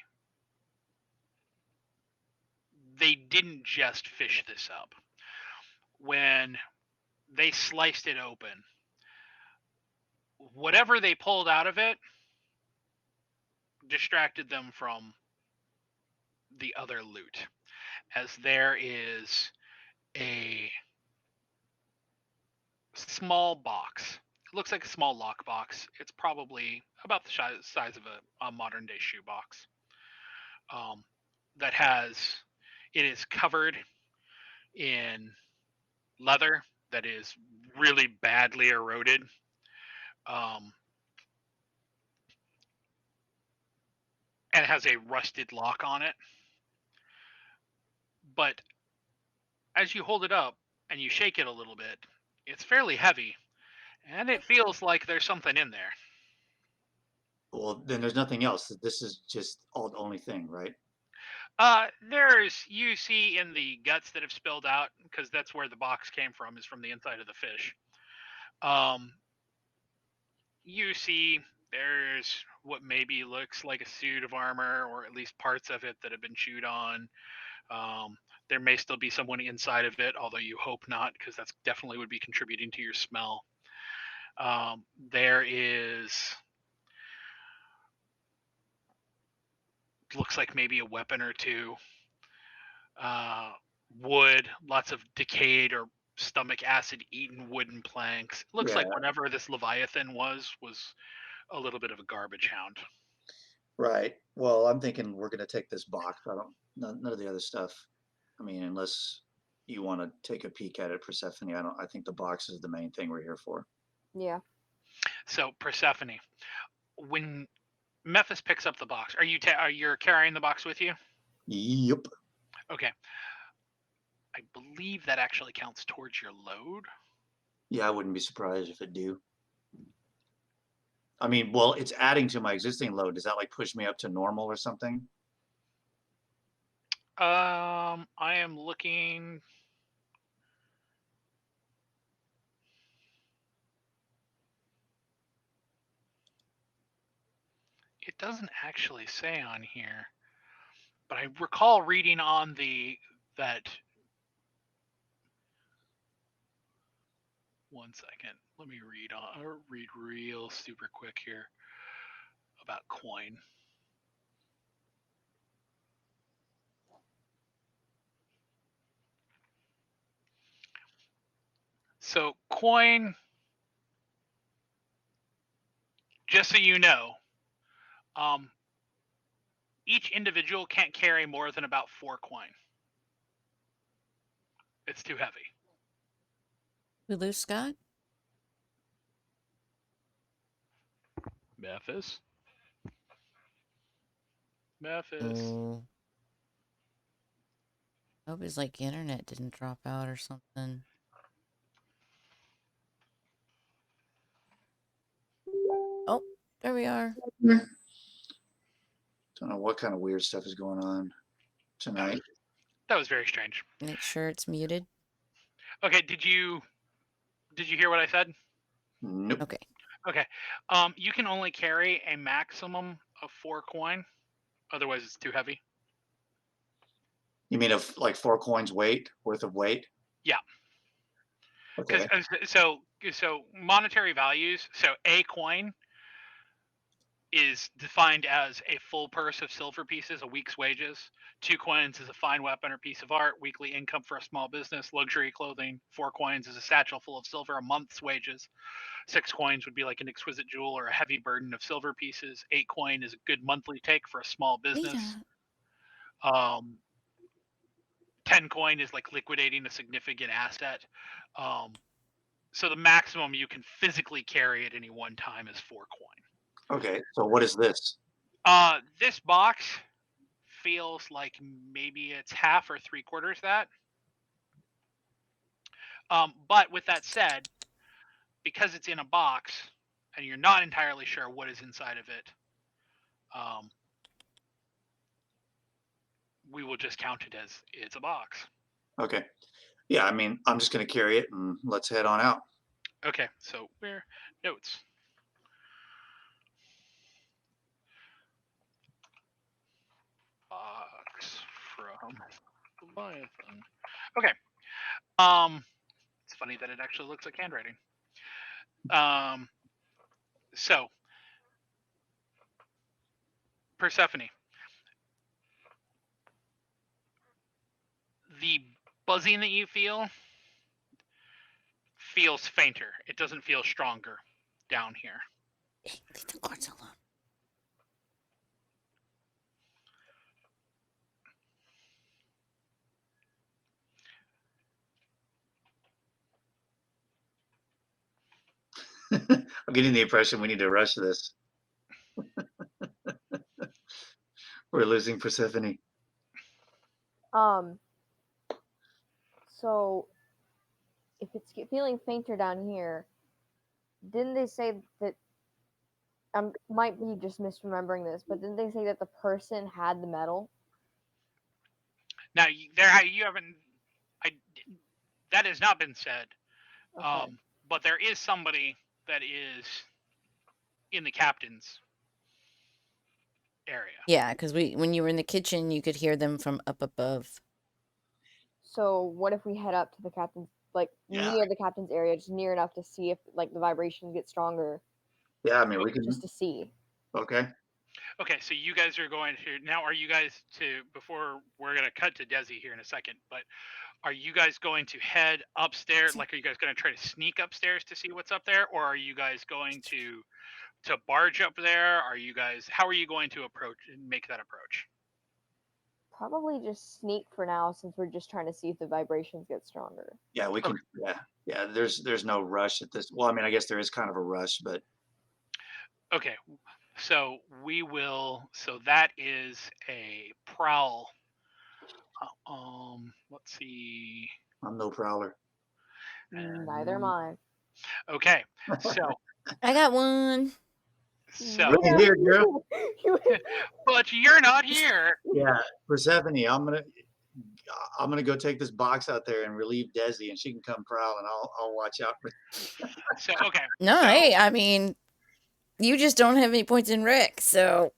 didn't just fish this up. When they sliced it open, whatever they pulled out of it distracted them from the other loot, as there is a small box. It looks like a small lock box. It's probably about the size of a modern day shoebox. That it is covered in leather that is really badly eroded. And it has a rusted lock on it. But as you hold it up and you shake it a little bit, it's fairly heavy, and it feels like there's something in there. Well, then there's nothing else. This is just all the only thing, right? You see in the guts that have spilled out, because that's where the box came from, is from the inside of the fish. You see there's what maybe looks like a suit of armor, or at least parts of it that have been chewed on. There may still be someone inside of it, although you hope not, because that's definitely would be contributing to your smell. There is, looks like maybe a weapon or two. Wood, lots of decayed or stomach acid eaten wooden planks. Looks like whatever this Leviathan was a little bit of a garbage hound. Right. Well, I'm thinking we're gonna take this box. None of the other stuff. I mean, unless you want to take a peek at it, Persephone. I think the box is the main thing we're here for. Yeah. So Persephone, when Memphis picks up the box, are you carrying the box with you? Yep. Okay. I believe that actually counts towards your load. Yeah, I wouldn't be surprised if it do. I mean, well, it's adding to my existing load. Does that like push me up to normal or something? I am looking. It doesn't actually say on here, but I recall reading on that. One second, let me read real super quick here about coin. So coin, just so you know, each individual can't carry more than about 4 coin. It's too heavy. We lose Scott? Memphis. Oh. I hope his like internet didn't drop out or something. Oh, there we are. Don't know what kind of weird stuff is going on tonight. That was very strange. Make sure it's muted. Okay, did you hear what I said? Nope. Okay. Okay. You can only carry a maximum of 4 coin. Otherwise, it's too heavy. You mean of like 4 coins worth of weight? Yeah. Okay. So monetary values. So a coin is defined as a full purse of silver pieces, a week's wages. 2 coins is a fine weapon or piece of art, weekly income for a small business, luxury clothing. 4 coins is a satchel full of silver, a month's wages. 6 coins would be like an exquisite jewel or a heavy burden of silver pieces. 8 coin is a good monthly take for a small business. 10 coin is like liquidating a significant asset. So the maximum you can physically carry at any one time is 4 coin. Okay, so what is this? This box feels like maybe it's half or 3/4 that. But with that said, because it's in a box and you're not entirely sure what is inside of it, we will just count it as it's a box. Okay. Yeah, I mean, I'm just going to carry it and let's head on out. Okay, so where notes? Box from Leviathan. Okay. It's funny that it actually looks like handwriting. So Persephone. The buzzing that you feel feels fainter. It doesn't feel stronger down here. Hey, leave the cards alone. I'm getting the impression we need to rush this. We're losing Persephone. So if it's feeling fainter down here, didn't they say that? I might be just misremembering this, but didn't they say that the person had the medal? Now, you haven't. That has not been said. Okay. But there is somebody that is in the captain's area. Yeah, because when you were in the kitchen, you could hear them from up above. So what if we head up to the captain's, like Yeah. near the captain's area, just near enough to see if like the vibrations get stronger, Yeah, I mean, we can. just to see. Okay. Okay, so you guys are going to now. Are you guys before we're gonna cut to Desi here in a second? But are you guys going to head upstairs? Like, are you guys going to try to sneak upstairs to see what's up there, or are you guys going to barge up there? Are you guys? How are you going to make that approach? Probably just sneak for now, since we're just trying to see if the vibrations get stronger. Yeah, we can. Yeah. There's no rush at this. Well, I mean, I guess there is kind of a rush, but Okay, so we will. So that is a prowl. Let's see. I'm no prowler. Neither am I. Okay, so I got one. Look at here, girl. but you're not here. Yeah, Persephone, I'm gonna go take this box out there and relieve Desi, and she can come prowl, and I'll watch out for. So okay. No, so, hey, I mean, you just don't have any points in Rick, so.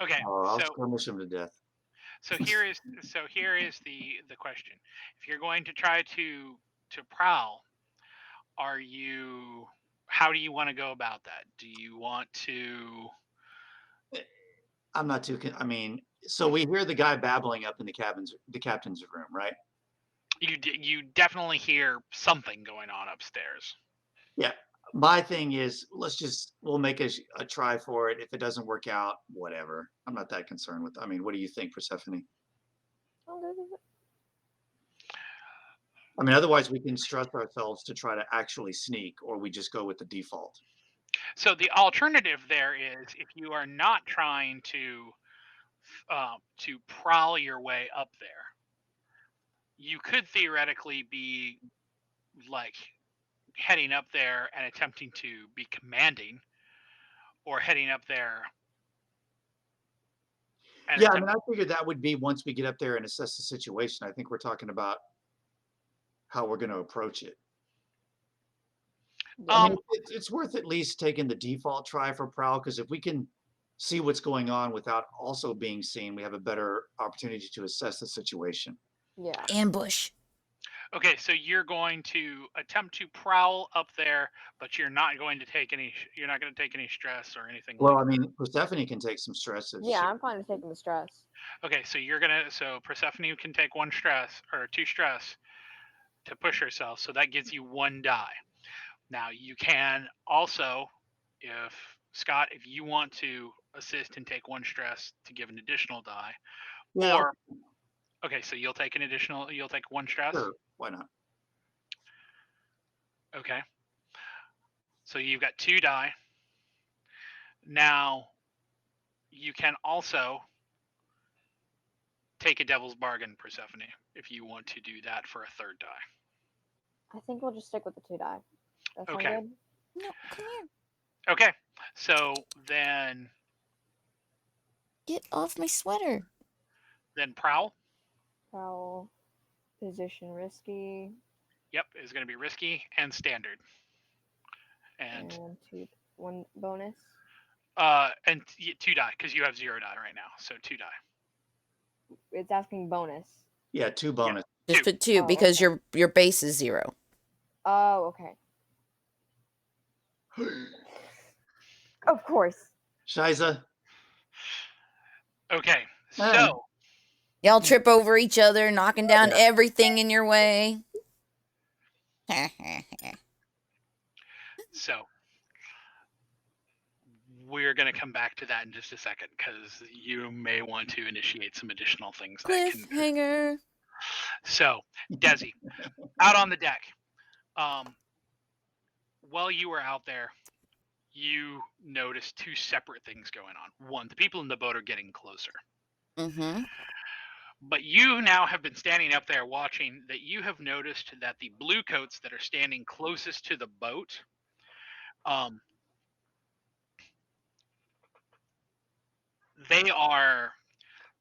Okay. Oh, I'll skirmish him to death. So here is the question. If you're going to try to prowl, how do you want to go about that? Do you want to? I'm not too. I mean, so we hear the guy babbling up in the captain's room, right? You definitely hear something going on upstairs. Yeah. My thing is, we'll make a try for it. If it doesn't work out, whatever. I'm not that concerned with. I mean, what do you think, Persephone? I mean, otherwise we can stress ourselves to try to actually sneak, or we just go with the default. So the alternative there is, if you are not trying to prowl your way up there, you could theoretically be like heading up there and attempting to be commanding, or heading up there. Yeah, I mean, I figured that would be once we get up there and assess the situation. I think we're talking about how we're going to approach it. I mean, it's worth at least taking the default try for prowl, because if we can see what's going on without also being seen, we have a better opportunity to assess the situation. Yeah. Ambush. Okay, so you're going to attempt to prowl up there, but you're not going to take any. You're not going to take any stress or anything. Well, I mean, Persephone can take some stress. Yeah, I'm fine with taking the stress. Okay, so so Persephone can take 1 stress or 2 stress to push herself, so that gives you 1 die. Now you can also, if Skot, if you want to assist and take 1 stress to give an additional die, Yeah. or okay, so you'll take 1 stress. Sure, why not? Okay. So you've got 2 die. Now you can also take a devil's bargain, Persephone, if you want to do that for a 3rd die. I think we'll just stick with the 2 die. That sound Okay. good? No, come here. Okay. So then Get off my sweater. prowl. Prowl. Position risky. Yep, is going to be risky and standard. And 1 bonus. and 2 die, because you have 0 die right now. So 2 die. It's asking bonus. Yeah, 2 bonus. Just put 2 because okay. your base is 0. Oh, okay. Of course. Shiza. Okay, Alright. so Y'all trip over each other, knocking down Yeah. everything in your way. so we're going to come back to that in just a second because you may want to initiate some additional things that can. Cliffhanger. So, Desi, out on the deck. While you were out there, you noticed two separate things going on. One, the people in the boat are getting closer. Mm-hmm. But you now have been standing up there watching that you have noticed that the blue coats that are standing closest to the boat, they are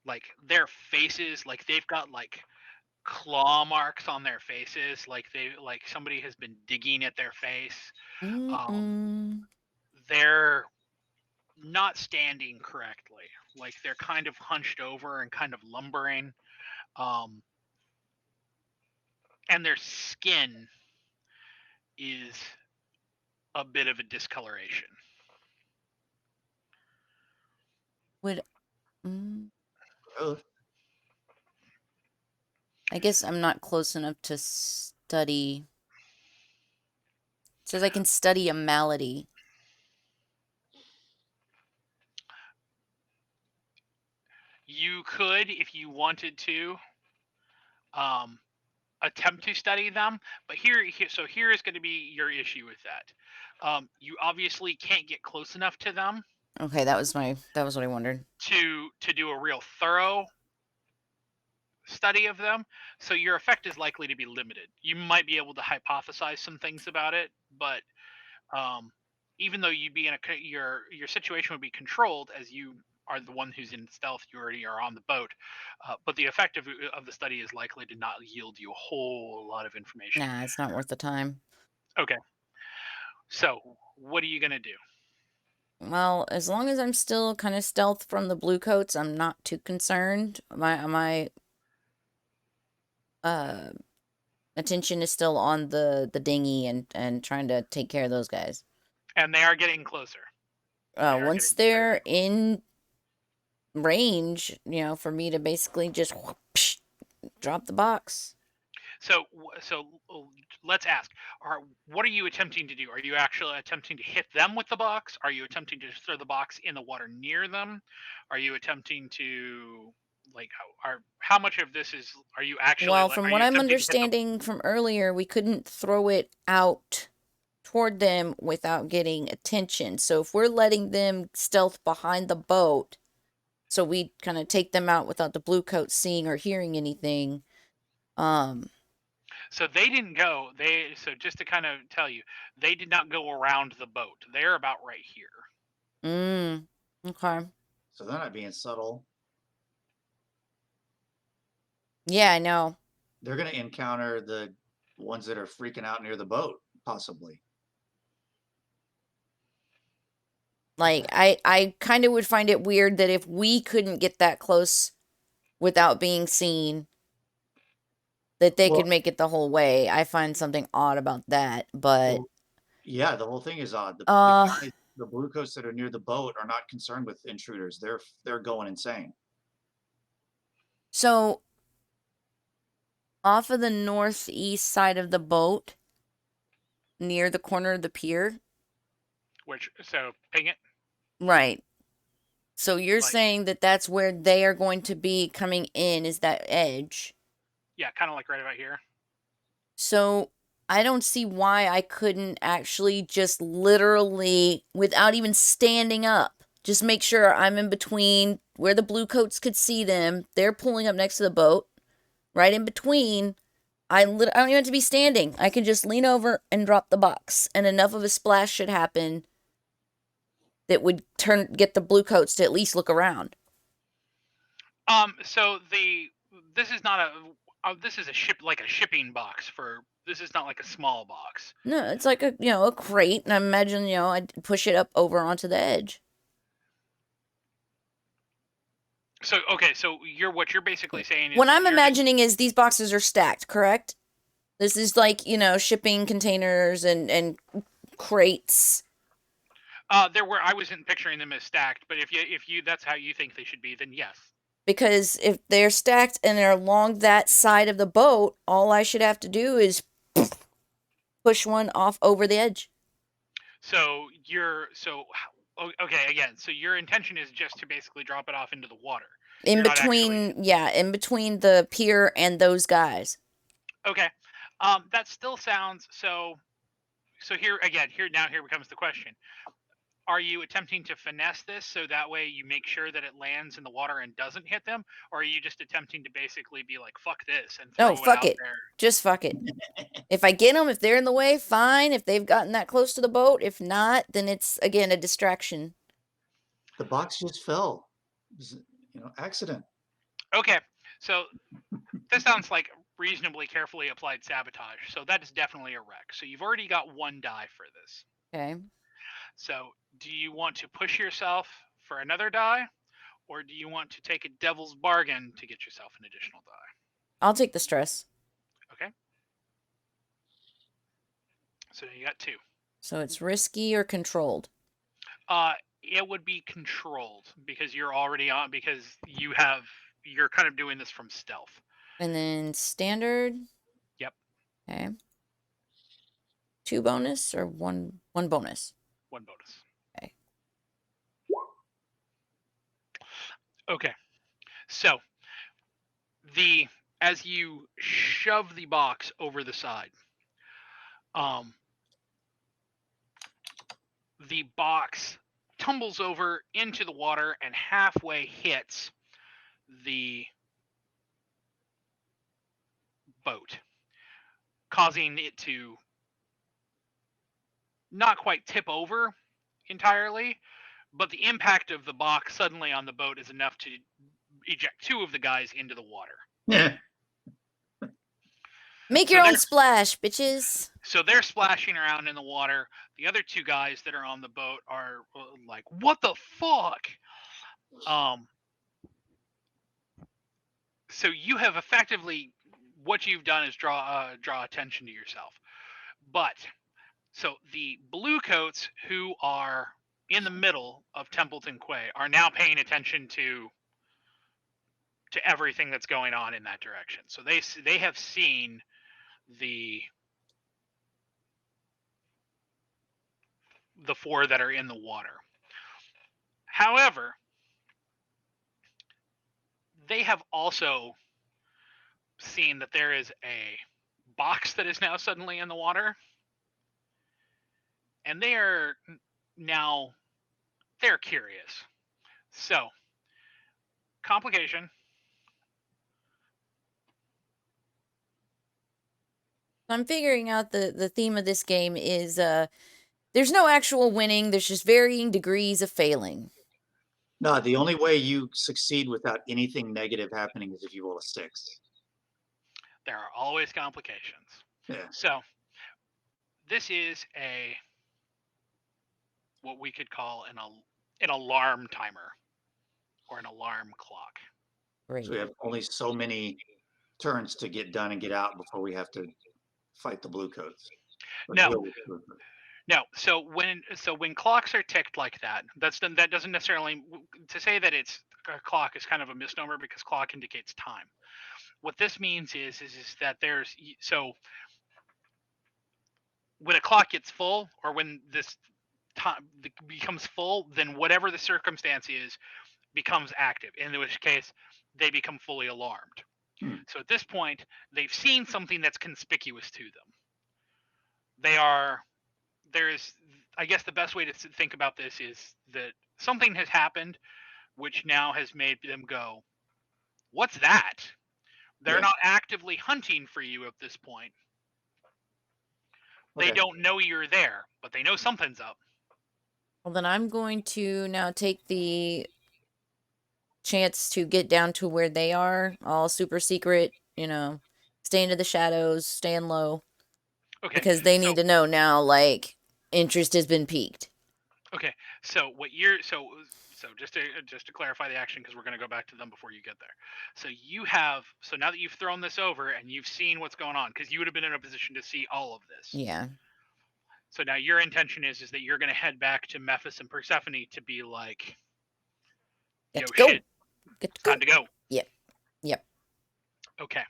like their faces, like they've got like claw marks on their faces, like somebody has been digging at their face. They're not standing correctly, like they're kind of hunched over and kind of lumbering, and their skin is a bit of a discoloration. Would Growth. I guess I'm not close enough to study. It says I can study a malady. You could, if you wanted to, attempt to study them, but here is going to be your issue with that. You obviously can't get close enough to them Okay, that was what I wondered. to do a real thorough study of them, so your effect is likely to be limited. You might be able to hypothesize some things about it, but even though you'd be in your situation would be controlled as you are the one who's in stealth, you already are on the boat, but the effect of the study is likely to not yield you a whole lot of information. Nah, it's not worth the time. Okay, so what are you gonna do? Well, as long as I'm still kind of stealth from the blue coats, I'm not too concerned. My attention is still on the dinghy and trying to take care of those guys. And they are getting closer. Once they're in range, for me to basically just whoosh, drop the box. So let's ask: what are you attempting to do? Are you actually attempting to hit them with the box? Are you attempting to throw the box in the water near them? Are you attempting to how much of this are you actually? Well, from what I'm understanding from earlier, we couldn't throw it out toward them without getting attention. So if we're letting them stealth behind the boat, so we kind of take them out without the blue coats seeing or hearing anything. So they didn't go. So just to kind of tell you, they did not go around the boat. They're about right here. Okay. So they're not being subtle. Yeah, I know. They're going to encounter the ones that are freaking out near the boat, possibly. Like, I kind of would find it weird that if we couldn't get that close without being seen, that they could make it the whole way. I find something odd about that, but... Well, yeah, the whole thing is odd. The blue coats that are near the boat are not concerned with intruders. They're going insane. So, off of the northeast side of the boat, near the corner of the pier... Ping it. Right. So you're saying that that's where they are going to be coming in, is that edge? Yeah, kind of like right about here. So I don't see why I couldn't actually just literally, without even standing up, just make sure I'm in between where the blue coats could see them. They're pulling up next to the boat. Right in between. I don't even have to be standing. I can just lean over and drop the box. And enough of a splash should happen that would get the blue coats to at least look around. So this is not this is a shipping box this is not like a small box. No, it's like a crate, and I imagine, I'd push it up over onto the edge. So what you're basically saying is what I'm imagining is these boxes are stacked, correct? This is like, shipping containers and crates. I wasn't picturing them as stacked, but if you that's how you think they should be, then yes. Because if they're stacked and they're along that side of the boat, all I should have to do is push one off over the edge. Okay, again, so your intention is just to basically drop it off into the water. In You're not actually between, in between the pier and those guys. okay. That still sounds so here becomes the question. Are you attempting to finesse this so that way you make sure that it lands in the water and doesn't hit them? Or are you just attempting to basically be like, fuck this and throw No, it fuck out it. there? Just fuck it. If I get them, if they're in the way, fine. If they've gotten that close to the boat, if not, then it's, again, a distraction. The box just fell. Accident. Okay, so this sounds like reasonably carefully applied sabotage. So that is definitely a wreck. So you've already got one die for this. Okay. So do you want to push yourself for another die? Or do you want to take a devil's bargain to get yourself an additional die? I'll take the stress. Okay. So you got 2. So it's risky or controlled? It would be controlled because you're already on, because you're kind of doing this from stealth. And then standard? Yep. Okay. 2 bonus or one bonus? 1 bonus. Okay. Okay. So as you shove the box over the side, the box tumbles over into the water and halfway hits the boat, causing it to not quite tip over entirely, but the impact of the box suddenly on the boat is enough to eject 2 of the guys into the water. Yeah. Make your own splash, bitches. So they're splashing around in the water. The other 2 guys that are on the boat are like, what the fuck? So you have effectively, what you've done is draw attention to yourself. But so the blue coats who are in the middle of Templeton Quay are now paying attention to everything that's going on in that direction. So they have seen the 4 that are in the water. However, they have also seen that there is a box that is now suddenly in the water, and they're curious. So, complication. I'm figuring out the theme of this game is there's no actual winning, there's just varying degrees of failing. No, the only way you succeed without anything negative happening is if you roll a 6. There are always complications. Yeah. So, this is what we could call an alarm timer or an alarm clock. Great. So we have only so many turns to get done and get out before we have to fight the blue coats. No. So when clocks are ticked like that, that doesn't necessarily, to say that it's a clock is kind of a misnomer because clock indicates time. What this means is that when a clock gets full, or when this time becomes full, then whatever the circumstance is becomes active, in which case they become fully alarmed. So at this point, they've seen something that's conspicuous to them. I guess the best way to think about this is that something has happened which now has made them go, what's that? They're not actively hunting for you at this point. They don't know you're there, but they know something's up. Well, then I'm going to now take the chance to get down to where they are, all super secret, stay into the shadows, staying low. Okay. Because they need to know now, like, interest has been piqued. Okay. So what you're so just to clarify the action, because we're going to go back to them before you get there. So now that you've thrown this over and you've seen what's going on, because you would have been in a position to see all of this. Yeah. So now your intention is that you're going to head back to Memphis and Persephone to be like, Get yo, to go. shit, Get to time go. to go. Yep. Okay.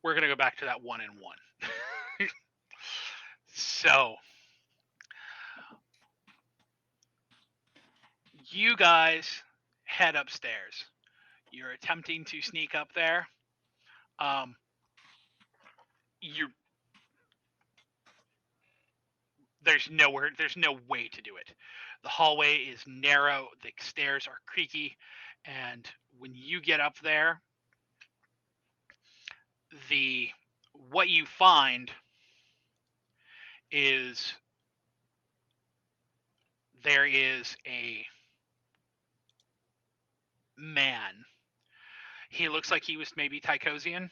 We're going to go back to that 1 and 1. So, you guys head upstairs. You're attempting to sneak up there. You there's no way to do it. The hallway is narrow, the stairs are creaky, and when you get up there, what you find is there is a man. He looks like he was maybe Tychosian.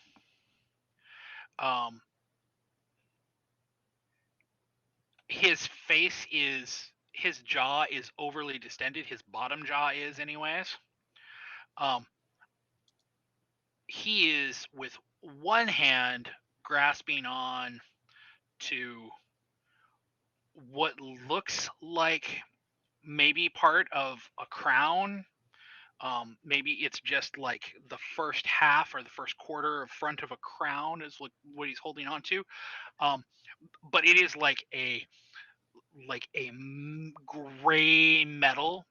His jaw is overly distended. His bottom jaw is, anyways. He is with one hand grasping on to what looks like maybe part of a crown. Maybe it's just like the first half or the first quarter of front of a crown is what he's holding on to. But it is like a gray metal,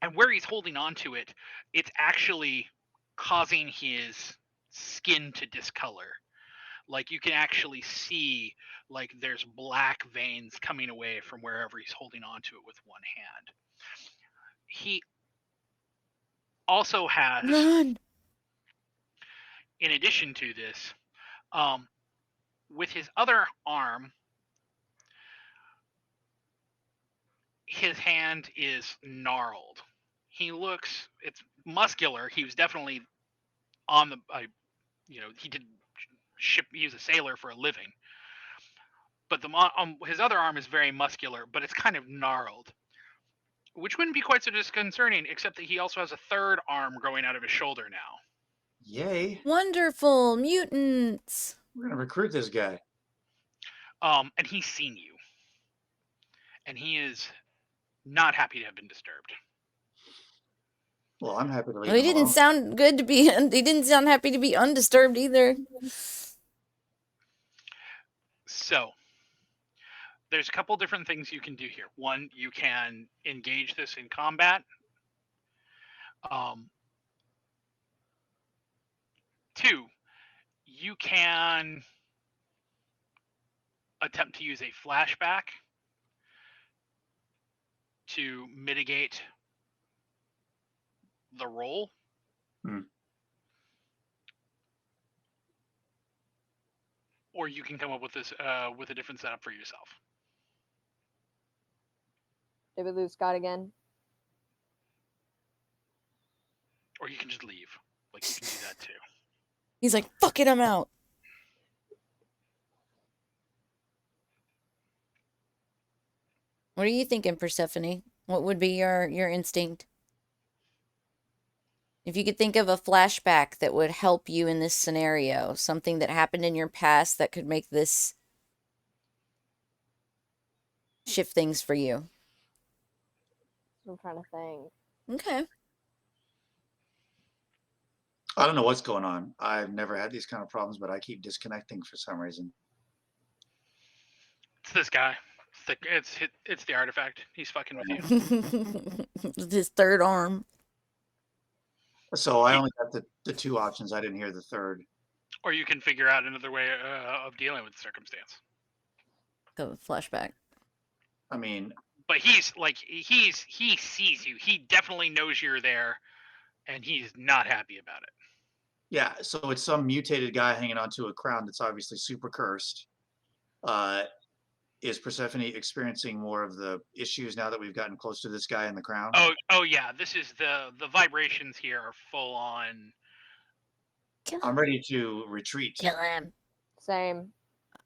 and where he's holding on to it, it's actually causing his skin to discolor. Like you can actually see like there's black veins coming away from wherever he's holding on to it with one hand. He also has, Run. in addition to this, with his other arm, his hand is gnarled. It's muscular. He was definitely on the, he did ship. He was a sailor for a living. But his other arm is very muscular, but it's kind of gnarled, which wouldn't be quite so disconcerting, except that he also has a third arm growing out of his shoulder now. Yay. Wonderful mutants. We're going to recruit this guy. And he's seen you. And he is not happy to have been disturbed. Well, I'm happy to leave Well, he him didn't alone. sound good to be. He didn't sound happy to be undisturbed either. So, there's a couple different things you can do here. One, you can engage this in combat. Two, you can attempt to use a flashback to mitigate the roll. Or you can come up with this with a different setup for yourself. Did we lose Scott again? Or you can just leave. Like you can do that too. He's like, fuck it, I'm out. What are you thinking, Persephone? What would be your instinct? If you could think of a flashback that would help you in this scenario, something that happened in your past that could make this shift things for you. I'm trying to think. Okay. I don't know what's going on. I've never had these kind of problems, but I keep disconnecting for some reason. It's this guy. It's the artifact. He's fucking with you. With his third arm. So I only got the two options. I didn't hear the third. Or you can figure out another way of dealing with the circumstance. Go with flashback. I mean, but he sees you. He definitely knows you're there, and he's not happy about it. Yeah, so it's some mutated guy hanging onto a crown that's obviously super cursed. Is Persephone experiencing more of the issues now that we've gotten close to this guy in the crown? Oh yeah. This is the vibrations here are full on. I'm ready to retreat. Kill him. Same.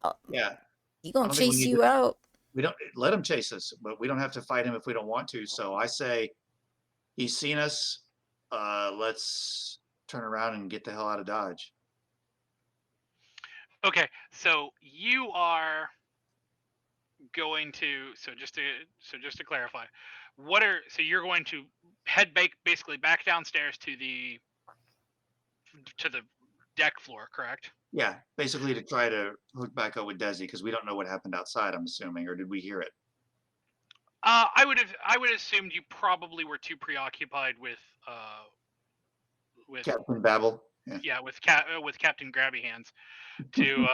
Oh, yeah. He gonna chase you out. We don't let him chase us, but we don't have to fight him if we don't want to. So I say, he's seen us. Let's turn around and get the hell out of Dodge. Okay, so you are going to so just to clarify, you're going to head basically back downstairs to the deck floor, correct? Yeah, basically to try to hook back up with Desi because we don't know what happened outside, I'm assuming, or did we hear it? I would assumed you probably were too preoccupied with Captain Babel. Yeah. yeah with Captain Grabby Hands to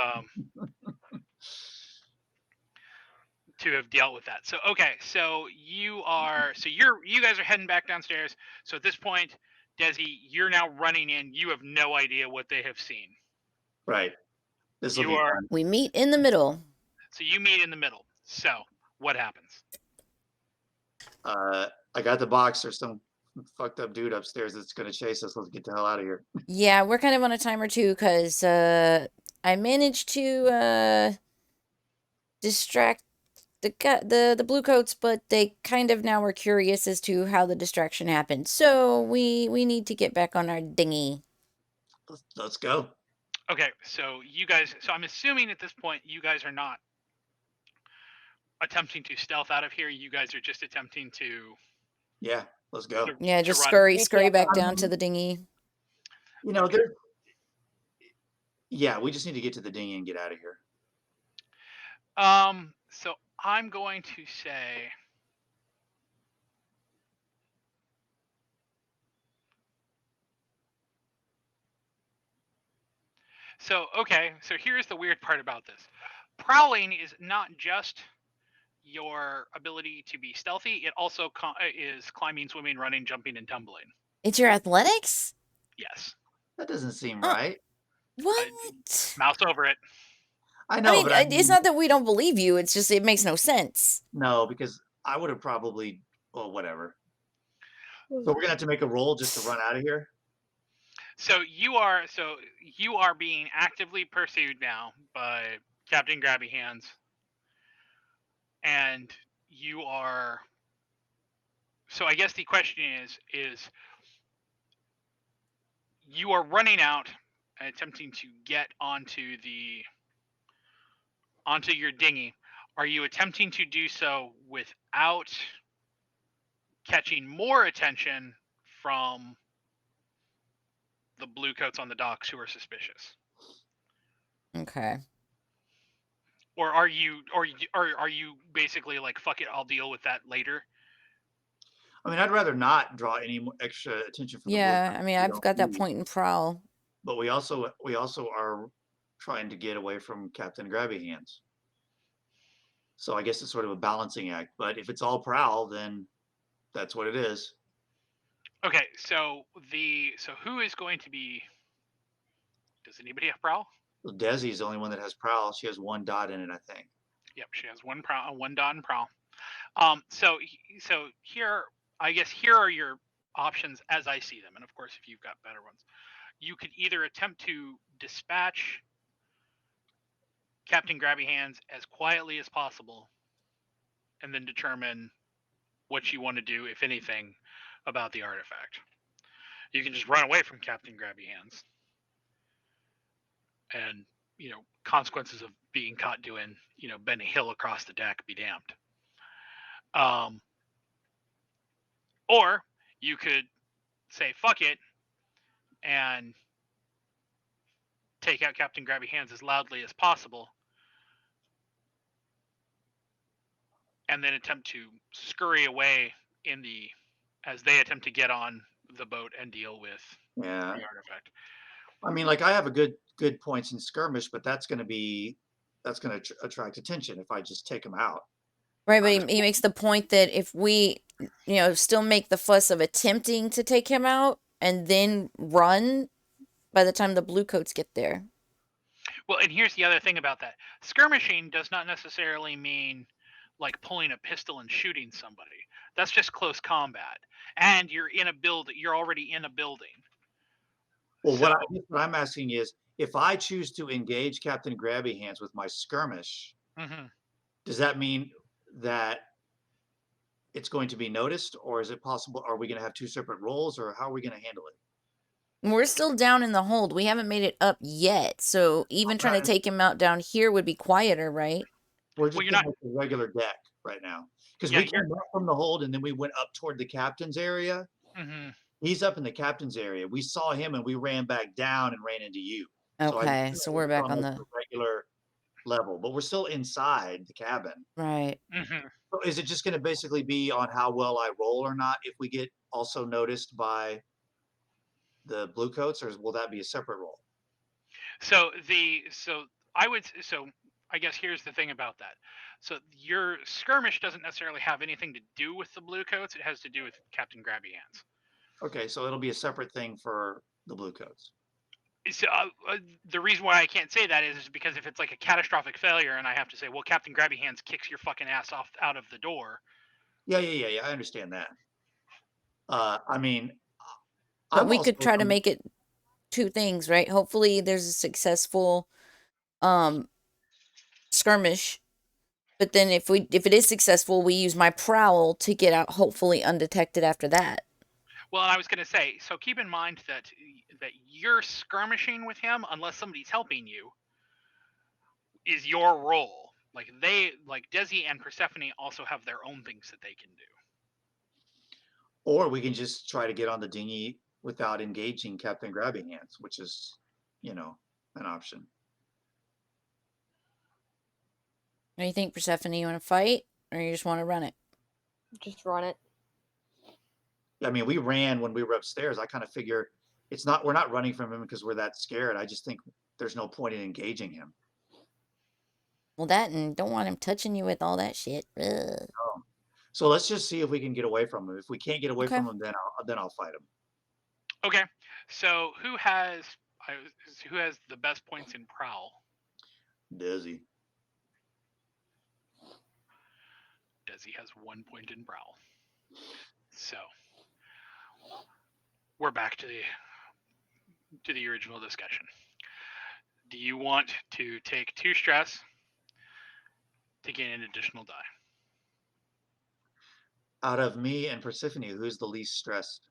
have dealt with that. So okay, you guys are heading back downstairs. So at this point, Desi, you're now running in. You have no idea what they have seen. Right. This will You be are fun. We meet in the middle. so you meet in the middle. So what happens? I got the box. There's some fucked up dude upstairs that's gonna chase us. Let's get the hell out of here. Yeah, we're kind of on a timer too, because I managed to distract the blue coats, but they kind of now are curious as to how the distraction happened. So we need to get back on our dinghy. Let's go. Okay, so you guys. So I'm assuming at this point you guys are not attempting to stealth out of here. You guys are just attempting to Yeah, let's go. Yeah, to just run. scurry back BTFO. down to the dinghy. You know, there. Yeah, we just need to get to the dinghy and get out of here. So I'm going to say. So okay, so here's the weird part about this. Prowling is not just your ability to be stealthy; it also is climbing, swimming, running, jumping, and tumbling. It's your athletics? Yes. That doesn't seem Uh, right. What? Mouse over it. I I know, mean, but I it's mean, not that we don't believe you. It's just it makes no sense. no, because I would have probably. Well, whatever. So we're gonna have to make a roll just to run out of here. So you are being actively pursued now by Captain Grabby Hands, and you are. So I guess the question is you are running out and attempting to get onto your dinghy. Are you attempting to do so without catching more attention from the blue coats on the docks who are suspicious? Okay. Or are you basically like, fuck it, I'll deal with that later? I mean, I'd rather not draw any extra attention from the blue. Yeah, I mean, I've got that point in prowl. But we also are trying to get away from Captain Grabby Hands. So I guess it's sort of a balancing act. But if it's all prowl, then that's what it is. Okay, so who is going to be? Does anybody have prowl? Well, Desi's the only one that has prowl. She has one dot in it, I think. Yep, she has one dot in prowl. So here, I guess here are your options as I see them, and of course, if you've got better ones, you could either attempt to dispatch Captain Grabby Hands as quietly as possible, and then determine what you want to do, if anything, about the artifact. You can just run away from Captain Grabby Hands, and consequences of being caught doing Benny Hill across the deck be damned. Or you could say fuck it and take out Captain Grabby Hands as loudly as possible, and then attempt to scurry away as they attempt to get on the boat and deal with the artifact. I mean, like I have a good points in skirmish, but that's going to attract attention if I just take them out. Right, but he makes the point that if we, still make the fuss of attempting to take him out and then run by the time the blue coats get there. Well, and here's the other thing about that. Skirmishing does not necessarily mean like pulling a pistol and shooting somebody. That's just close combat. And you're already in a building. Well, what I'm asking is, if I choose to engage Captain Grabby Hands with my skirmish, does that mean that it's going to be noticed, or is it possible? Are we going to have two separate roles, or how are we going to handle it? We're still down in the hold. We haven't made it up yet. So even trying to take him out down here would be quieter, right? We're just Well, you're getting not. like the regular deck right now. Because Yeah, we came up from the hold and then we went up toward the captain's area. Mm-hmm. He's up in the captain's area. We saw him and we ran back down and ran into you. So Okay, so we're back on like the regular level, but we're still inside the cabin. right. Mm-hmm. So is it just going to basically be on how well I roll or not if we get also noticed by the blue coats, or will that be a separate roll? So I guess here's the thing about that. So your skirmish doesn't necessarily have anything to do with the blue coats. It has to do with Captain Grabby Hands. Okay, so it'll be a separate thing for the blue coats. So the reason why I can't say that is because if it's like a catastrophic failure and I have to say, well, Captain Grabby Hands kicks your fucking ass off out of the door. Yeah. I understand that. I mean, But I'm we also could try to make it two things, right? Hopefully there's a successful skirmish. But then if it is successful, we use my prowl to get out hopefully undetected after that. Well, I was going to say, so keep in mind that you're skirmishing with him unless somebody's helping you is your role. Like Desi and Persephone also have their own things that they can do. or we can just try to get on the dinghy without engaging Captain Grabby Hands, which is, an option. What do you think, Persephone? You want to fight, or you just want to run it? Just run it. I mean, we ran when we were upstairs. I kind of figure we're not running from him because we're that scared. I just think there's no point in engaging him. Well, that and don't want him touching you with all that shit. Ugh. So let's just see if we can get away from him. If we can't get away Okay. from him, then I'll fight him. Okay, so who has the best points in prowl? Desi. Desi has 1 point in prowl. So we're back to the original discussion. Do you want to take 2 stress to gain an additional die? Out of me and Persephone, who's the least stressed?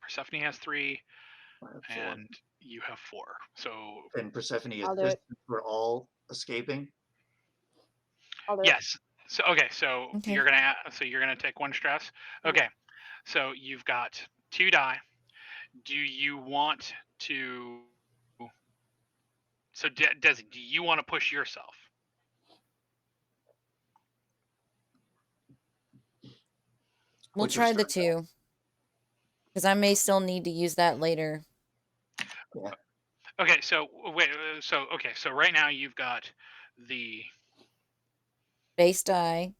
Persephone has 3, I have 4. and you have 4. So And Persephone is I'll do just it. we're all escaping. I'll do it. yes. So okay. Okay. You're gonna take 1 stress. Okay. So you've got 2 die. Do you want to? So Desi, do you want to push yourself? We'll What's your try the stress level? 2. Because I may still need to use that later. Yeah. Okay. So wait. So right now you've got the Base die.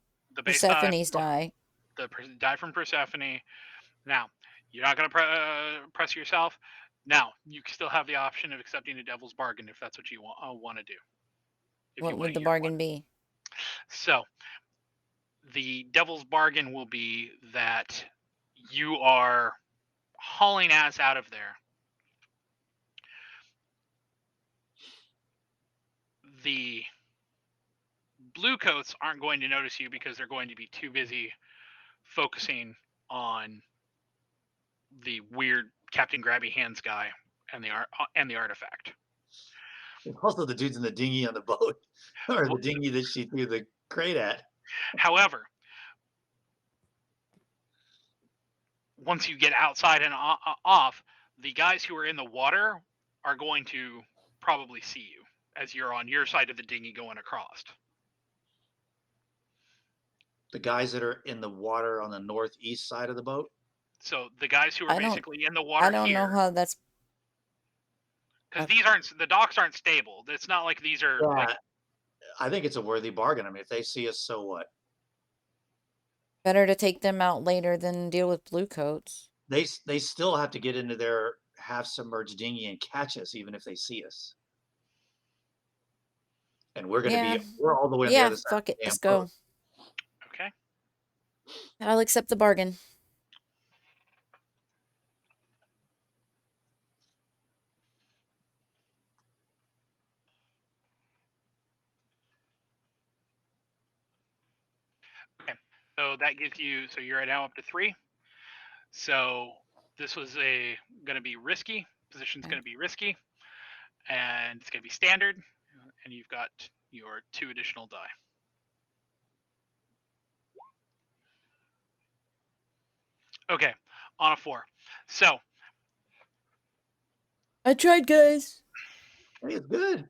base die, Persephone's die. the die from Persephone. Now you're not gonna press yourself. Now you still have the option of accepting a devil's bargain if that's what you want to do. What would the bargain be? So the devil's bargain will be that you are hauling ass out of there. The blue coats aren't going to notice you because they're going to be too busy focusing on the weird Captain Grabby Hands guy and the artifact. Also, the dudes in the dinghy on the boat, or the dinghy that she threw the crate at. However, once you get outside and off, the guys who are in the water are going to probably see you as you're on your side of the dinghy going across. The guys that are in the water on the northeast side of the boat. So the guys who are basically in the water I don't know how that's. because the docks aren't stable. It's not like these are. Yeah, like, I think it's a worthy bargain. I mean, if they see us, so what? Better to take them out later than deal with blue coats. They still have to get into their half submerged dinghy and catch us, even if they see us. And we're gonna we're all the way on the other side. Fuck it. Let's go. Okay. I'll accept the bargain. Okay. So that gives you. So you're now up to 3. So this was going to be risky. Position's Okay. going to be risky, and it's going to be standard. And you've got your 2 additional die. Okay, on a 4. So I tried, guys. Hey, it's good.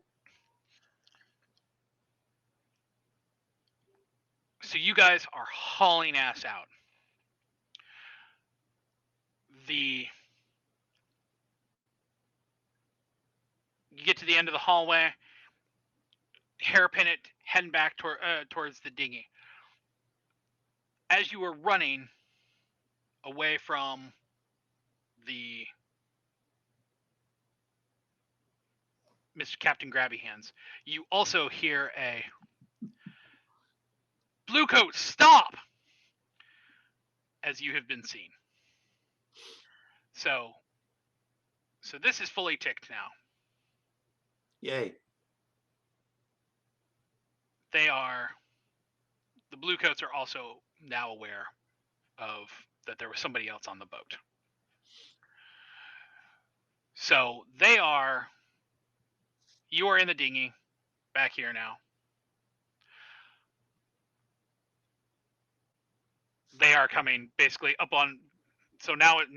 So you guys are hauling ass out. You get to the end of the hallway, hairpin it, heading back towards the dinghy. As you were running away from the Mr. Captain Grabby Hands, you also hear a blue coat stop as you have been seen. So this is fully ticked now. Yay. The blue coats are also now aware of that there was somebody else on the boat. So you are in the dinghy back here now. They are coming basically up on, so now it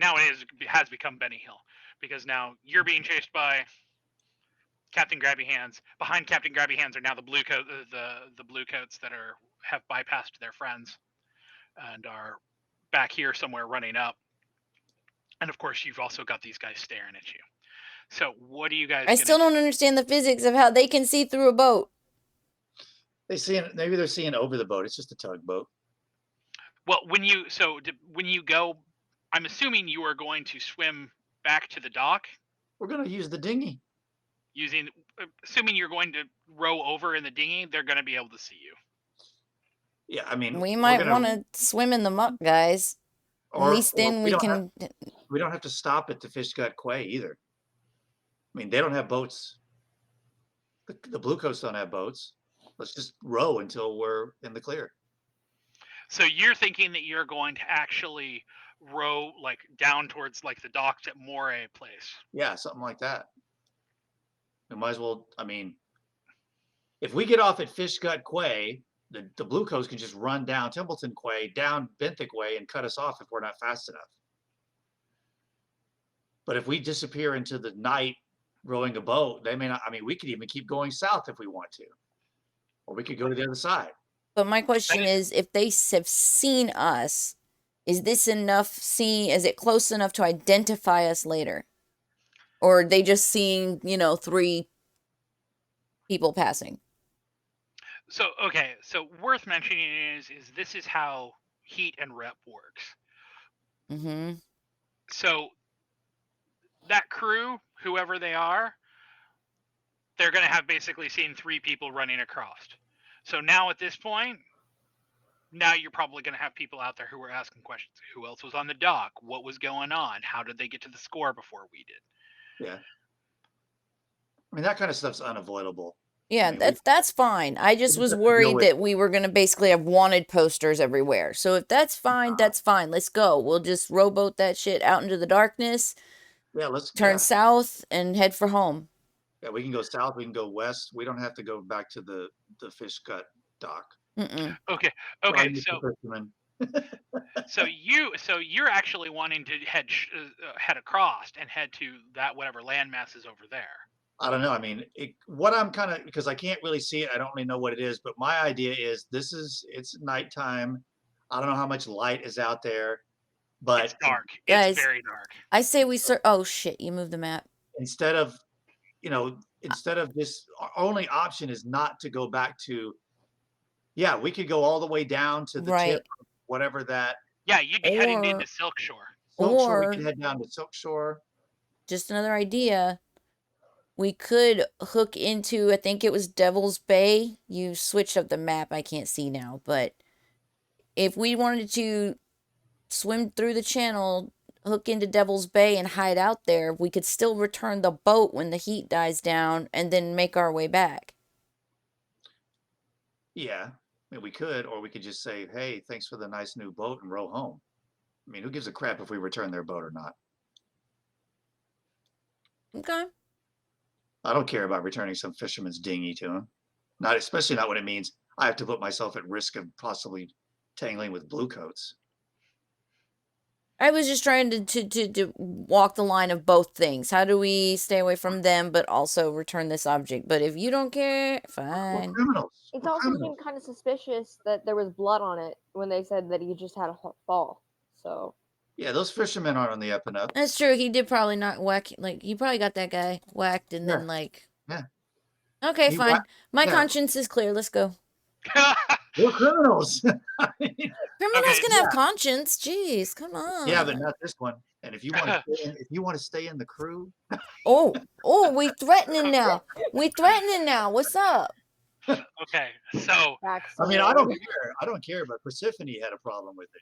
has become Benny Hill, because now you're being chased by Captain Grabby Hands. Behind Captain Grabby Hands are now the blue coats that have bypassed their friends and are back here somewhere running up. And of course, you've also got these guys staring at you. So what are you guys? I still don't understand the physics of how they can see through a boat. Maybe they're seeing over the boat. It's just a tugboat. Well, when you go, I'm assuming you are going to swim back to the dock. We're going to use the dinghy. Assuming you're going to row over in the dinghy, they're going to be able to see you. Yeah, I mean, we might want to swim in the muck, guys. At least then we can. We don't have to stop at the Fish Gut Quay either. I mean, they don't have boats. The blue coats don't have boats. Let's just row until we're in the clear. So you're thinking that you're going to actually row like down towards like the docks at Moray Place? Yeah, something like that. We might as well. I mean, if we get off at Fish Gut Quay, the blue coats can just run down Templeton Quay, down Benthic Way, and cut us off if we're not fast enough. But if we disappear into the night rowing a boat, they may not. I mean, we could even keep going south if we want to, or we could go to the other side. But my question is, if they have seen us, is this enough? Is it close enough to identify us later, or are they just seeing 3 people passing? So worth mentioning is this is how heat and rep works. Mm-hmm. So that crew, whoever they are, they're going to have basically seen 3 people running across. So now at this point, now you're probably going to have people out there who are asking questions. Who else was on the dock? What was going on? How did they get to the score before we did? Yeah. I mean, that kind of stuff's unavoidable. Yeah, I mean, that's fine. I just was worried that we were going to basically have wanted posters everywhere. So if that's fine, that's fine. Let's go. We'll just rowboat that shit out into the darkness. Yeah, let's turn south and head for home. Yeah, we can go south. We can go west. We don't have to go back to the Fish Gut dock. Mm-mm. Okay. So you're actually wanting to head across and head to that whatever landmass is over there. I don't know. I mean, what I'm kind of, because I can't really see it. I don't really know what it is, but my idea is it's nighttime. I don't know how much light is out there, but it's dark. Guys, it's very dark. I say we oh shit, you moved the map. Instead of this, our only option is not to go back to, we could go all the way down to the tip, whatever that. Yeah, you'd be heading into Silk Shore. We could head down to Silk Shore. Just another idea. We could hook into, I think it was Devil's Bay. You switched up the map, I can't see now. But if we wanted to swim through the channel, hook into Devil's Bay and hide out there, we could still return the boat when the heat dies down and then make our way back. Yeah, I mean, we could, or we could just say, hey, thanks for the nice new boat and row home. I I mean, who gives a crap if we return their boat or not? Okay. I don't care about returning some fisherman's dinghy to him. Not especially not when it means I have to put myself at risk of possibly tangling with bluecoats. I was just trying to walk the line of both things. How do we stay away from them, but also return this object? But if you don't care, We're fine. criminals. It We're also criminals. seemed kind of suspicious that there was blood on it when they said that he just had a fall. So Yeah, those fishermen aren't on the up and up. That's true. He did probably not whack. Like he probably got that guy whacked, and Yeah. then like. Yeah. Okay, He fine. My yeah. conscience is clear. Let's go. We're criminals. Criminals Okay, can have conscience. Jeez, come on. Yeah, but not this one. And if you want to, if you want to stay in the crew, Oh, we threatening now. We threatening now. What's up? okay. So I mean, I don't care. I don't care. But Persephone had a problem with it.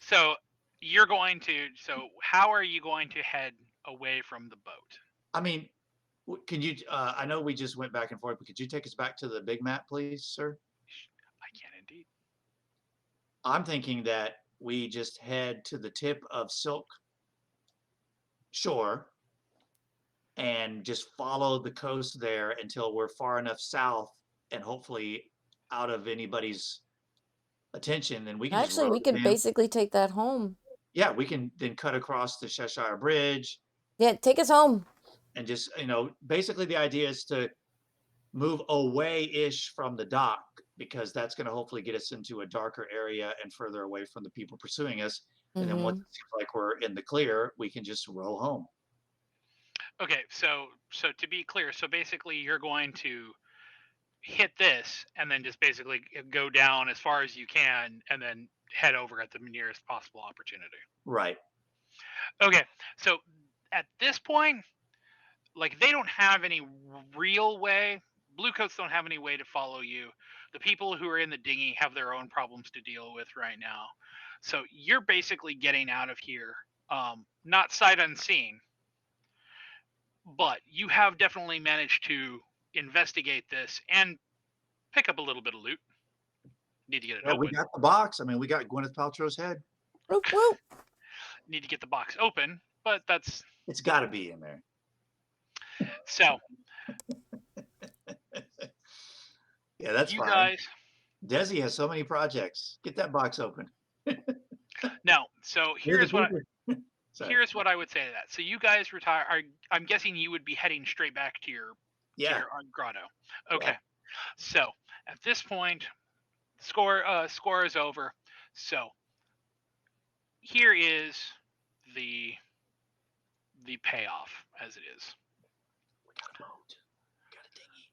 so you're going to. So how are you going to head away from the boat? I mean, can you? I know we just went back and forth, but could you take us back to the big map, please, sir? I can indeed. I'm thinking that we just head to the tip of Silk Shore and just follow the coast there until we're far enough south and hopefully out of anybody's attention. Then we can Actually, we could basically take that home. Yeah, we can then cut across the Cheshire Bridge. Yeah, take us home. And just, basically the idea is to move away-ish from the dock because that's going to hopefully get us into a darker area and further away from the people pursuing us. And then once it seems like we're in the clear, we can just row home. Okay, so to be clear, so basically you're going to hit this and then just basically go down as far as you can and then head over at the nearest possible opportunity. Right. Okay, so at this point, like they don't have any real way. Bluecoats don't have any way to follow you. The people who are in the dinghy have their own problems to deal with right now. So you're basically getting out of here, not sight unseen, but you have definitely managed to investigate this and pick up a little bit of loot. Need to get it open. We got the box. I mean, we got Gwyneth Paltrow's head. Whoop, whoop. Need to get the box open, but it's got to be in there. So yeah, that's you fine. guys. Desi has so many projects. Get that box open. No, so here's what I would say to that. So you guys retire. I'm guessing you would be heading straight back to your grotto. Okay. Yeah. So at this point, score is over. So here is the payoff as it is. We got a boat. We got a dinghy.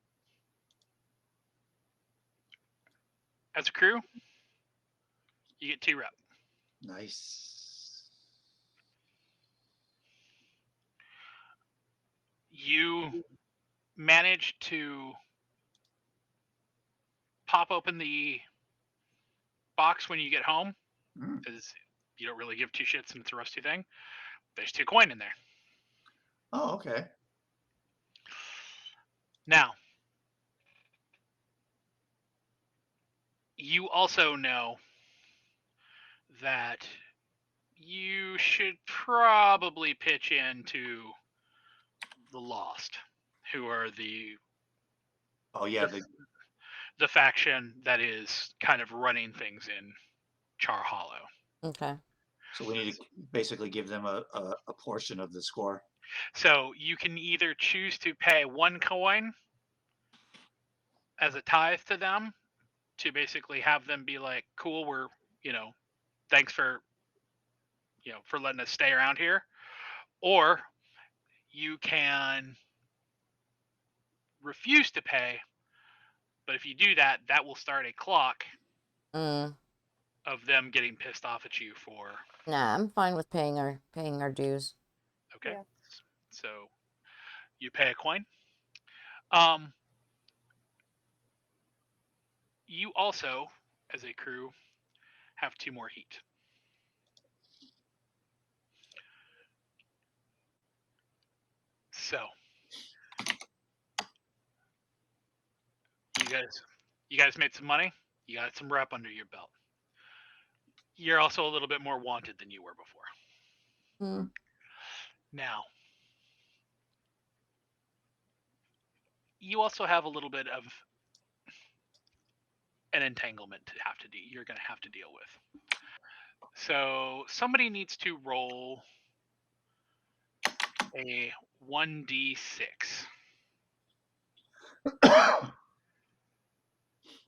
As a crew, you get 2 rep. Nice. You manage to pop open the box when you get home, because you don't really give 2 shits and it's a rusty thing. There's 2 coin in there. Oh, okay. Now, you also know that you should probably pitch into the Lost, who are the faction that is kind of running things in Char Hollow. Okay. So we need to basically give them a portion of the score. So you can either choose to pay 1 coin as a tithe to them to basically have them be like, cool, we're, thanks for letting us stay around here. Or you can refuse to pay, but if you do that, that will start a clock of them getting pissed off at you for. Nah, I'm fine with paying our dues. Okay. Yeah. So you pay a coin. You also, as a crew, have 2 more heat. So you guys made some money. You got some rep under your belt. you're also a little bit more wanted than you were before. Hmm. Now, you also have a little bit of an entanglement you're going to have to deal with. So somebody needs to roll a 1d6.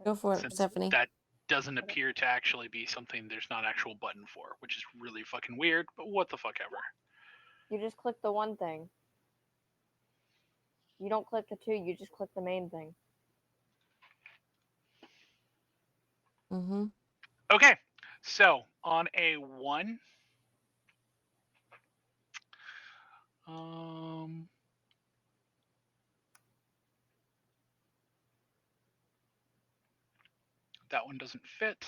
Go for it, Since Stephanie. that doesn't appear to actually be something there's not an actual button for, which is really fucking weird, but what the fuck ever. You just click the one thing. You don't click the two, you just click the main thing. Mm-hmm. Okay, so on a 1, that one doesn't fit.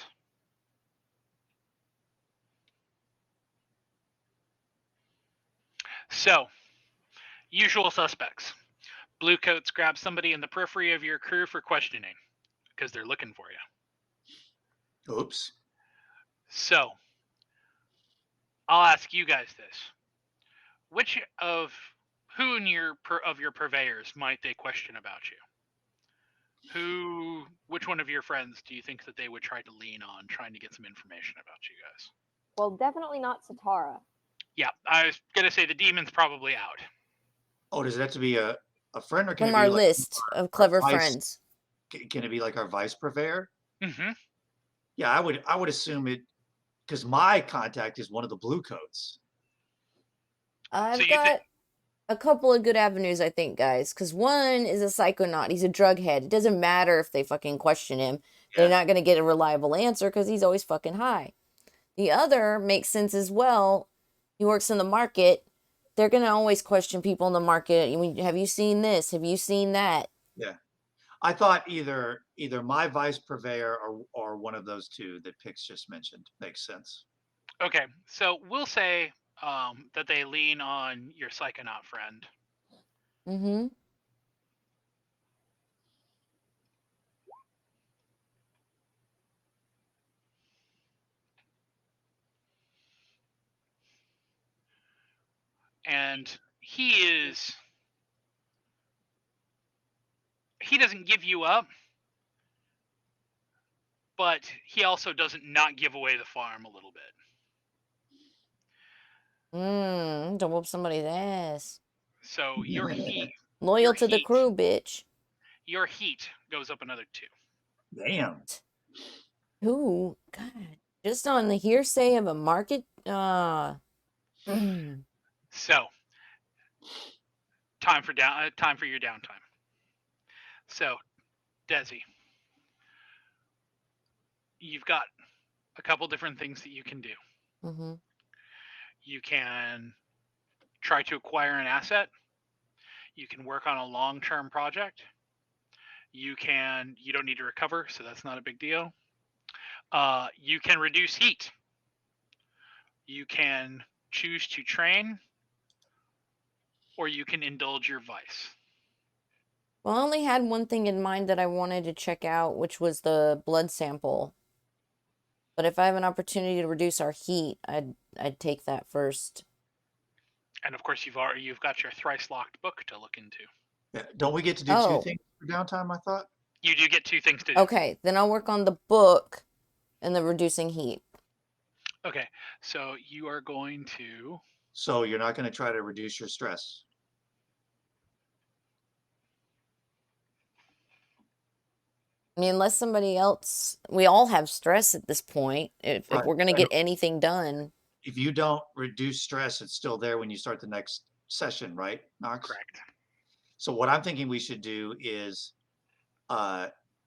So, usual suspects. Bluecoats grab somebody in the periphery of your crew for questioning because they're looking for you. Oops. So, I'll ask you guys this: which of who in your purveyors might they question about you? Which one of your friends do you think that they would try to lean on, trying to get some information about you guys? Well, definitely not Satara. Yeah, I was gonna say the demon's probably out. Oh, does it have to be a friend, or can From it our be like list of our clever vice? friends. Can it be like our vice purveyor? Mm-hmm. Yeah, I would assume it, because my contact is one of the blue coats. I've got a couple of good avenues, I think, guys. Because one is a psychonaut. He's a drughead. It doesn't matter if they fucking question him. They're not going to get a reliable answer because he's always fucking high. The other makes sense as well. He works in the market. They're going to always question people in the market. Have you seen this? Have you seen that? Yeah. I thought either my vice purveyor or one of those two that Pix just mentioned makes sense. Okay, so we'll say that they lean on your psychonaut friend. Mm-hmm. And he doesn't give you up, but he also doesn't not give away the farm a little bit. To whoop somebody's ass. So your heat, Loyal to the crew, bitch. Your heat goes up another 2. Damn. Ooh, God. Just on the hearsay of a market. So, time for your downtime. So, Desi, you've got a couple different things that you can do. Mm-hmm. You can try to acquire an asset. You can work on a long-term project. You don't need to recover, so that's not a big deal. You can reduce heat. You can choose to train, or you can indulge your vice. Well, I only had one thing in mind that I wanted to check out, which was the blood sample. But if I have an opportunity to reduce our heat, I'd take that first. And of course, you've got your thrice locked book to look into. Yeah. Don't we get to do two things for downtime, I thought? You do get 2 things to do. Okay, then I'll work on the book and the reducing heat. Okay, so you are going to... So you're not going to try to reduce your stress? I mean, unless somebody else... We all have stress at this point. If we're going to get anything done. If you don't reduce stress, it's still there when you start the next session, right, Knox? Correct. So what I'm thinking we should do is,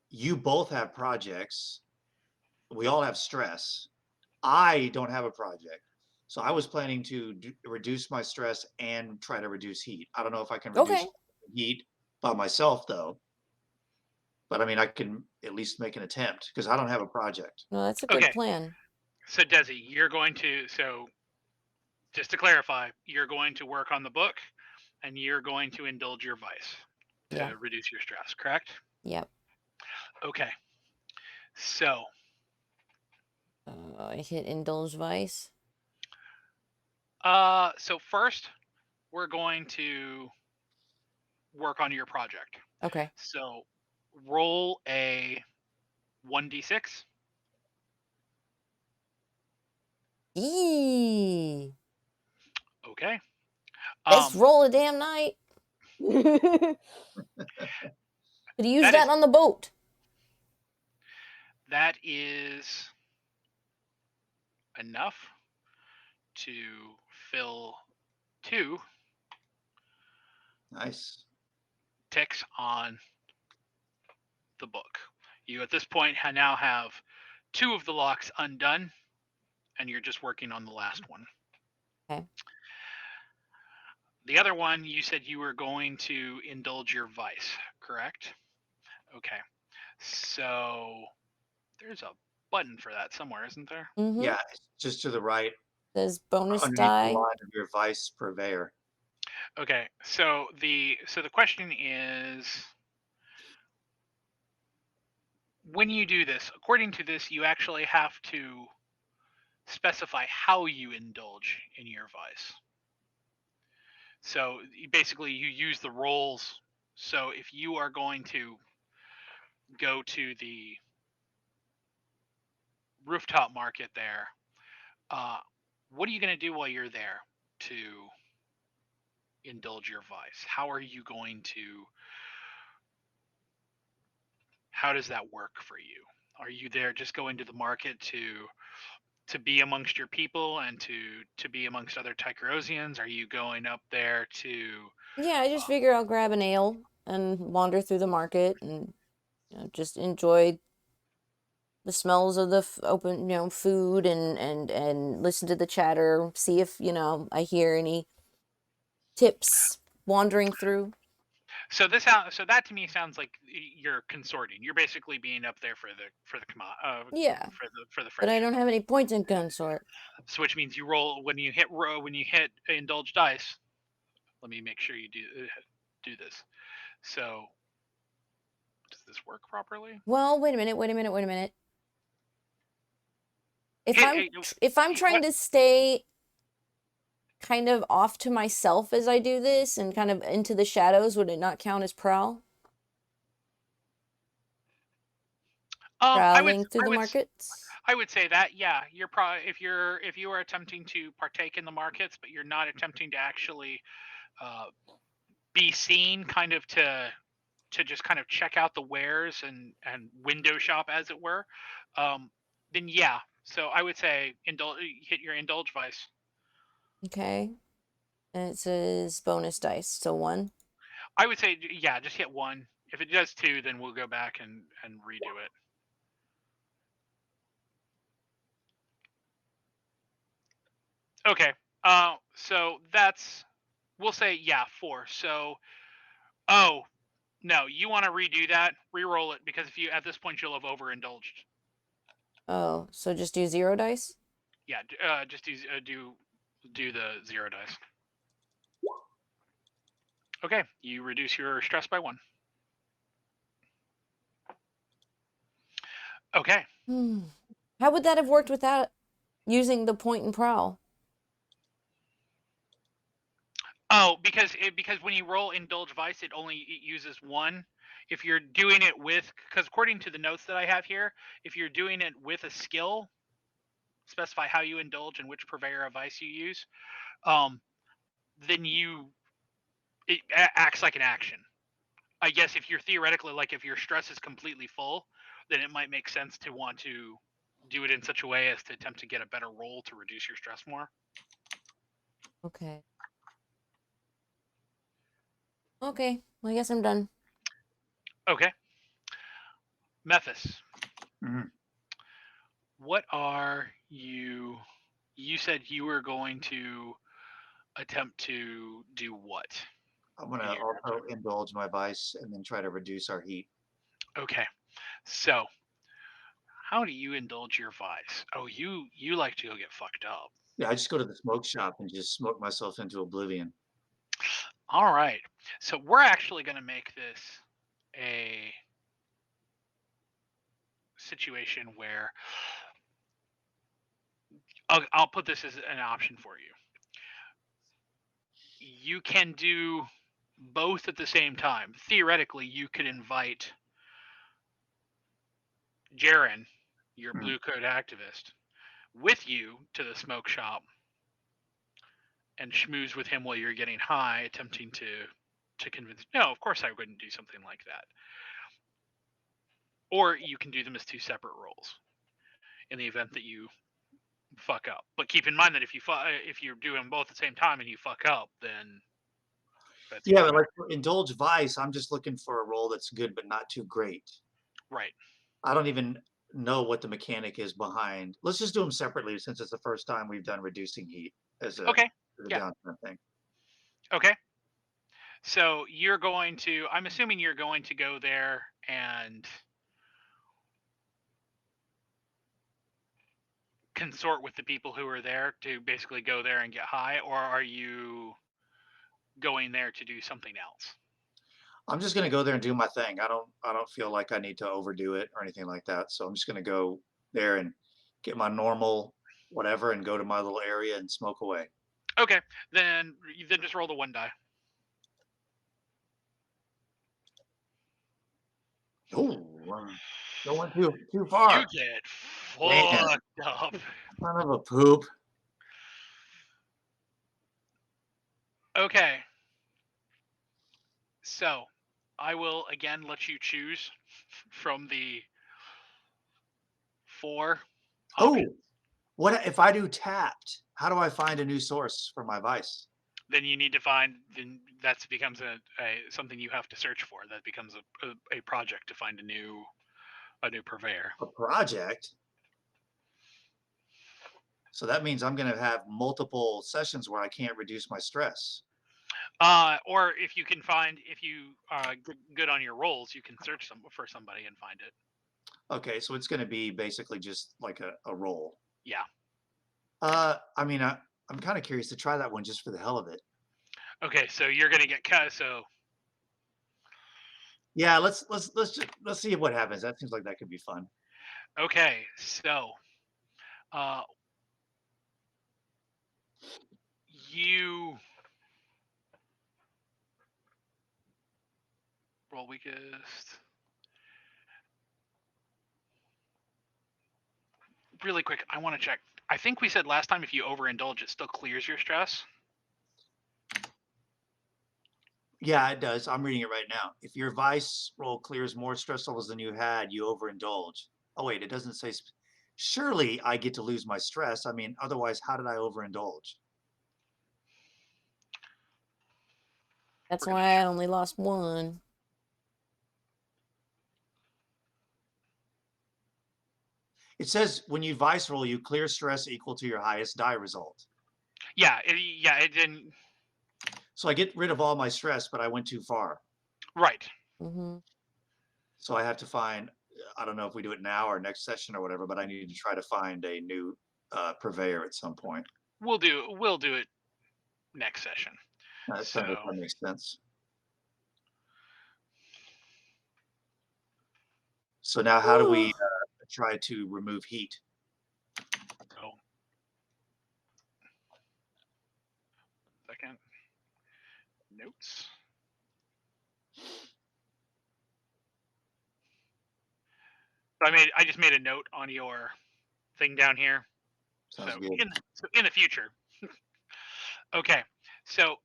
you both have projects. We all have stress. I don't have a project. So I was planning to reduce my stress and try to reduce heat. I don't know if I can reduce heat by myself, though. But I mean, I can at least make an attempt because I don't have a project. No, that's a good plan. So Desi, you're going to... So just to clarify, you're going to work on the book and you're going to indulge your vice to reduce your stress, correct? Yep. Okay. So I hit indulge vice. So first, we're going to work on your project. Okay. So roll a 1d6. Eee. Okay. Let's roll a damn night. Could use that on the boat. That is enough to fill 2 Nice. ticks on the book. You at this point now have 2 of the locks undone, and you're just working on the last one. Okay. The other one, you said you were going to indulge your vice, correct? Okay. So there's a button for that somewhere, isn't there? Mm-hmm. Yeah, it's just to the right, Says bonus underneath die. the line of your vice purveyor. Okay. So the question is, when you do this, according to this, you actually have to specify how you indulge in your vice. So basically, you use the rolls. So if you are going to go to the rooftop market there, what are you going to do while you're there to indulge your vice? How are you going to? How does that work for you? Are you there just going to the market to be amongst your people and to be amongst other Tycherosians? Are you going up there to? Yeah, I just figure I'll grab an ale and wander through the market and just enjoy the smells of the open, food and listen to the chatter, see if, I hear any tips wandering through. So that to me sounds like you're consorting. You're basically being up there for the Yeah. for the But I friendship. don't have any points in consort. So which means you roll when you hit indulge dice. Let me make sure you do this. So does this work properly? Well, wait a minute. If I'm trying to stay kind of off to myself as I do this and kind of into the shadows, would it not count as prowl? Prowling through the markets? I would say that, yeah, you're probably if you are attempting to partake in the markets, but you're not attempting to actually be seen, kind of to just kind of check out the wares and window shop, as it were, then yeah. So I would say hit your indulge vice. Okay. And it says bonus dice, so 1. I would say, yeah, just hit 1. If it does 2, then we'll go back and redo it. Okay. So we'll say, yeah, 4. So, oh no, you want to redo that? Reroll it, because if you at this point you'll have overindulged. Oh, so just do 0 dice? Yeah, just do the 0 dice. Okay, you reduce your stress by 1. Okay. How would that have worked without using the point and prowl? Oh, because when you roll indulge vice, it uses 1. If you're doing it with, because according to the notes that I have here, if you're doing it with a skill, specify how you indulge and which purveyor of vice you use, then it acts like an action. I guess if you're theoretically, like, if your stress is completely full, then it might make sense to want to do it in such a way as to attempt to get a better roll to reduce your stress more. Okay. Okay, well, I guess I'm done. Okay. Mephis. Mm-hmm. What are you? You said you were going to attempt to do what? I'm going to also indulge my vice and then try to reduce our heat. Okay. So, how do you indulge your vice? Oh, you like to go get fucked up. Yeah, I just go to the smoke shop and just smoke myself into oblivion. All right. So we're actually going to make this a situation where I'll put this as an option for you. You can do both at the same time. Theoretically, you could invite Jaren, your Hmm. blue coat activist, with you to the smoke shop and schmooze with him while you're getting high, attempting to convince. No, of course I wouldn't do something like that. Or you can do them as two separate roles in the event that you fuck up. But keep in mind that if you're doing them both at the same time and you fuck up, then that's Yeah, but like for Indulge Vice, I'm just looking for a role that's good but not too great. right. I don't even know what the mechanic is behind. Let's just do them separately since it's the first time we've done reducing heat as a, Okay. as a Yeah. downtime thing. Okay. So you're going to. I'm assuming you're going to go there and consort with the people who are there to basically go there and get high, or are you going there to do something else? I'm just gonna go there and do my thing. I don't feel like I need to overdo it or anything like that. So I'm just gonna go there and get my normal whatever and go to my little area and smoke away. Okay. Then just roll the one die. Oh, going too You far. get Damn, fucked up. son of a poop. Okay. So I will again let you choose from the 4 Oh, options. what if I do tapped? How do I find a new source for my vice? Then you need to find. Then that becomes a something you have to search for. That becomes a project to find a new purveyor. A project. So that means I'm gonna have multiple sessions where I can't reduce my stress. Or if you can find, if you good on your rolls, you can search for somebody and find it. Okay, so it's gonna be basically just like a roll. Yeah. I mean, I'm kind of curious to try that one just for the hell of it. Okay, so you're gonna get cut. So Yeah, let's see what happens. That seems like that could be fun. okay, so uh, you roll weakest. Really quick, I want to check. I think we said last time if you overindulge, it still clears your stress. Yeah, it does. I'm reading it right now. If your vice roll clears more stress levels than you had, you overindulge. Oh wait, it doesn't say. Surely I get to lose my stress. I mean, otherwise, how did I overindulge? That's We're gonna why I only lost one. It says when you vice roll, you clear stress equal to your highest die result. Yeah, it didn't. So I get rid of all my stress, but I went too far. Right. Mm-hmm. So I have to find. I don't know if we do it now or next session or whatever, but I need to try to find a new purveyor at some point. We'll do it next session. That So sounds like that makes sense. So now, how do we try to remove heat? oh, second notes. So I just made a note on your thing down here. Sounds So good. in the future. Okay. So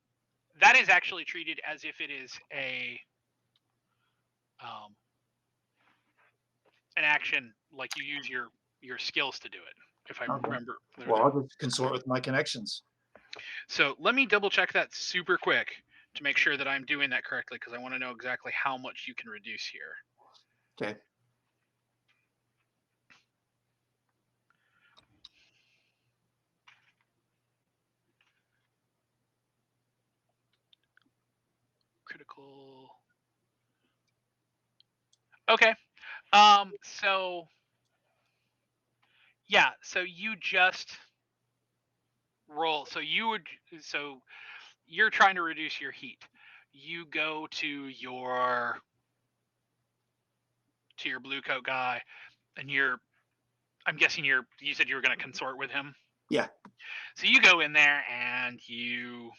that is actually treated as if it is an action, like you use your skills to do it. If I Okay. remember. Well, I'll just consort with my connections. So let me double check that super quick to make sure that I'm doing that correctly, because I want to know exactly how much you can reduce here. Okay. Critical. Okay. So yeah. So you just roll. So you're trying to reduce your heat. You go to your blue coat guy, and I'm guessing you said you were going to consort with him. Yeah. So you go in there and you.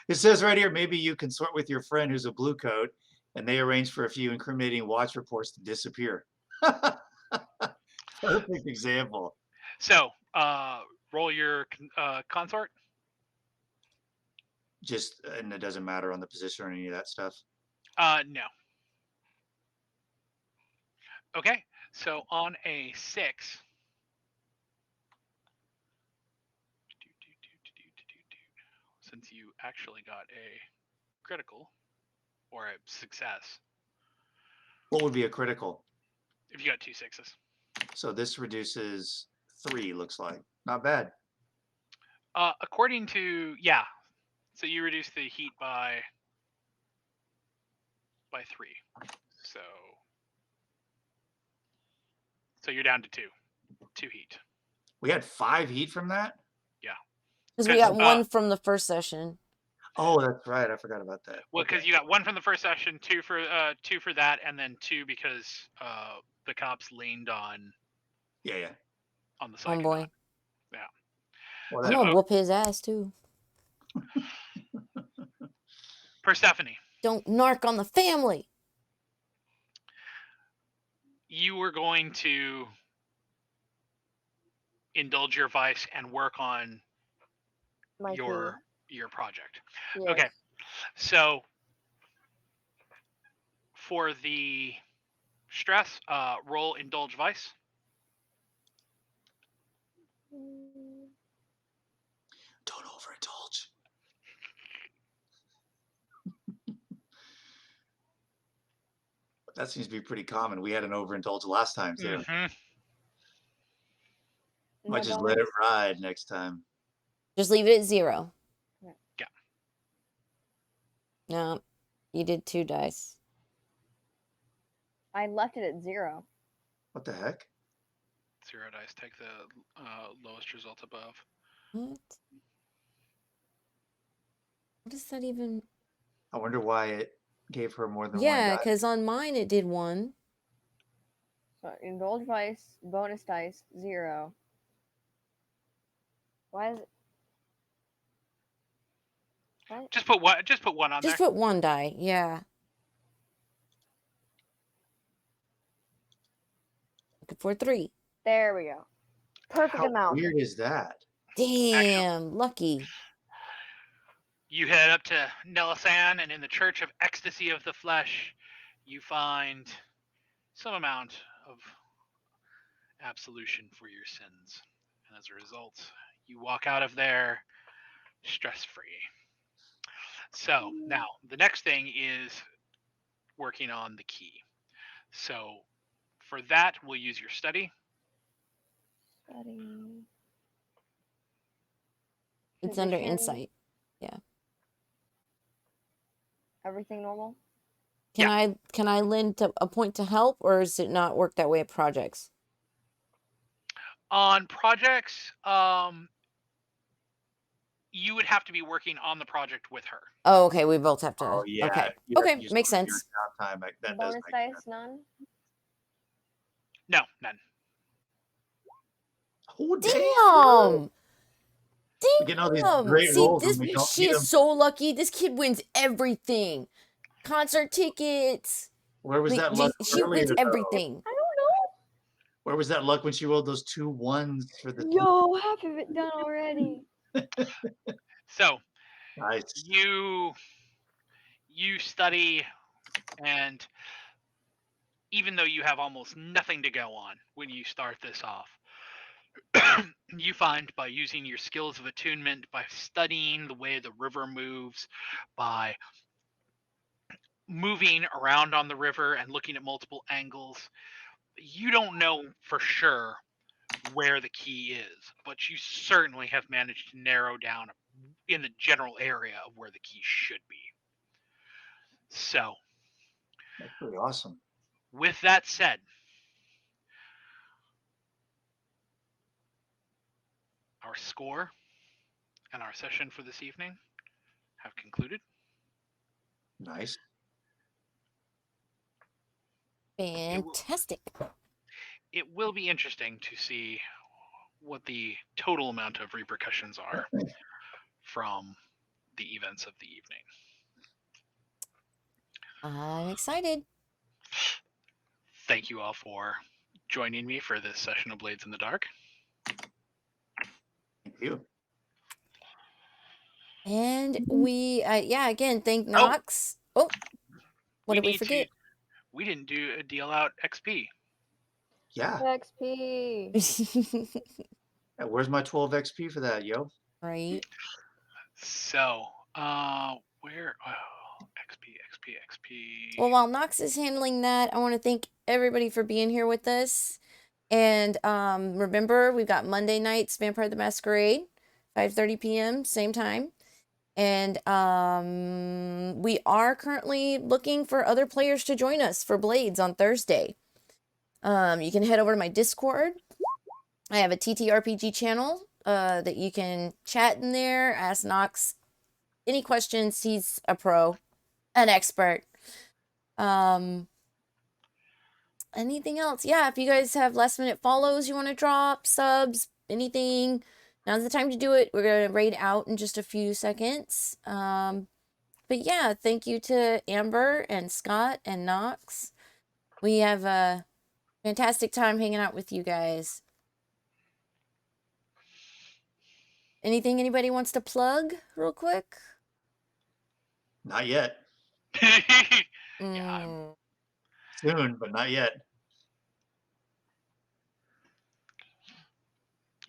It says right here, maybe you consort with your friend who's a blue coat, and they arrange for a few incriminating watch reports to disappear. Perfect example. So roll your consort. Just, and it doesn't matter on the position or any of that stuff. No. Okay. So on a 6. Since you actually got a critical or a success, What would be a critical? if you got 2 6s. So this reduces 3, looks like. Not bad. According to, yeah. So you reduce the heat by 3. So you're down to 2 heat. We had 5 heat from that? Yeah. Because we got one from the first session. Oh, that's right. I forgot about that. Well, because you got 1 from the first session, 2 for that, and then 2 because the cops leaned on. Yeah. On the Homeboy. psychonaut. Yeah. Well, I'm gonna whoop his ass too. Persephone. Don't narc on the family. You were going to indulge your vice and work on your project. Yes. Okay. So for the stress, roll indulge vice. Don't overindulge. That seems to be pretty common. We had an overindulge last time too. Mm-hmm. Might just let it ride next time. Just leave it at 0. Yeah. No, you did 2 dice. I left it at 0. What the heck? 0 dice. Take the lowest result above. What? What does that even? I wonder why it gave her more than one Yeah, die. because on mine it did 1. So indulge vice, bonus dice, 0. Why is it? What? Just put one. Just put 1 on Just there. put 1 die. Yeah. Looking for 3. There we go. Perfect How amount. weird is that? Damn, lucky. You head up to Nelasan, and in the Church of Ecstasy of the Flesh, you find some amount of absolution for your sins. And as a result, you walk out of there stress-free. So now the next thing is working on the key. So for that, we'll use your study. It's under Position. insight. Yeah. Everything normal? Can I lend a point to help, or does it not work that way at projects? On projects, you would have to be working on the project with her. Oh, okay. We both have to. Oh, yeah. Okay. You have to Okay. use Makes some of your sense. downtime. That does Bonus make dice, sense. none? No, none. Oh, Damn. We get all these great See, rolls and we don't she need is them. so lucky. This kid wins everything. Concert tickets. Where was that luck She earlier, wins though? everything. I don't know. Where was that luck when she rolled those 2 1s for the? Yo, half of it done already. So Nice. you study, and even though you have almost nothing to go on when you start this off, you find by using your skills of attunement, by studying the way the river moves, by moving around on the river and looking at multiple angles, you don't know for sure where the key is, but you certainly have managed to narrow down in the general area of where the key should be. So, That's pretty awesome. with that said, our score and our session for this evening have concluded. Nice. Fantastic. It will be interesting to see what the total amount of repercussions are from the events of the evening. I'm excited. Thank you all for joining me for this session of Blades in the Dark. Thank you. And we, yeah, again, thank Nox. Oh, what did we forget? We didn't do a deal out XP. Yeah. XP. Yeah, where's my 12 XP for that, yo? Right. So, where? Oh, XP. Well, while Nox is handling that, I want to thank everybody for being here with us. And remember, we've got Monday nights, Vampire the Masquerade, 5:30 p.m., same time. And we are currently looking for other players to join us for Blades on Thursday. You can head over to my Discord. I have a TTRPG channel that you can chat in there, ask Nox any questions. He's a pro, an expert. Anything else? Yeah, if you guys have last minute follows you want to drop, subs, anything, now's the time to do it. We're going to raid out in just a few seconds. But yeah, thank you to Amber and Skot and Nox. We have a fantastic time hanging out with you guys. Anything anybody wants to plug real quick? Not yet. Yeah, Soon, but not yet.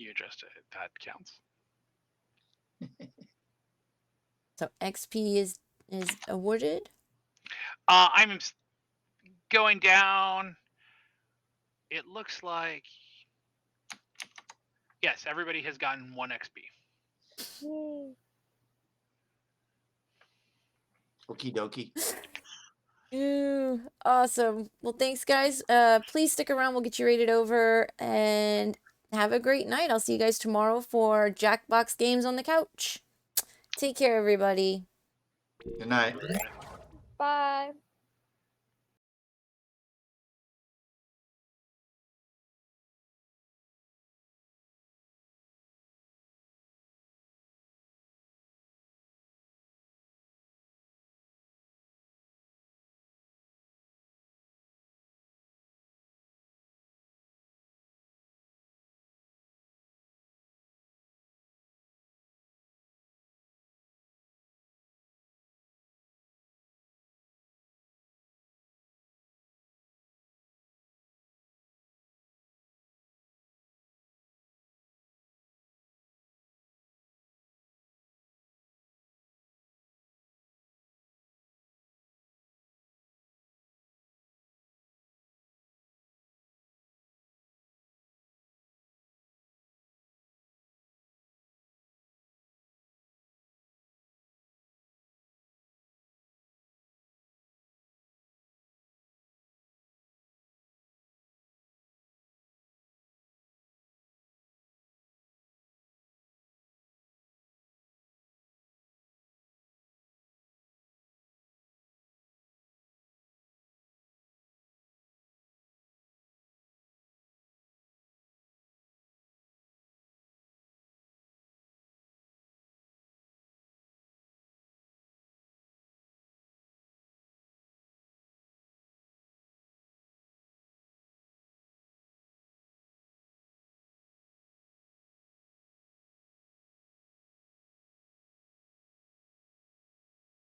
you adjusted it. That counts. So XP is awarded. I'm going down. It looks like yes, everybody has gotten 1 XP. Yay. Okie dokie. Ooh, awesome. Well, thanks, guys. Please stick around. We'll get you rated over and have a great night. I'll see you guys tomorrow for Jackbox Games on the Couch. Take care, everybody. Good night. Bye.